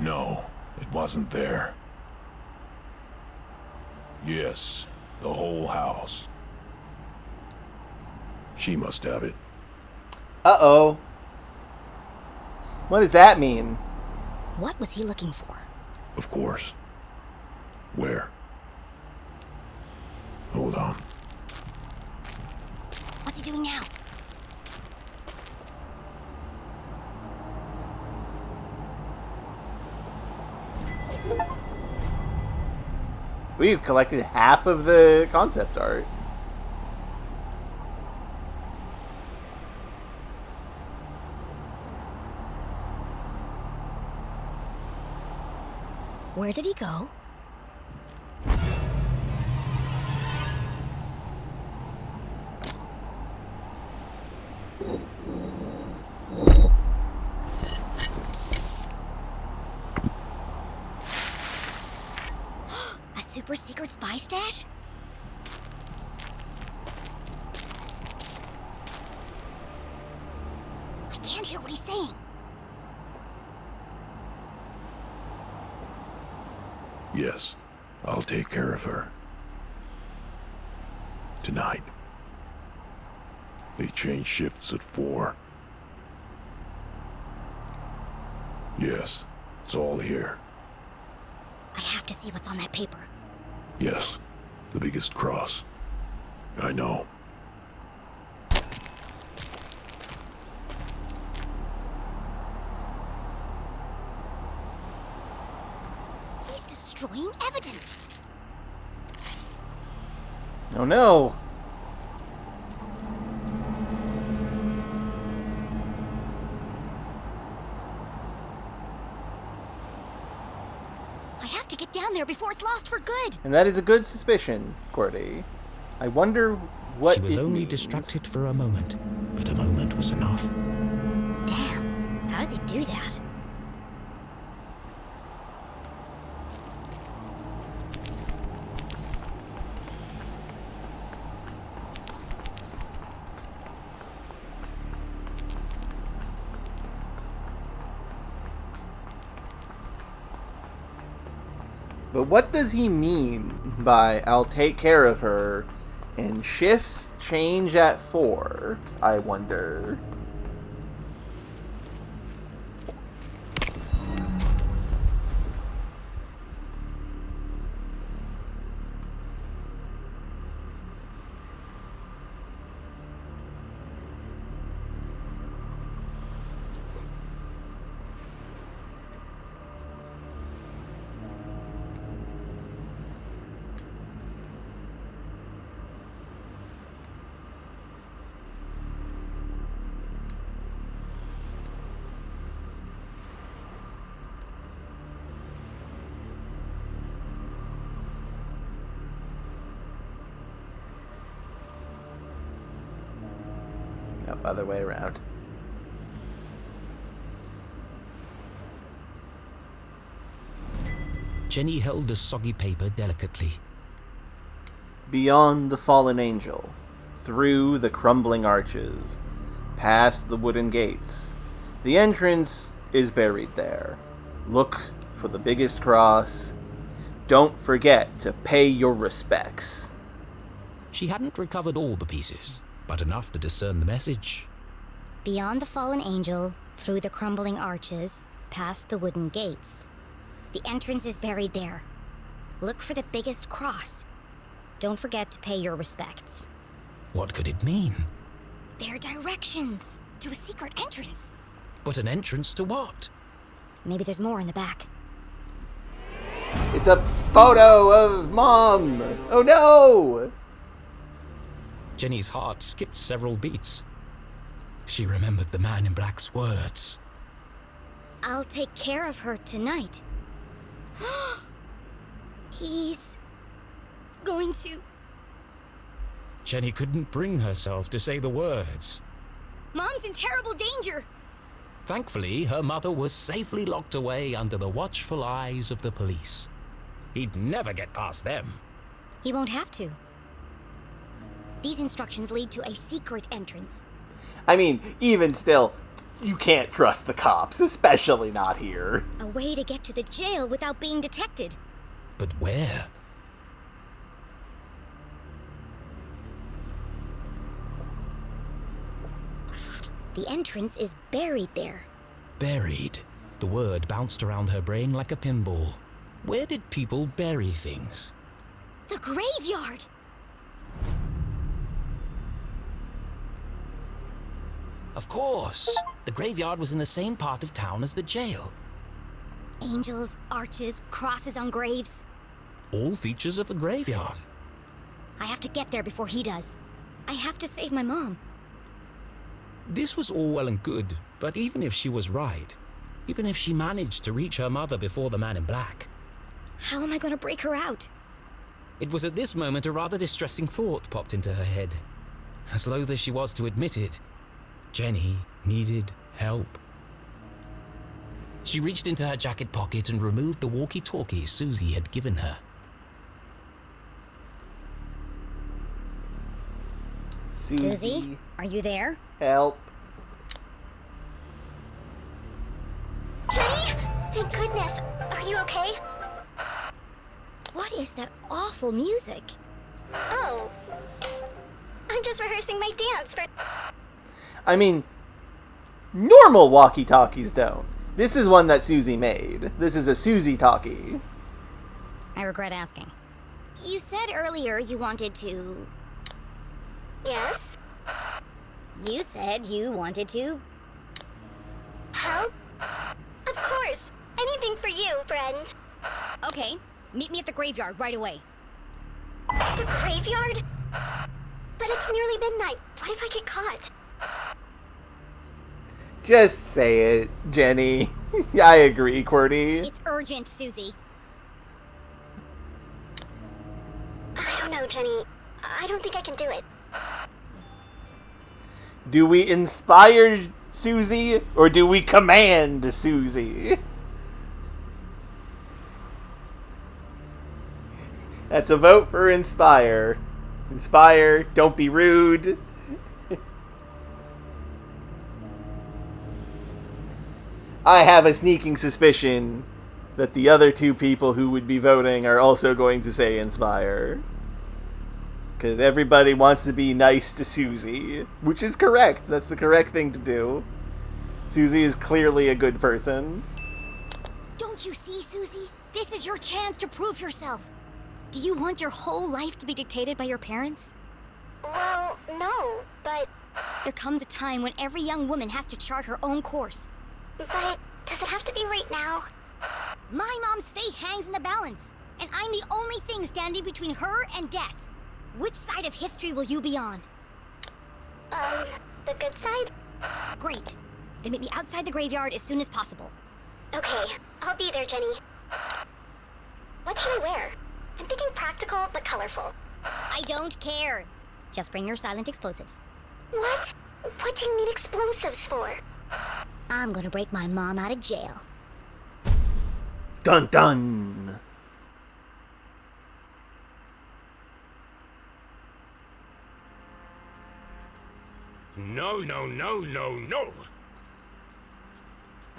I: No, it wasn't there. Yes, the whole house. She must have it.
A: Uh-oh. What does that mean?
B: What was he looking for?
I: Of course. Where? Hold on.
B: What's he doing now?
A: We've collected half of the concept art.
B: Where did he go? A super secret spy stash? I can't hear what he's saying.
I: Yes, I'll take care of her. Tonight. They change shifts at 4. Yes, it's all here.
B: I have to see what's on that paper.
I: Yes, the biggest cross. I know.
B: He's destroying evidence.
A: Oh no!
B: I have to get down there before it's lost for good.
A: And that is a good suspicion, Cordy. I wonder what
C: She was
A: it
C: only
A: means.
C: distracted for a moment, but a moment was enough.
B: Damn, how does he do that?
A: But what does he mean by "I'll take care of her" and shifts change at 4, I wonder? Oh, other way around.
C: Jenny held the soggy paper delicately.
A: Beyond the fallen angel, through the crumbling arches, past the wooden gates, the entrance is buried there. Look for the biggest cross. Don't forget to pay your respects.
C: She hadn't recovered all the pieces, but enough to discern the message.
B: Beyond the fallen angel, through the crumbling arches, past the wooden gates. The entrance is buried there. Look for the biggest cross. Don't forget to pay your respects.
C: What could it mean?
B: They're directions to a secret entrance.
C: But an entrance to what?
B: Maybe there's more in the back.
A: It's a photo of Mom! Oh no!
C: Jenny's heart skipped several beats. She remembered the man in black's words.
B: I'll take care of her tonight. He's going to...
C: Jenny couldn't bring herself to say the words.
B: Mom's in terrible danger!
C: Thankfully, her mother was safely locked away under the watchful eyes of the police. He'd never get past them.
B: He won't have to. These instructions lead to a secret entrance.
A: I mean, even still, you can't trust the cops, especially not here.
B: A way to get to the jail without being detected.
C: But where?
B: The entrance is buried there.
C: Buried. The word bounced around her brain like a pinball. Where did people bury things?
B: The graveyard!
C: Of course! The graveyard was in the same part of town as the jail.
B: Angels, arches, crosses on graves.
C: All features of the graveyard.
B: I have to get there before he does. I have to save my mom.
C: This was all well and good, but even if she was right, even if she managed to reach her mother before the man in black,
B: how am I going to break her out?
C: It was at this moment a rather distressing thought popped into her head. As loath as she was to admit it, Jenny needed help. She reached into her jacket pocket and removed the walkie-talkie Susie had given her.
B: Susie, are you there?
A: Help.
B: Jenny? Thank goodness. Are you okay? What is that awful music? Oh. I'm just rehearsing my dance for...
A: I mean, normal walkie-talkies don't. This is one that Susie made. This is a Susie talkie.
B: I regret asking. You said earlier you wanted to... Yes? You said you wanted to... Help? Of course. Anything for you, friend. Okay. Meet me at the graveyard right away. The graveyard? But it's nearly midnight. What if I get caught?
A: Just say it, Jenny. I agree, QWERTY.
B: It's urgent, Susie. I don't know, Jenny. I don't think I can do it.
A: Do we inspire Susie, or do we command Susie? That's a vote for inspire. Inspire, don't be rude. I have a sneaking suspicion that the other two people who would be voting are also going to say inspire. Because everybody wants to be nice to Susie, which is correct. That's the correct thing to do. Susie is clearly a good person.
B: Don't you see, Susie? This is your chance to prove yourself. Do you want your whole life to be dictated by your parents? Well, no, but... There comes a time when every young woman has to chart her own course. But does it have to be right now? My mom's fate hangs in the balance, and I'm the only thing standing between her and death. Which side of history will you be on? The good side? Great. Then meet me outside the graveyard as soon as possible. Okay, I'll be there, Jenny. What should I wear? I'm thinking practical but colorful. I don't care. Just bring your silent explosives. What? What do you need explosives for? I'm gonna break my mom out of jail.
A: Dun dun!
C: No, no, no, no, no.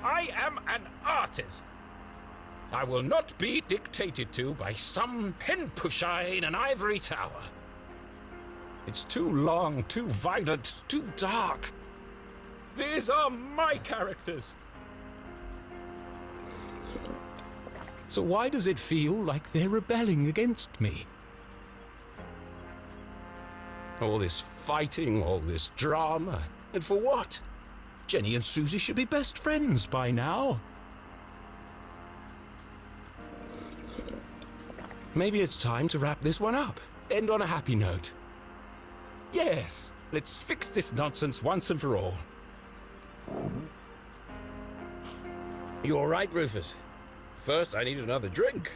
C: I am an artist. I will not be dictated to by some pen pusher in an ivory tower. It's too long, too violent, too dark. These are my characters. So why does it feel like they're rebelling against me? All this fighting, all this drama, and for what? Jenny and Susie should be best friends by now. Maybe it's time to wrap this one up. End on a happy note. Yes, let's fix this nonsense once and for all. You all right, Rufus? First, I need another drink.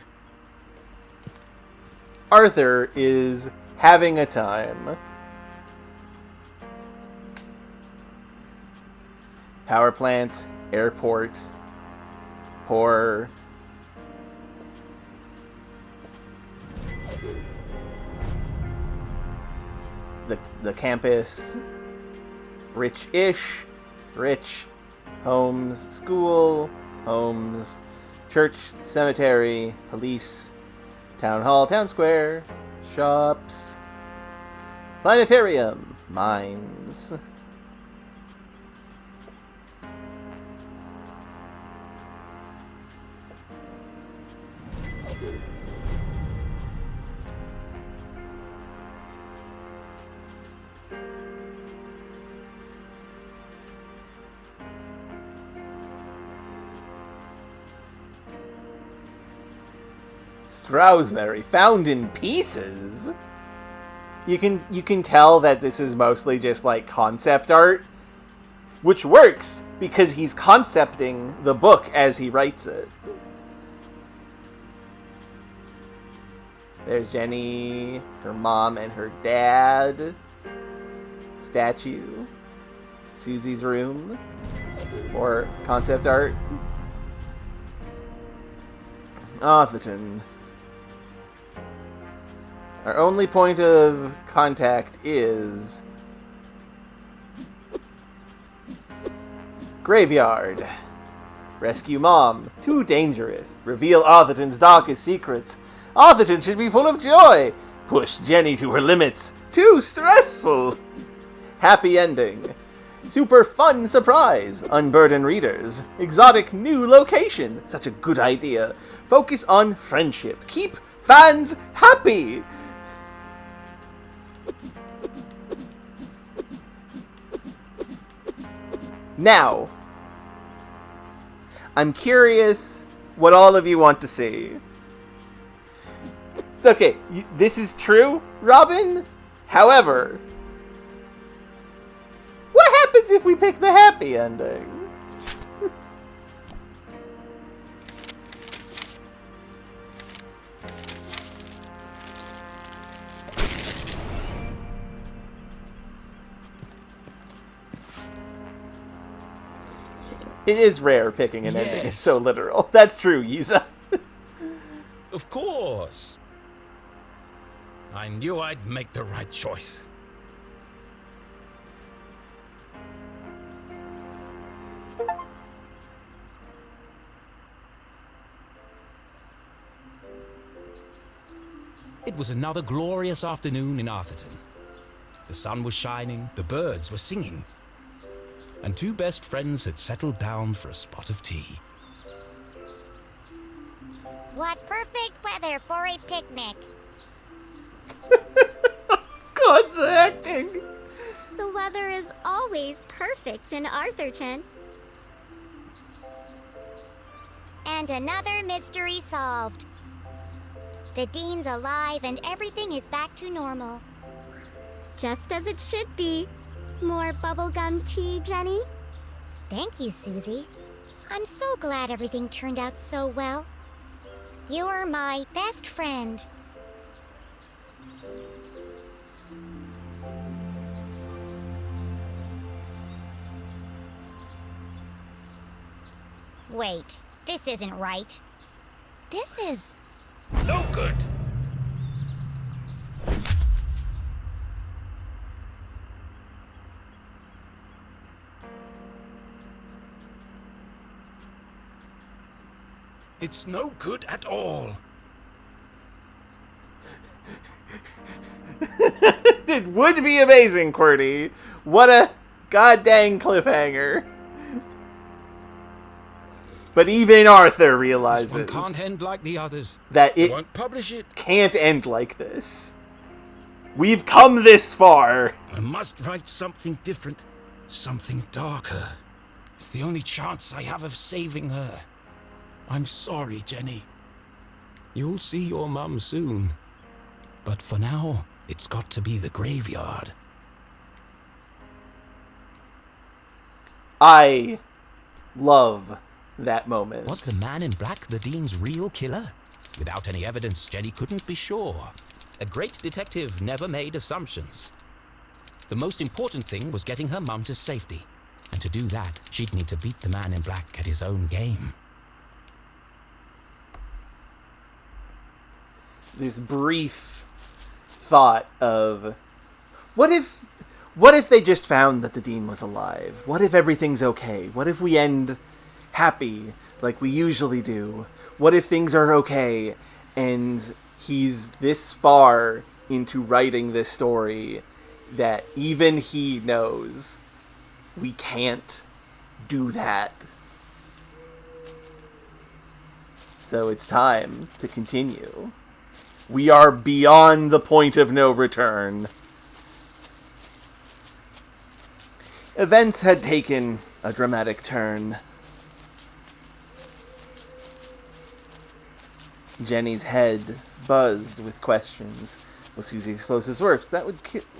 A: Arthur is having a time. Power plant, airport, poor. The campus, rich-ish, rich, homes, school, homes, church, cemetery, police, town hall, town square, shops, planetarium, mines. Stroudsbury found in pieces. You can tell that this is mostly just like concept art, which works because he's concepting the book as he writes it. There's Jenny, her mom and her dad. Statue. Susie's room. Or concept art. Atherton. Our only point of contact is graveyard. Rescue mom. Too dangerous. Reveal Atherton's darkest secrets. Atherton should be full of joy. Push Jenny to her limits. Too stressful. Happy ending. Super fun surprise. Unburden readers. Exotic new location. Such a good idea. Focus on friendship. Keep fans happy. Now, I'm curious what all of you want to see. So, okay, this is true, Robin. However, what happens if we pick the happy ending? It is rare picking an ending. It's so literal. That's true, Yiza.
C: Of course. I knew I'd make the right choice. It was another glorious afternoon in Arthurton. The sun was shining, the birds were singing, and two best friends had settled down for a spot of tea.
B: What perfect weather for a picnic.
A: God, the acting!
B: The weather is always perfect in Arthurton. And another mystery solved. The Dean's alive and everything is back to normal. Just as it should be. More bubblegum tea, Jenny? Thank you, Susie. I'm so glad everything turned out so well. You're my best friend. Wait, this isn't right. This is...
C: No good! It's no good at all.
A: It would be amazing, QWERTY. What a goddamn cliffhanger. But even Arthur realizes
C: This one can't end like the others.
A: that it
C: won't publish it.
A: can't end like this. We've come this far.
C: I must write something different, something darker. It's the only chance I have of saving her. I'm sorry, Jenny. You'll see your mum soon. But for now, it's got to be the graveyard.
A: I love that moment.
C: Was the man in black the Dean's real killer? Without any evidence, Jenny couldn't be sure. A great detective never made assumptions. The most important thing was getting her mum to safety. And to do that, she'd need to beat the man in black at his own game.
A: This brief thought of what if they just found that the Dean was alive? What if everything's okay? What if we end happy like we usually do? What if things are okay and he's this far into writing this story that even he knows we can't do that? So it's time to continue. We are beyond the point of no return. Events had taken a dramatic turn. Jenny's head buzzed with questions. Was Susie explosives worse?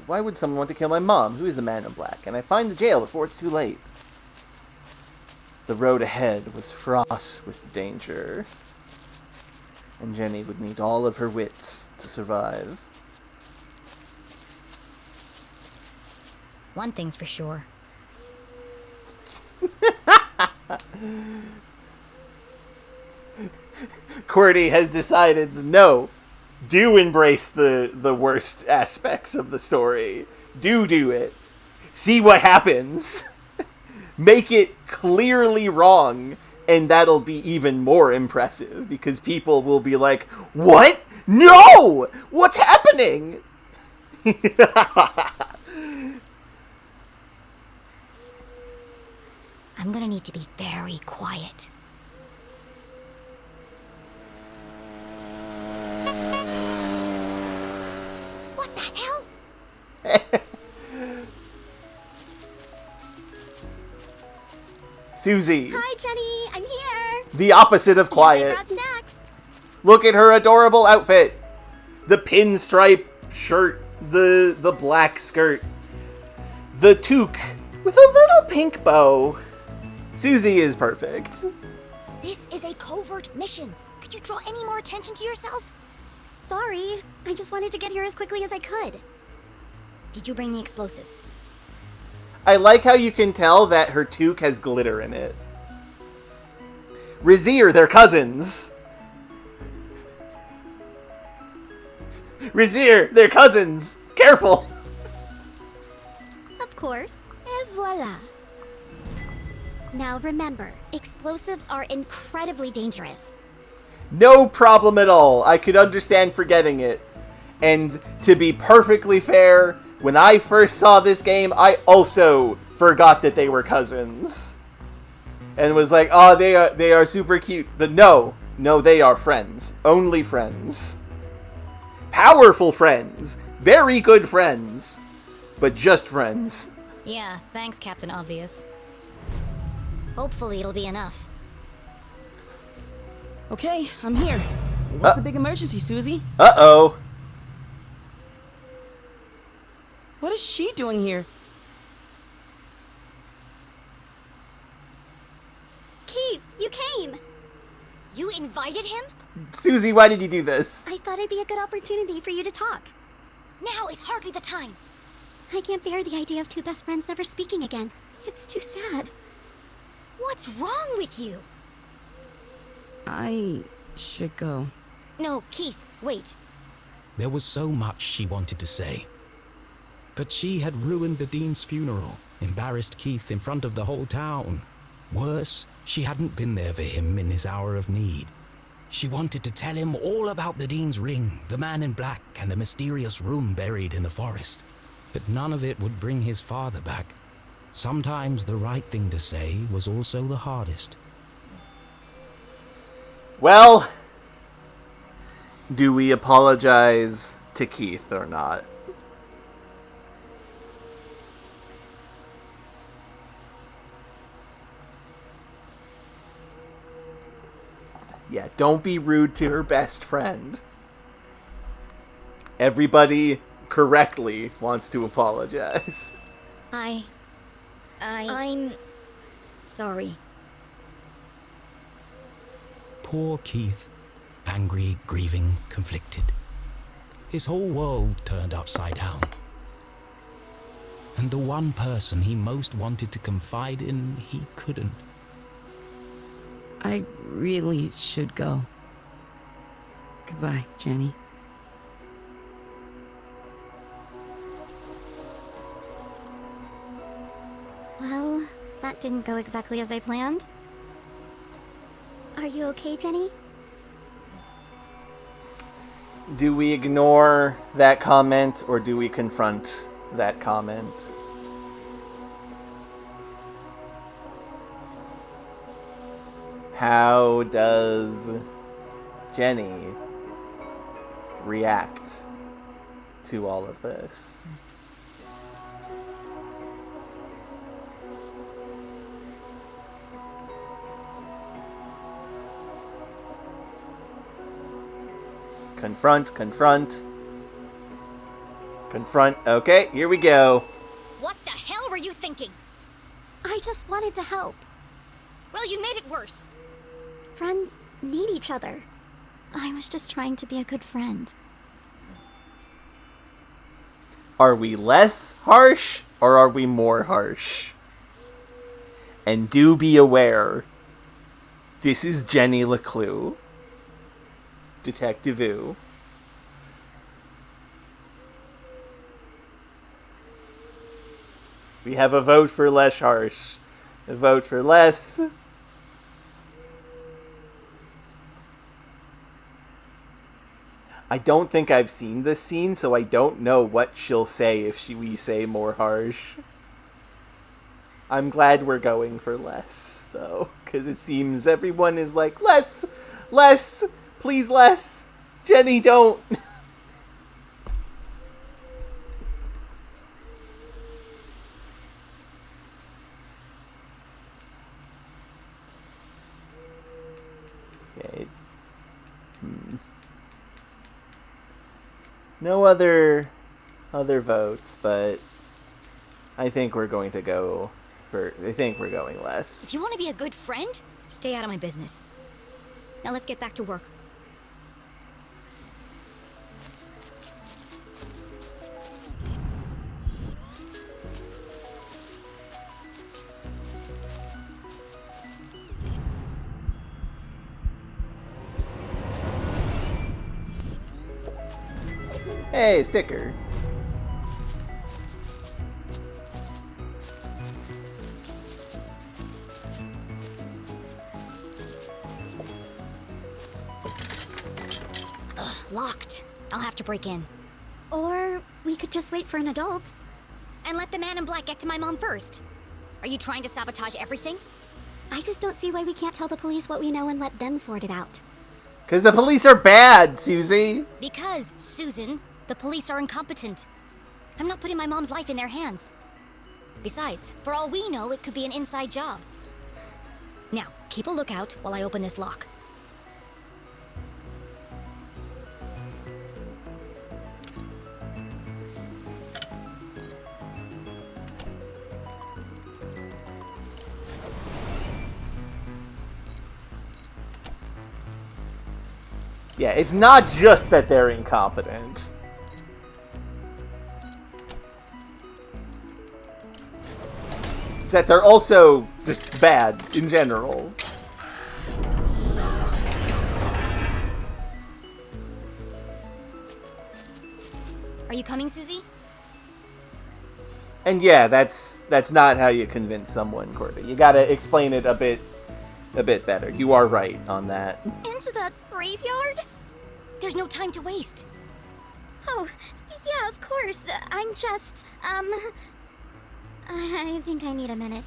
A: Why would someone want to kill my mom, who is a man in black? And I find the jail before it's too late. The road ahead was fraught with danger. And Jenny would need all of her wits to survive.
B: One thing's for sure.
A: QWERTY has decided, no, do embrace the worst aspects of the story. Do it. See what happens. Make it clearly wrong, and that'll be even more impressive, because people will be like, what? No! What's happening?
B: I'm gonna need to be very quiet. What the hell?
A: Susie.
B: Hi, Jenny. I'm here.
A: The opposite of
B: I
A: quiet.
B: brought snacks.
A: Look at her adorable outfit. The pinstripe shirt, the black skirt, the toque with a little pink bow. Susie is perfect.
B: This is a covert mission. Could you draw any more attention to yourself? Sorry. I just wanted to get here as quickly as I could. Did you bring the explosives?
A: I like how you can tell that her toque has glitter in it. Razir, they're cousins. Razir, they're cousins. Careful.
B: Of course. Et voila. Now remember, explosives are incredibly dangerous.
A: No problem at all. I could understand forgetting it. And to be perfectly fair, when I first saw this game, I also forgot that they were cousins. And was like, oh, they are super cute. But no, they are friends. Only friends. Powerful friends. Very good friends. But just friends.
B: Yeah, thanks, Captain Obvious. Hopefully it'll be enough.
J: Okay, I'm here. What's the big emergency, Susie?
A: Uh-oh.
J: What is she doing here?
B: Keith, you came! You invited him?
A: Susie, why did you do this?
B: I thought it'd be a good opportunity for you to talk. Now is hardly the time. I can't bear the idea of two best friends never speaking again. It's too sad. What's wrong with you?
J: I should go.
B: No, Keith, wait.
C: There was so much she wanted to say. But she had ruined the Dean's funeral, embarrassed Keith in front of the whole town. Worse, she hadn't been there for him in his hour of need. She wanted to tell him all about the Dean's ring, the man in black, and the mysterious room buried in the forest. But none of it would bring his father back. Sometimes the right thing to say was also the hardest.
A: Well, do we apologize to Keith or not? Yeah, don't be rude to her best friend. Everybody correctly wants to apologize.
B: I'm sorry.
C: Poor Keith. Angry, grieving, conflicted. His whole world turned upside down. And the one person he most wanted to confide in, he couldn't.
J: I really should go. Goodbye, Jenny.
B: Well, that didn't go exactly as I planned. Are you okay, Jenny?
A: Do we ignore that comment or do we confront that comment? How does Jenny react to all of this? Confront. Okay, here we go.
B: What the hell were you thinking? I just wanted to help. Well, you made it worse. Friends need each other. I was just trying to be a good friend.
A: Are we less harsh or are we more harsh? And do be aware, this is Jenny LeClue, Detective Ooh. We have a vote for less harsh. A vote for less. I don't think I've seen this scene, so I don't know what she'll say if we say more harsh. I'm glad we're going for less, though, because it seems everyone is like, less, please less. Jenny, don't. Okay. No other votes, but I think we're going to go for. I think we're going less.
B: If you want to be a good friend, stay out of my business. Now let's get back to work.
A: Hey, sticker.
B: Ugh, locked. I'll have to break in. Or we could just wait for an adult. And let the man in black get to my mom first. Are you trying to sabotage everything? I just don't see why we can't tell the police what we know and let them sort it out.
A: Because the police are bad, Susie.
B: Because, Susan, the police are incompetent. I'm not putting my mom's life in their hands. Besides, for all we know, it could be an inside job. Now, keep a lookout while I open this lock.
A: Yeah, it's not just that they're incompetent. It's that they're also just bad in general.
B: Are you coming, Susie?
A: And yeah, that's not how you convince someone, Courtney. You gotta explain it a bit better. You are right on that.
B: Into the graveyard? There's no time to waste. Oh, yeah, of course. I'm just, I think I need a minute.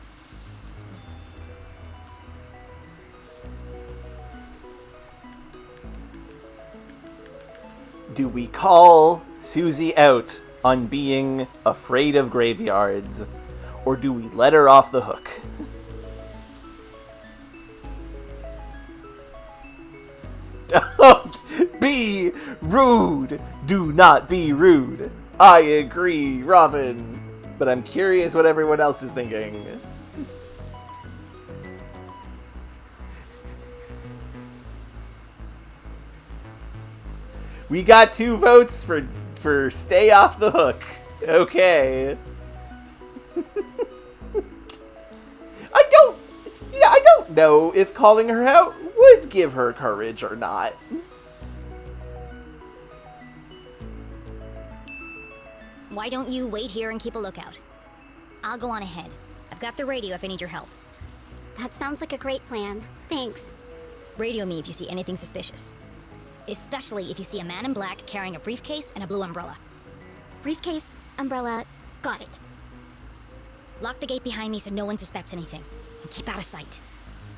A: Do we call Susie out on being afraid of graveyards, or do we let her off the hook? Don't be rude. Do not be rude. I agree, Robin. But I'm curious what everyone else is thinking. We got 2 votes for stay off the hook. Okay. I don't know if calling her out would give her courage or not.
B: Why don't you wait here and keep a lookout? I'll go on ahead. I've got the radio if I need your help. That sounds like a great plan. Thanks. Radio me if you see anything suspicious. Especially if you see a man in black carrying a briefcase and a blue umbrella. Briefcase, umbrella, got it. Lock the gate behind me so no one suspects anything. And keep out of sight.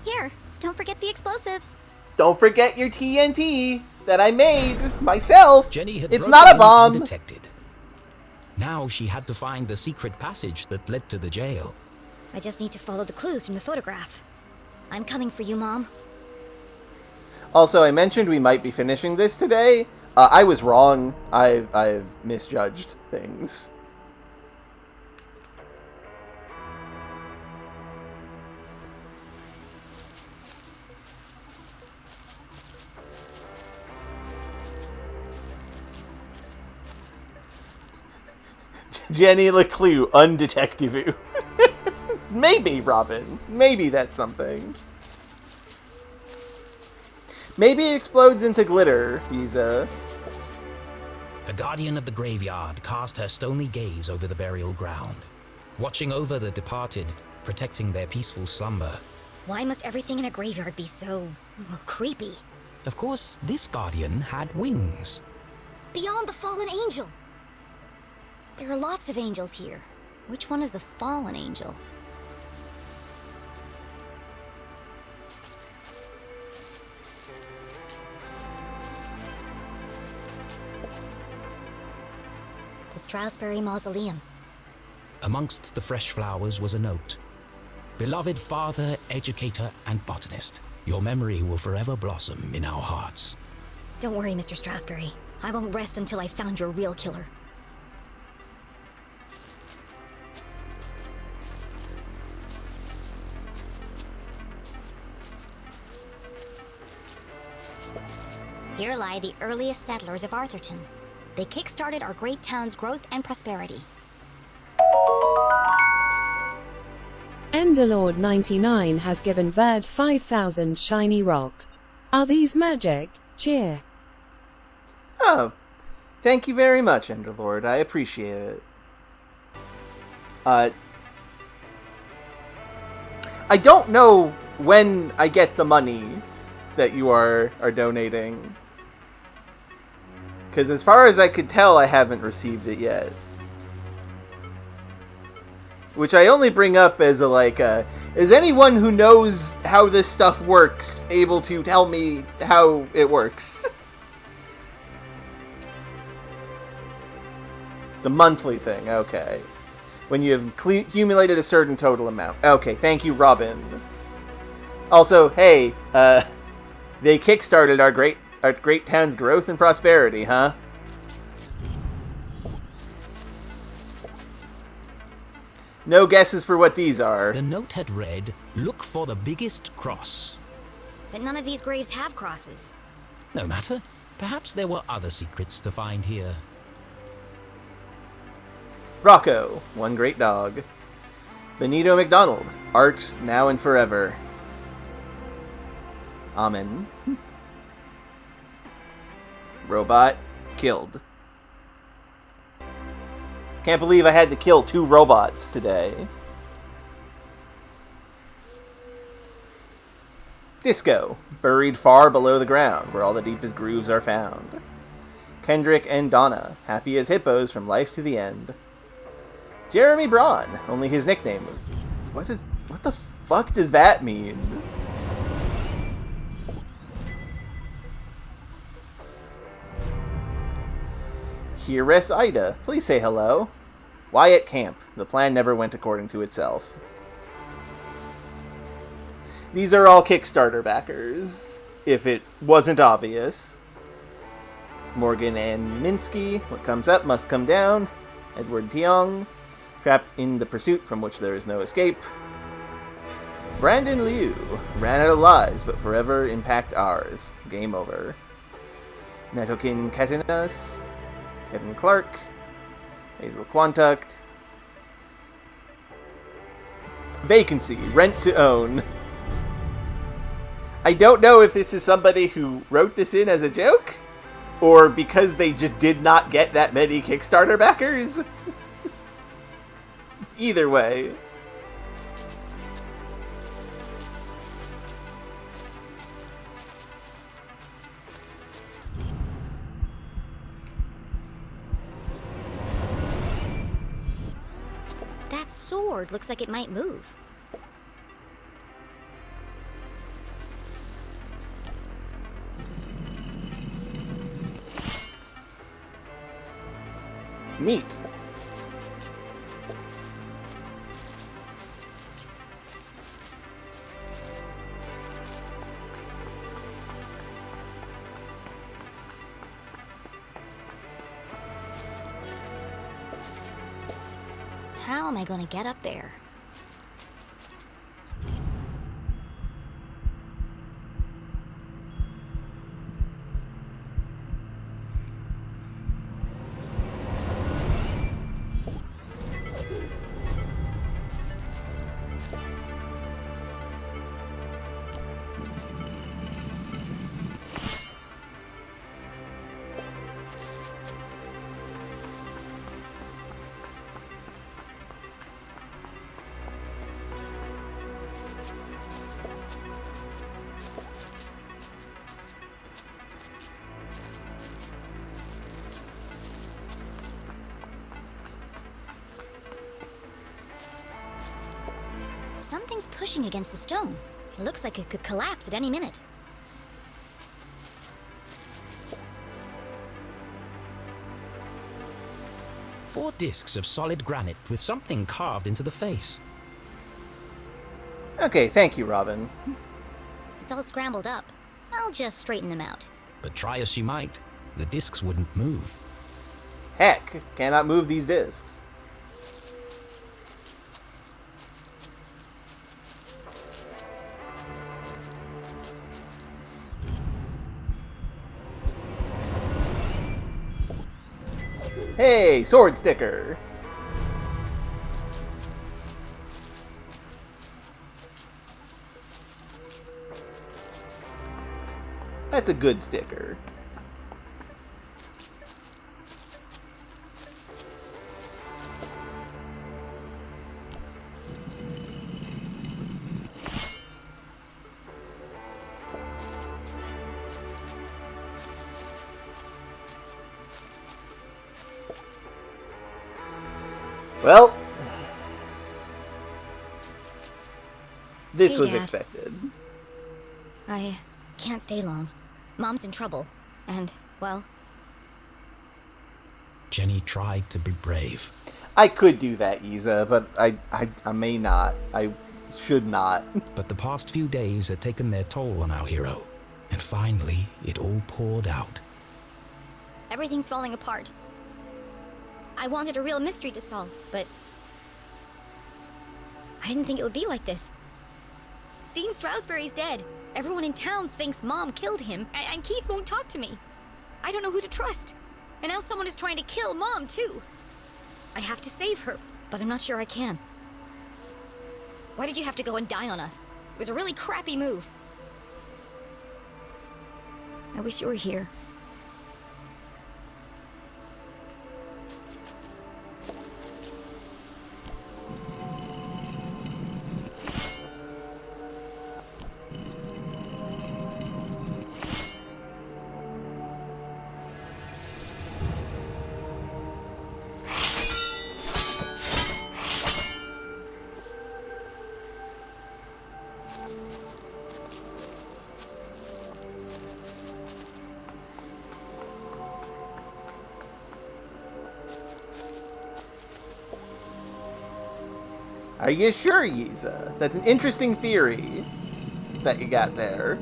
B: Here, don't forget the explosives.
A: Don't forget your TNT that I made myself.
C: Jenny had
A: it's
C: broken
A: not a
C: in
A: bomb.
C: undetected. Now she had to find the secret passage that led to the jail.
B: I just need to follow the clues from the photograph. I'm coming for you, Mom.
A: Also, I mentioned we might be finishing this today. I was wrong. I've misjudged things. Jenny LeClue, undetective. Maybe, Robin. Maybe that's something. Maybe it explodes into glitter, Visa.
C: A guardian of the graveyard cast her stony gaze over the burial ground, watching over the departed, protecting their peaceful slumber.
B: Why must everything in a graveyard be so creepy?
C: Of course, this guardian had wings.
B: Beyond the fallen angel. There are lots of angels here. Which one is the fallen angel? The Strasberry Mausoleum.
C: Amongst the fresh flowers was a note. Beloved father, educator, and botanist, your memory will forever blossom in our hearts.
B: Don't worry, Mr. Strasberry. I won't rest until I've found your real killer. Here lie the earliest settlers of Arthurton. They kick-started our great town's growth and prosperity.
K: Enderlord 99 has given Verd 5,000 shiny rocks. Are these magic? Cheer.
A: Oh, thank you very much, Enderlord. I appreciate it. I don't know when I get the money that you are donating. Because as far as I could tell, I haven't received it yet. Which I only bring up as a, like, is anyone who knows how this stuff works able to tell me how it works? The monthly thing, okay. When you have accumulated a certain total amount. Okay, thank you, Robin. Also, hey, they kickstarted our great town's growth and prosperity, huh? No guesses for what these are.
C: The note had read, "Look for the biggest cross."
B: But none of these graves have crosses.
C: No matter. Perhaps there were other secrets to find here.
A: Rocco, one great dog. Benito McDonald, art now and forever. Amen. Robot killed. Can't believe I had to kill 2 robots today. Disco, buried far below the ground, where all the deepest grooves are found. Kendrick and Donna, happy as hippos from life to the end. Jeremy Braun, only his nickname was... What the fuck does that mean? Here rests Ida. Please say hello. Wyatt Camp. The plan never went according to itself. These are all Kickstarter backers, if it wasn't obvious. Morgan and Minsky. What comes up must come down. Edward Tiong. Trapped in the pursuit from which there is no escape. Brandon Liu. Ran out of lives, but forever impact ours. Game over. Netokin Katinas. Kevin Clark. Hazel Quantuct. Vacancy. Rent to own. I don't know if this is somebody who wrote this in as a joke, or because they just did not get that many Kickstarter backers. Either way.
B: That sword looks like it might move.
A: Neat.
B: How am I going to get up there? Something's pushing against the stone. It looks like it could collapse at any minute.
C: Four discs of solid granite with something carved into the face.
A: Okay, thank you, Robin.
B: It's all scrambled up. I'll just straighten them out.
C: But try as she might, the discs wouldn't move.
A: Heck, cannot move these discs. Hey, sword sticker! That's a good sticker. Well, this
B: Hey,
A: was
B: Dad.
A: expected.
B: I can't stay long. Mom's in trouble. And, well,
C: Jenny tried to be brave.
A: I could do that, Isa, but I may not. I should not.
C: But the past few days had taken their toll on our hero. And finally, it all poured out.
B: everything's falling apart. I wanted a real mystery to solve, but I didn't think it would be like this. Dean Stroudsbury's dead. Everyone in town thinks Mom killed him, and Keith won't talk to me. I don't know who to trust. And now someone is trying to kill Mom, too. I have to save her, but I'm not sure I can. Why did you have to go and die on us? It was a really crappy move. I wish you were here.
A: Are you sure, Yiza? That's an interesting theory that you got there.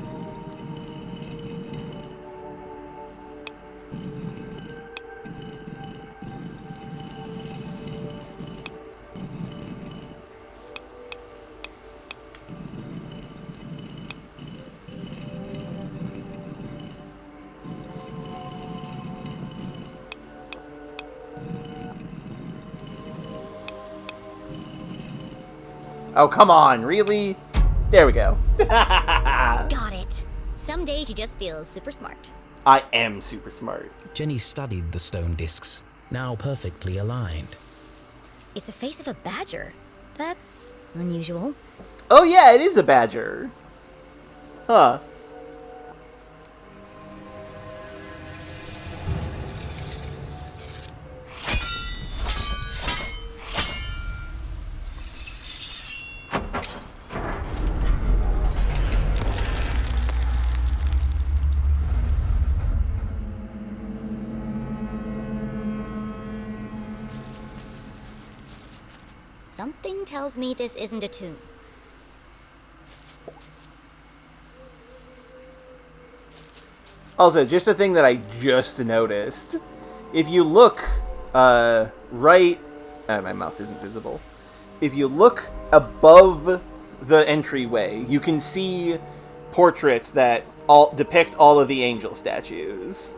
A: Oh, come on, really? There we go.
B: Got it. Some days you just feel super smart.
A: I am super smart.
C: Jenny studied the stone discs, now perfectly aligned.
B: It's the face of a badger. That's unusual.
A: Oh yeah, it is a badger. Huh.
B: Something tells me this isn't a tomb.
A: Also, just a thing that I just noticed. If you look, right... my mouth isn't visible. If you look above the entryway, you can see portraits that all depict all of the angel statues.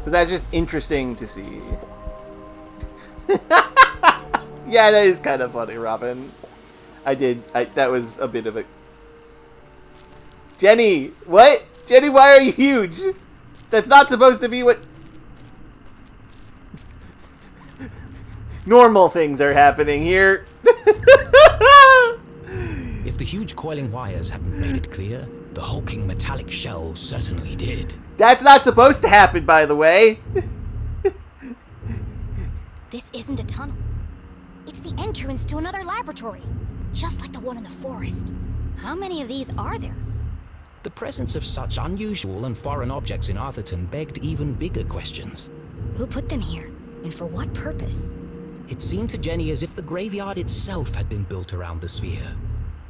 A: But that's just interesting to see. Yeah, that is kind of funny, Robin. That was a bit of a... Jenny! What? Jenny, why are you huge? That's not supposed to be what... Normal things are happening here.
C: If the huge coiling wires hadn't made it clear, the hulking metallic shell certainly did.
A: That's not supposed to happen, by the way.
B: This isn't a tunnel. It's the entrance to another laboratory, just like the one in the forest. How many of these are there?
C: The presence of such unusual and foreign objects in Arthurton begged even bigger questions.
B: Who put them here, and for what purpose?
C: It seemed to Jenny as if the graveyard itself had been built around the sphere.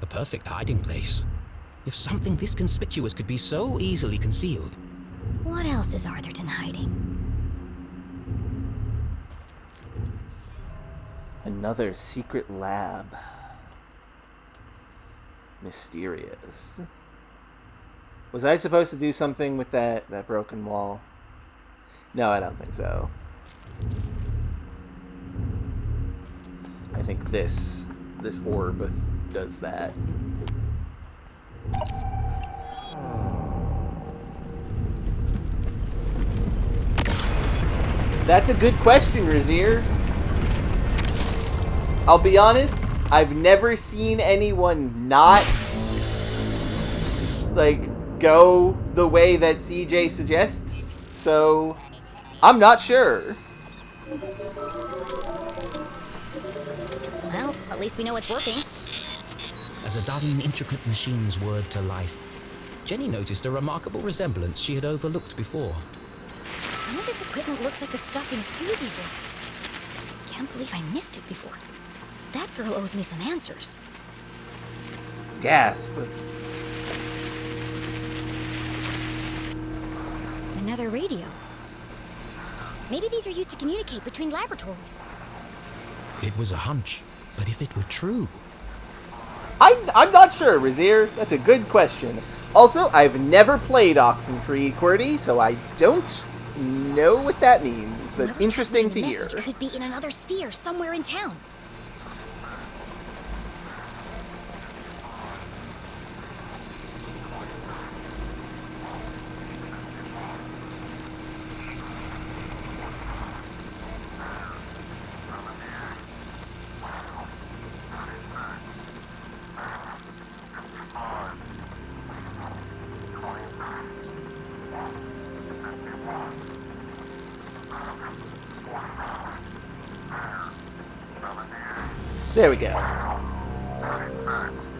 C: A perfect hiding place. If something this conspicuous could be so easily concealed.
B: What else is Arthurton hiding?
A: Another secret lab. Mysterious. Was I supposed to do something with that broken wall? No, I don't think so. I think this orb does that. That's a good question, Razir. I'll be honest, I've never seen anyone not, like, go the way that CJ suggests, so I'm not sure.
B: Well, at least we know it's working.
C: As a dozen intricate machines whirred to life, Jenny noticed a remarkable resemblance she had overlooked before.
B: Some of this equipment looks like the stuff in Susie's lab. Can't believe I missed it before. That girl owes me some answers.
A: Gasp.
B: Another radio. Maybe these are used to communicate between laboratories.
C: It was a hunch, but if it were true...
A: I'm not sure, Razir. That's a good question. Also, I've never played Oxenfree, QWERTY, so I don't know what that means, but
B: Whoever's
A: interesting to
B: transmitting the
A: hear.
B: message could be in another sphere somewhere in town.
A: There we go.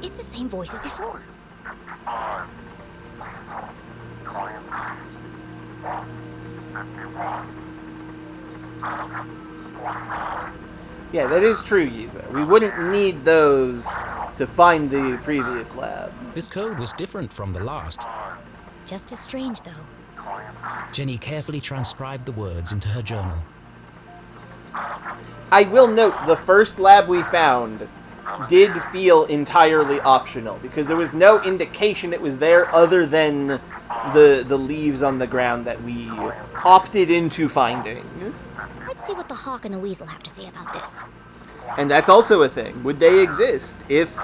B: It's the same voice as before.
A: Yeah, that is true, Yiza. We wouldn't need those to find the previous labs.
C: This code was different from the last.
B: Just as strange, though.
C: Jenny carefully transcribed the words into her journal.
A: I will note, the first lab we found did feel entirely optional, because there was no indication it was there other than the leaves on the ground that we opted into finding.
B: Let's see what the hawk and the weasel have to say about this.
A: And that's also a thing. Would they exist if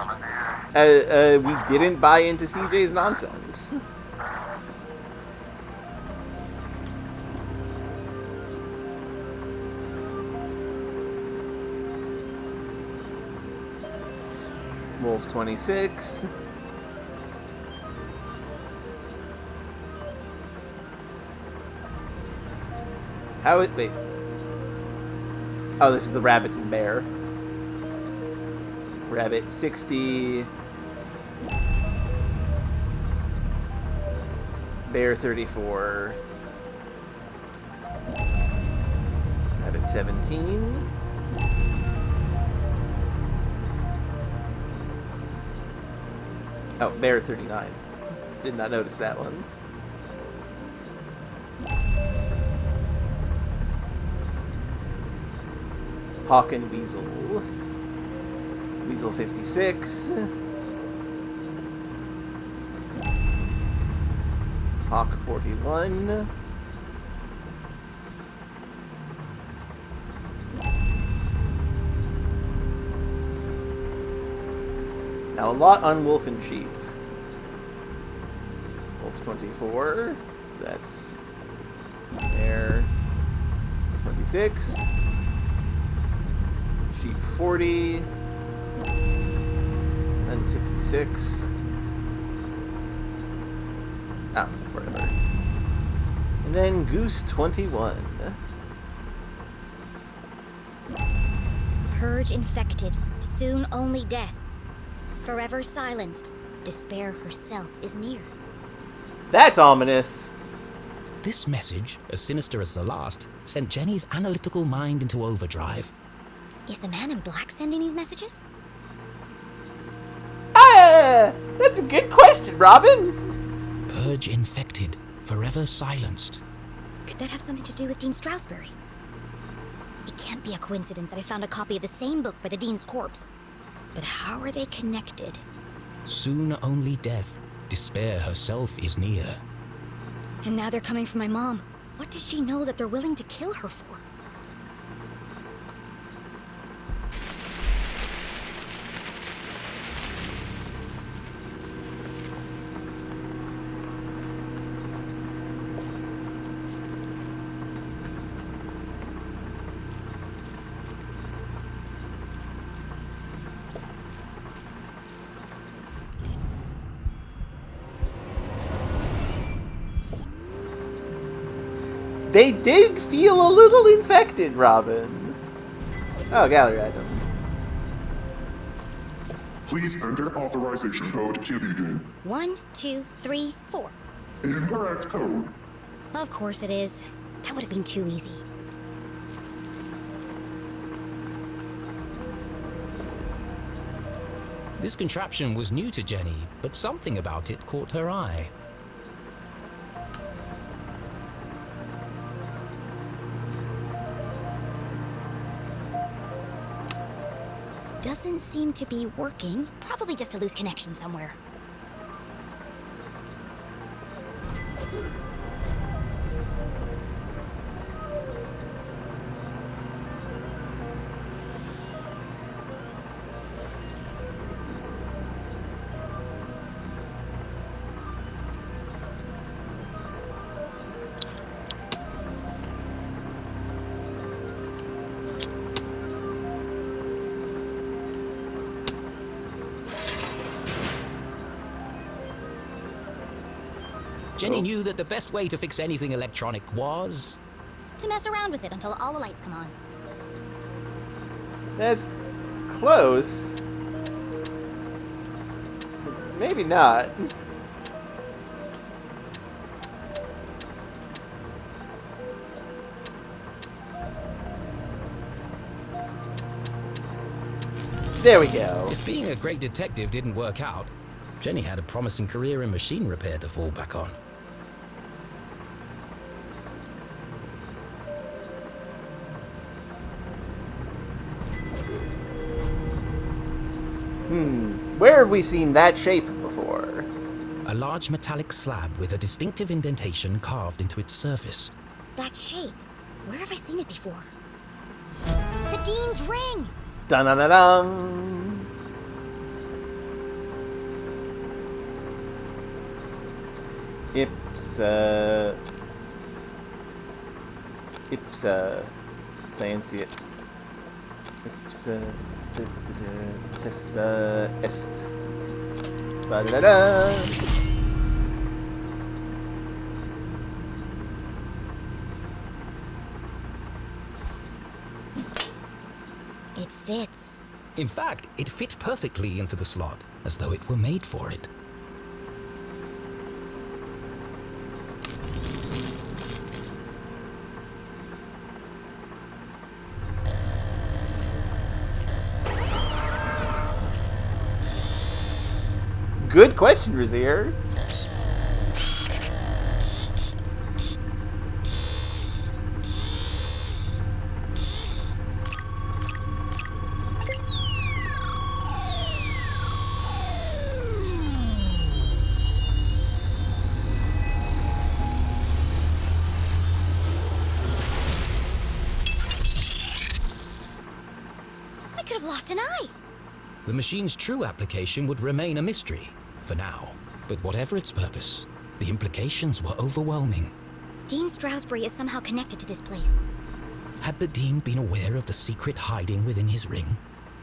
A: we didn't buy into CJ's nonsense? Wolf 26. Wait. Oh, this is the rabbits and bear. Rabbit 60. Bear 34. Rabbit 17. Oh, bear 39. Did not notice that one. Hawk and Weasel. Weasel 56. Hawk 41. Now a lot on Wolf and Sheep. Wolf 24. That's Bear 26. Sheep 40. Then 66. Oh, whatever. And then Goose 21.
B: Purge infected, soon only death. Forever silenced, despair herself is near.
A: That's ominous.
C: This message, as sinister as the last, sent Jenny's analytical mind into overdrive.
B: Is the man in black sending these messages?
A: Ah! That's a good question, Robin!
C: Purge infected, forever silenced.
B: Could that have something to do with Dean Strasberry? It can't be a coincidence that I found a copy of the same book by the Dean's corpse. But how are they connected?
C: Soon only death. Despair herself is near.
B: And now they're coming for my mom. What does she know that they're willing to kill her for?
A: They did feel a little infected, Robin. Oh, gallery item.
E: Please enter authorization code to begin.
B: 1, 2, 3, 4.
E: Incorrect code.
B: Of course it is. That would have been too easy.
C: This contraption was new to Jenny, but something about it caught her eye.
B: Doesn't seem to be working. Probably just a loose connection somewhere.
C: Jenny knew that the best way to fix anything electronic was...
B: to mess around with it until all the lights come on.
A: That's close. Maybe not. There we go.
C: If being a great detective didn't work out, Jenny had a promising career in machine repair to fall back on.
A: Where have we seen that shape before?
C: A large metallic slab with a distinctive indentation carved into its surface.
B: That shape. Where have I seen it before? The Dean's ring!
A: Dun-dun-dun-dun! Ipsa Scientia Ipsa Testa Est Ba-da-da-da.
B: It fits.
C: In fact, it fit perfectly into the slot, as though it were made for it.
A: Good question, Razier.
B: I could have lost an eye.
C: The machine's true application would remain a mystery, for now. But whatever its purpose, the implications were overwhelming.
B: Dean Stroudsbury is somehow connected to this place.
C: Had the Dean been aware of the secret hiding within his ring?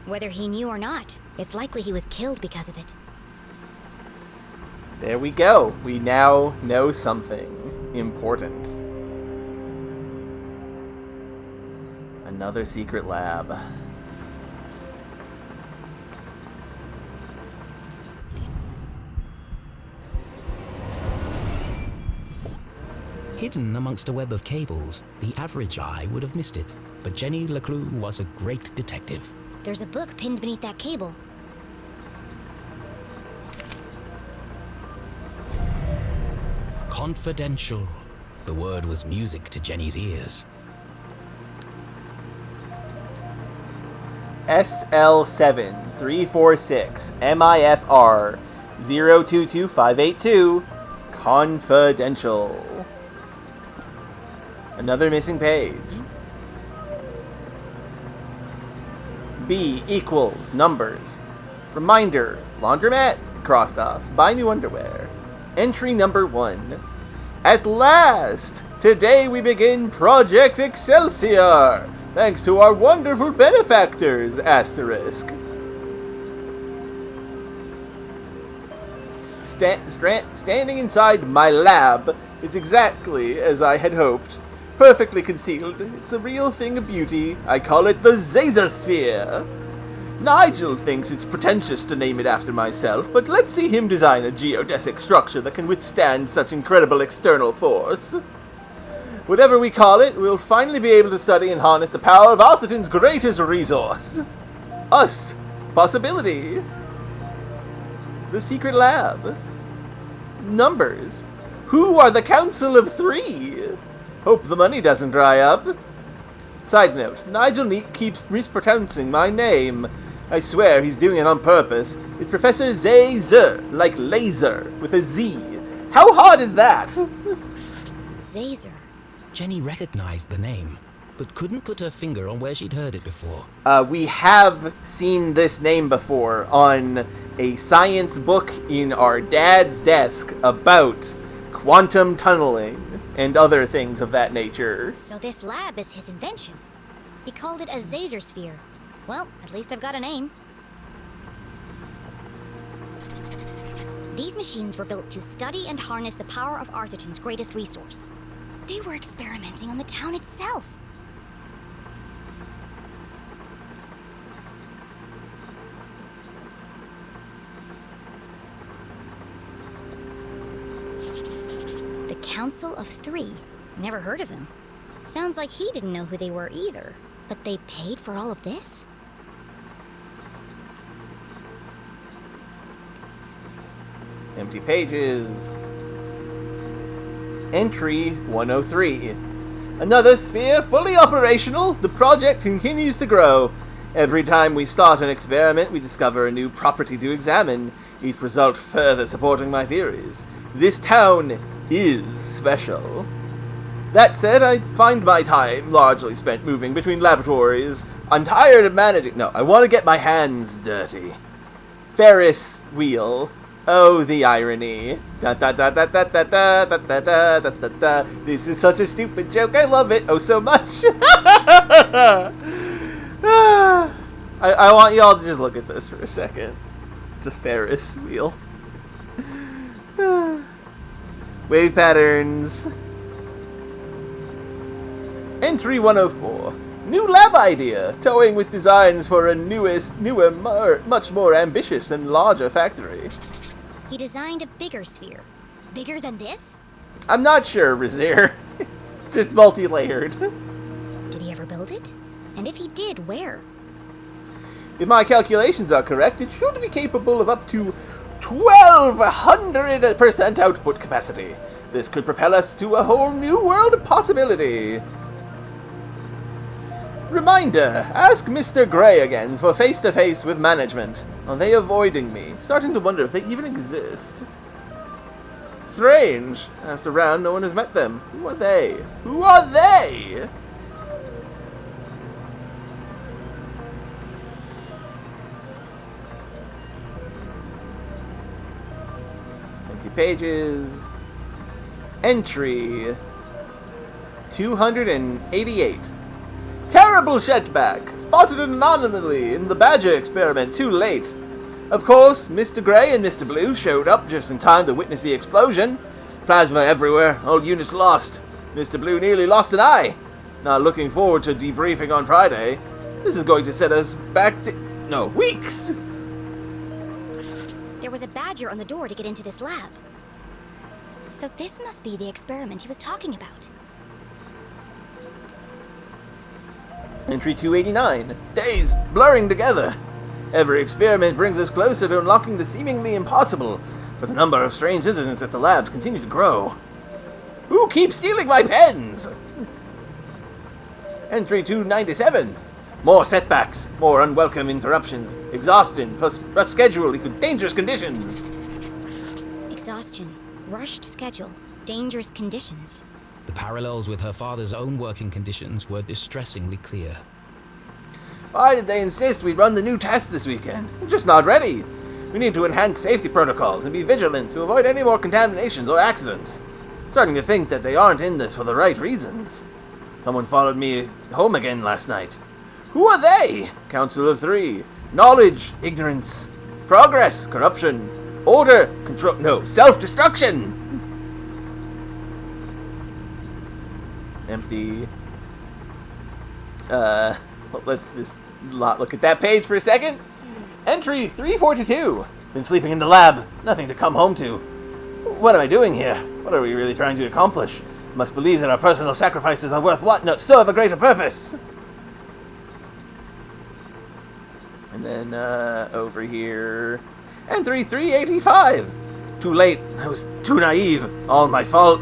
B: Whether he knew or not, it's likely he was killed because of it.
A: There we go. We now know something important. Another secret lab.
C: Hidden amongst a web of cables, the average eye would have missed it. But Jenny LeClue was a great detective.
B: There's a book pinned beneath that cable.
C: Confidential. The word was music to Jenny's ears.
A: SL7346 MIFR 022582 Confidential. Another missing page. B equals numbers. Reminder, laundromat, crossed off. Buy new underwear. Entry number 1. At last! Today we begin Project Excelsior! Thanks to our wonderful benefactors, asterisk. Standing inside my lab is exactly as I had hoped. perfectly concealed. It's a real thing of beauty. I call it the Zazasphere. Nigel thinks it's pretentious to name it after myself, but let's see him design a geodesic structure that can withstand such incredible external force. Whatever we call it, we'll finally be able to study and harness the power of Arthurton's greatest resource. Us. Possibility. The secret lab. Numbers. Who are the Council of Three? Hope the money doesn't dry up. Side note, Nigel keeps mispronouncing my name. I swear he's doing it on purpose. It's Professor Zazer, like laser, with a Z. How hard is that?
B: Zazer.
C: Jenny recognized the name, but couldn't put her finger on where she'd heard it before.
A: We have seen this name before on a science book in our dad's desk about quantum tunneling and other things of that nature.
B: So this lab is his invention. He called it a Zazer sphere. Well, at least I've got a name. These machines were built to study and harness the power of Arthurton's greatest resource. They were experimenting on the town itself. The Council of Three. Never heard of them. Sounds like he didn't know who they were either. But they paid for all of this?
A: Empty pages. Entry 103. Another sphere fully operational. The project continues to grow. Every time we start an experiment, we discover a new property to examine, each result further supporting my theories. This town is special. That said, I find my time largely spent moving between laboratories. I'm tired of managing... No, I want to get my hands dirty. Ferris wheel. Oh, the irony. Da da da da da da da da da da da da da. This is such a stupid joke. I love it. Oh, so much. I want y'all to just look at this for a second. It's a Ferris wheel. Wave patterns. Entry 104. New lab idea, towing with designs for a much more ambitious and larger factory.
B: He designed a bigger sphere. Bigger than this?
A: I'm not sure, Razir. It's just multi-layered.
B: Did he ever build it? And if he did, where?
A: If my calculations are correct, it should be capable of up to 1,200% output capacity. This could propel us to a whole new world of possibility. Reminder, ask Mr. Gray again for face-to-face with management. Are they avoiding me? Starting to wonder if they even exist. Strange. Asked around, no one has met them. Who are they? Who are they? Empty pages. Entry 288. Terrible setback! Spotted anonymously in the Badger experiment too late. Of course, Mr. Gray and Mr. Blue showed up just in time to witness the explosion. Plasma everywhere, all units lost. Mr. Blue nearly lost an eye. Not looking forward to debriefing on Friday. This is going to set us back weeks!
B: There was a badger on the door to get into this lab. So this must be the experiment he was talking about.
A: Entry 289. Days blurring together. Every experiment brings us closer to unlocking the seemingly impossible, but the number of strange incidents at the labs continue to grow. Who keeps stealing my pens? Entry 297. More setbacks, more unwelcome interruptions, exhaustion, plus rushed schedule equal dangerous conditions.
B: Exhaustion, rushed schedule, dangerous conditions.
C: The parallels with her father's own working conditions were distressingly clear.
A: Why did they insist we run the new test this weekend? It's just not ready. We need to enhance safety protocols and be vigilant to avoid any more contaminations or accidents. Starting to think that they aren't in this for the right reasons. Someone followed me home again last night. Who are they? Council of Three. Knowledge, ignorance, progress, corruption, order, control, self-destruction. empty. Well, let's just not look at that page for a second. Entry 342. Been sleeping in the lab. Nothing to come home to. What am I doing here? What are we really trying to accomplish? Must believe that our personal sacrifices are worth what? No, serve a greater purpose. And then, over here. Entry 385. Too late. I was too naive. All my fault.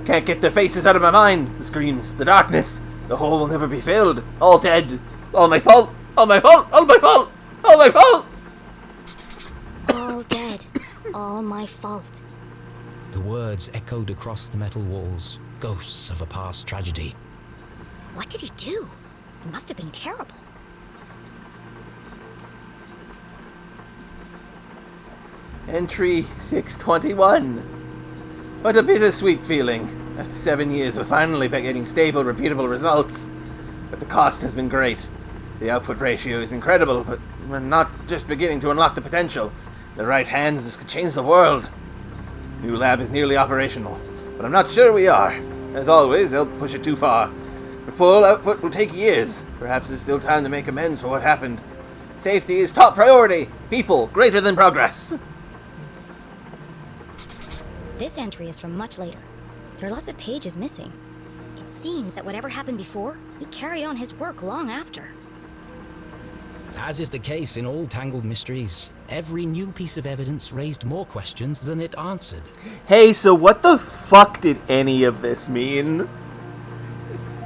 A: Can't get their faces out of my mind. The screams, the darkness. The hole will never be filled. All dead. All my fault. All my fault. All my fault. All my fault.
B: All dead. All my fault.
C: The words echoed across the metal walls, ghosts of a past tragedy.
B: What did he do? It must have been terrible.
A: Entry 621. What a bittersweet feeling. After 7 years, we're finally getting stable, repeatable results. But the cost has been great. The output ratio is incredible, but we're not just beginning to unlock the potential. In the right hands, this could change the world. New lab is nearly operational, but I'm not sure we are. As always, they'll push it too far. The full output will take years. Perhaps there's still time to make amends for what happened. Safety is top priority. People greater than progress.
B: This entry is from much later. There are lots of pages missing. It seems that whatever happened before, he carried on his work long after.
C: As is the case in all tangled mysteries, every new piece of evidence raised more questions than it answered.
A: Hey, so what the fuck did any of this mean?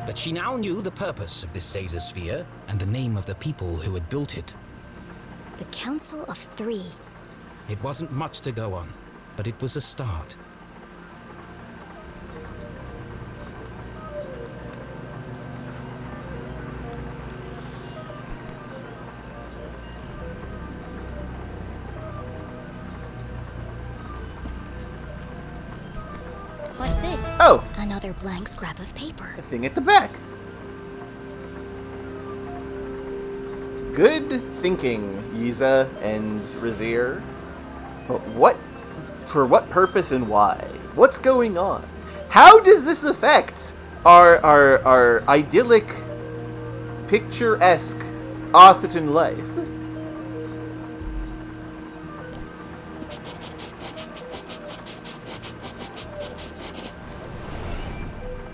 C: But she now knew the purpose of this Caesar sphere and the name of the people who had built it.
B: The Council of Three.
C: It wasn't much to go on, but it was a start.
B: What's this?
A: Oh!
B: Another blank scrap of paper.
A: A thing at the back. Good thinking, Yiza and Razir. But for what purpose and why? What's going on? How does this affect our idyllic, picturesque Arthurton life?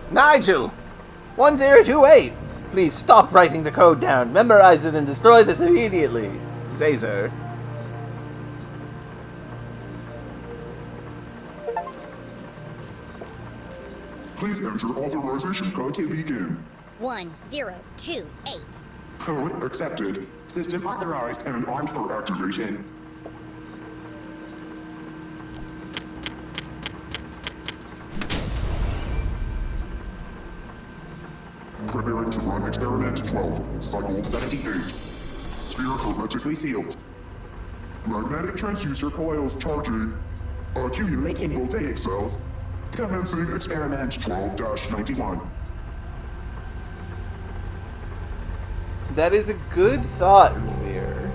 A: Nigel! 1028! Please stop writing the code down. Memorize it and destroy this immediately. Caesar.
E: Please enter authorization code to begin.
B: 1028.
E: Code accepted. System authorized and armed for activation. Preparing to run experiment 12, cycle 78. Sphere hermetically sealed. Magnetic transducer coils charging. Accumulating voltaic cells. Commencing experiment 12-91.
A: That is a good thought, Razir.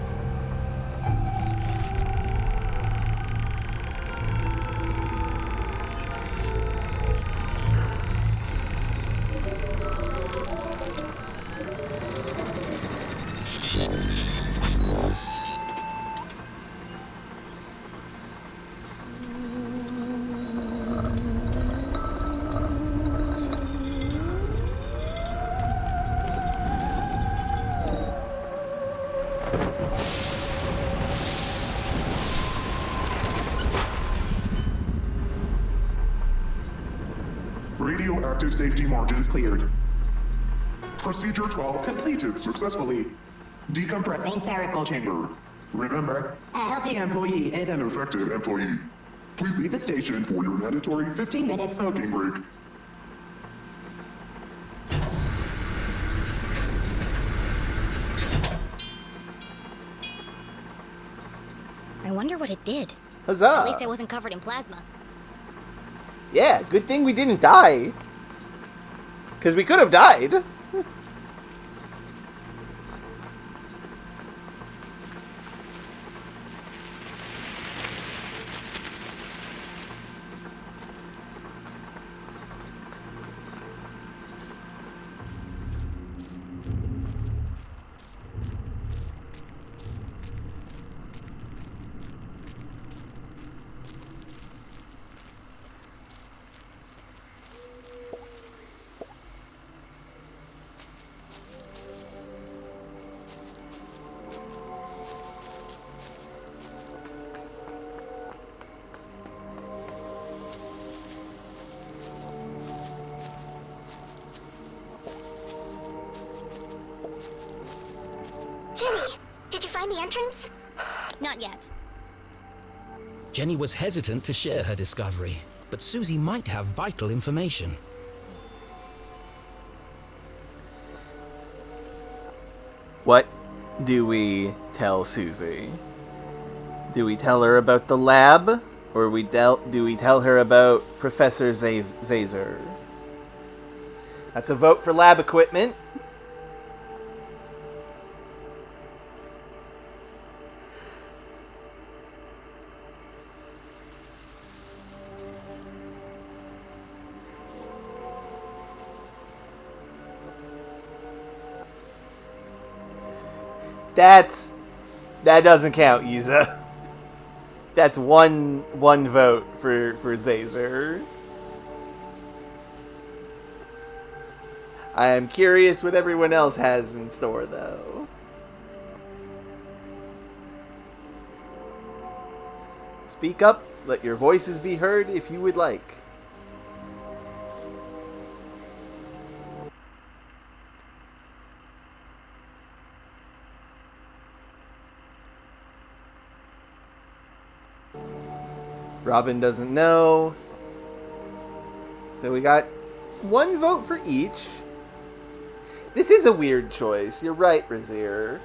E: Radioactive safety margins cleared. Procedure 12 completed successfully. Decompressing spherical chamber. Remember, a healthy employee is an effective employee. Please leave the station for your mandatory 15-minute smoking break.
B: I wonder what it did.
A: Huzzah!
B: At least I wasn't covered in plasma.
A: Yeah, good thing we didn't die. Because we could have died.
B: the entrance? Not yet.
C: Jenny was hesitant to share her discovery, but Susie might have vital information.
A: What do we tell Susie? Do we tell her about the lab, or do we tell her about Professor Zazer? That's a vote for lab equipment. That doesn't count, Yiza. That's one vote for Zazer. I am curious what everyone else has in store, though. Speak up, let your voices be heard if you would like. Robin doesn't know. So we got one vote for each. This is a weird choice. You're right, Razir.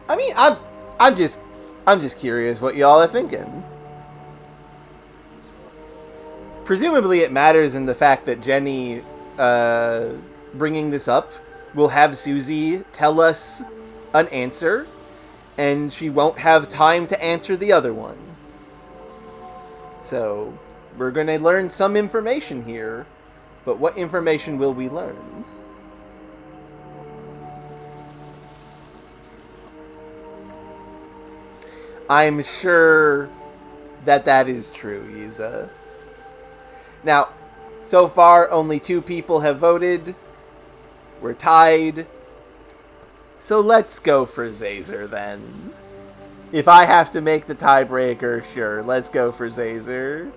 A: I mean, I'm just curious what y'all are thinking. Presumably it matters in the fact that Jenny bringing this up will have Susie tell us an answer, and she won't have time to answer the other one. So, we're going to learn some information here, but what information will we learn? I'm sure that is true, Yiza. Now, so far, only 2 people have voted. We're tied. So let's go for Zazer, then. If I have to make the tiebreaker, sure, let's go for Zazer.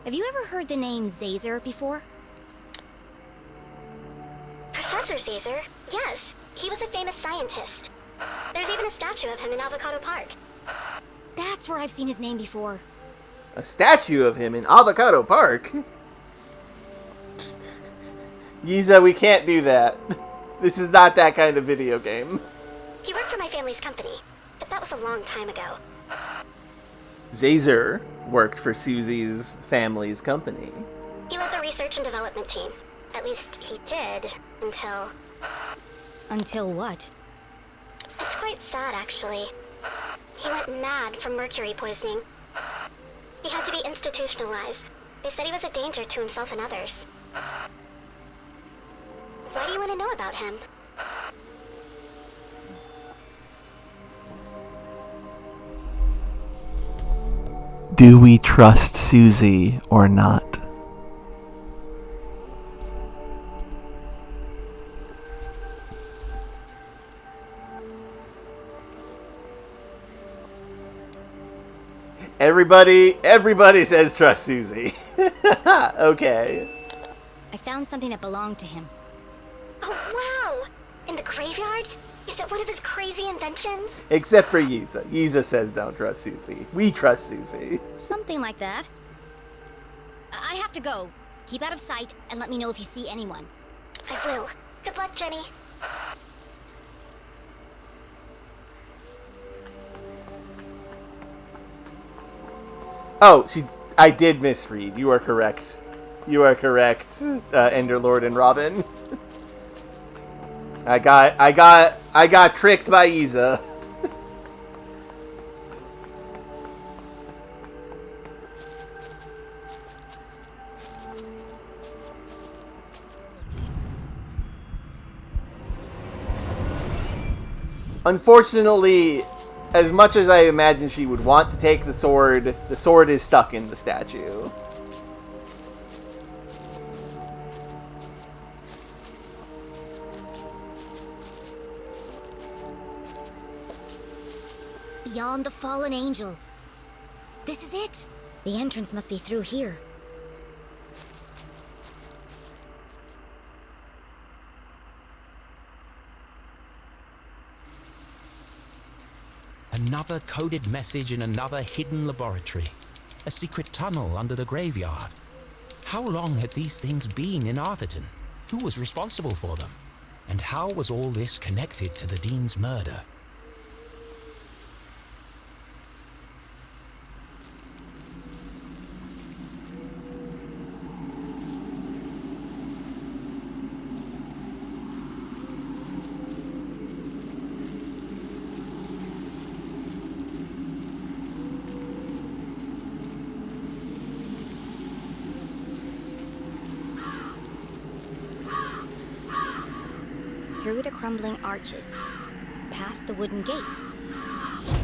B: Have you ever heard the name Zazer before? Professor Zazer? Yes, he was a famous scientist. There's even a statue of him in Avocado Park. That's where I've seen his name before.
A: A statue of him in Avocado Park? Yiza, we can't do that. This is not that kind of video game.
B: He worked for my family's company, but that was a long time ago.
A: Zazer worked for Susie's family's company.
B: He led the research and development team. At least he did, until... Until what? It's quite sad, actually. He went mad from mercury poisoning. He had to be institutionalized. They said he was a danger to himself and others. Why do you want to know about him?
A: Do we trust Susie or not? Everybody says trust Susie. Okay.
B: I found something that belonged to him. Oh, wow! In the graveyard? Is it one of his crazy inventions?
A: Except for Yiza. Yiza says don't trust Susie. We trust Susie.
B: Something like that. I have to go. Keep out of sight and let me know if you see anyone. I will. Good luck, Jenny.
A: Oh, I did misread. You are correct. You are correct, Enderlord and Robin. I got tricked by Yiza. Unfortunately, as much as I imagine she would want to take the sword is stuck in the statue.
B: beyond the fallen angel. This is it. The entrance must be through here.
C: Another coded message in another hidden laboratory. A secret tunnel under the graveyard. How long had these things been in Arthurton? Who was responsible for them? And how was all this connected to the Dean's murder?
B: Through the crumbling arches, past the wooden gates.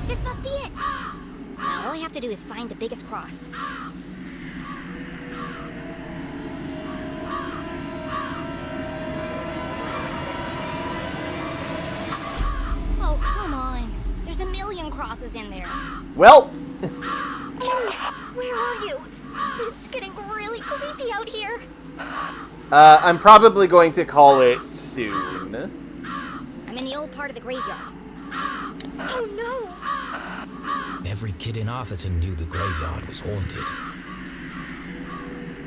B: This must be it! Now all I have to do is find the biggest cross. Oh, come on. There's a million crosses in there.
A: Well,
B: Jenny, where are you? It's getting really creepy out here.
A: I'm probably going to call it soon.
B: I'm in the old part of the graveyard. Oh no!
C: Every kid in Arthurton knew the graveyard was haunted.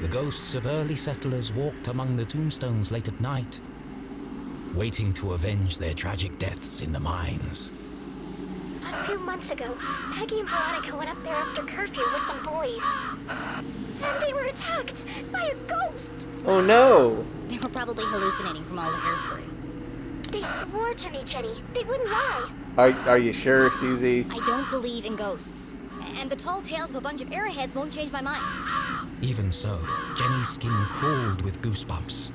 C: The ghosts of early settlers walked among the tombstones late at night, waiting to avenge their tragic deaths in the mines.
B: A few months ago, Peggy and Veronica went up there after curfew with some boys. And they were attacked by a ghost!
A: Oh no!
B: They were probably hallucinating from all the hairspray. They swore to me, Jenny. They wouldn't lie.
A: Are you sure, Susie?
B: I don't believe in ghosts. And the tall tales of a bunch of arrowheads won't change my mind.
C: Even so, Jenny's skin crawled with goosebumps.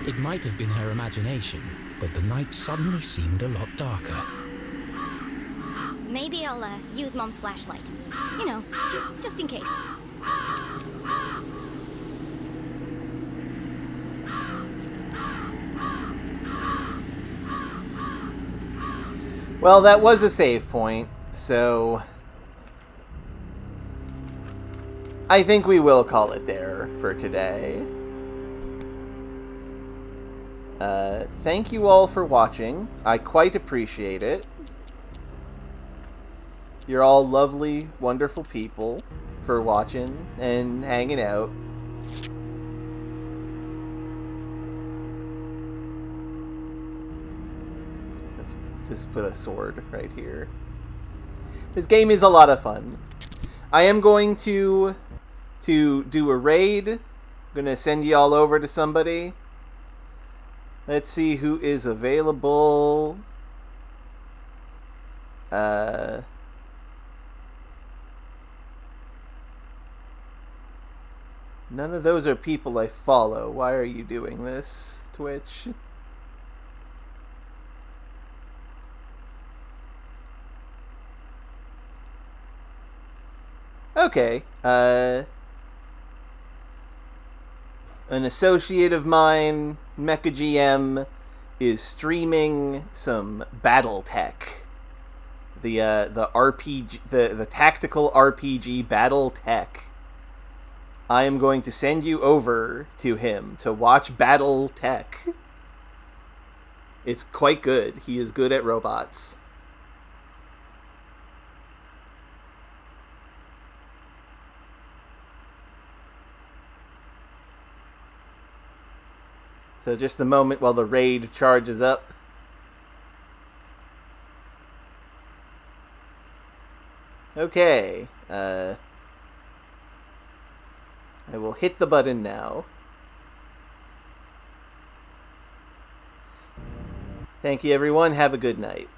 C: It might have been her imagination, but the night suddenly seemed a lot darker.
B: Maybe I'll use Mom's flashlight. You know, just in case.
A: Well, that was a save point, so I think we will call it there for today. Thank you all for watching. I quite appreciate it. You're all lovely, wonderful people for watching and hanging out. Let's just put a sword right here. This game is a lot of fun. I am going to do a raid. I'm gonna send you all over to somebody. Let's see who is available. None of those are people I follow. Why are you doing this, Twitch? Okay. An associate of mine, Mecha GM, is streaming some BattleTech. The RPG, the tactical RPG BattleTech. I am going to send you over to him to watch BattleTech. It's quite good. He is good at robots. So just a moment while the raid charges up. Okay. I will hit the button now. Thank you, everyone. Have a good night.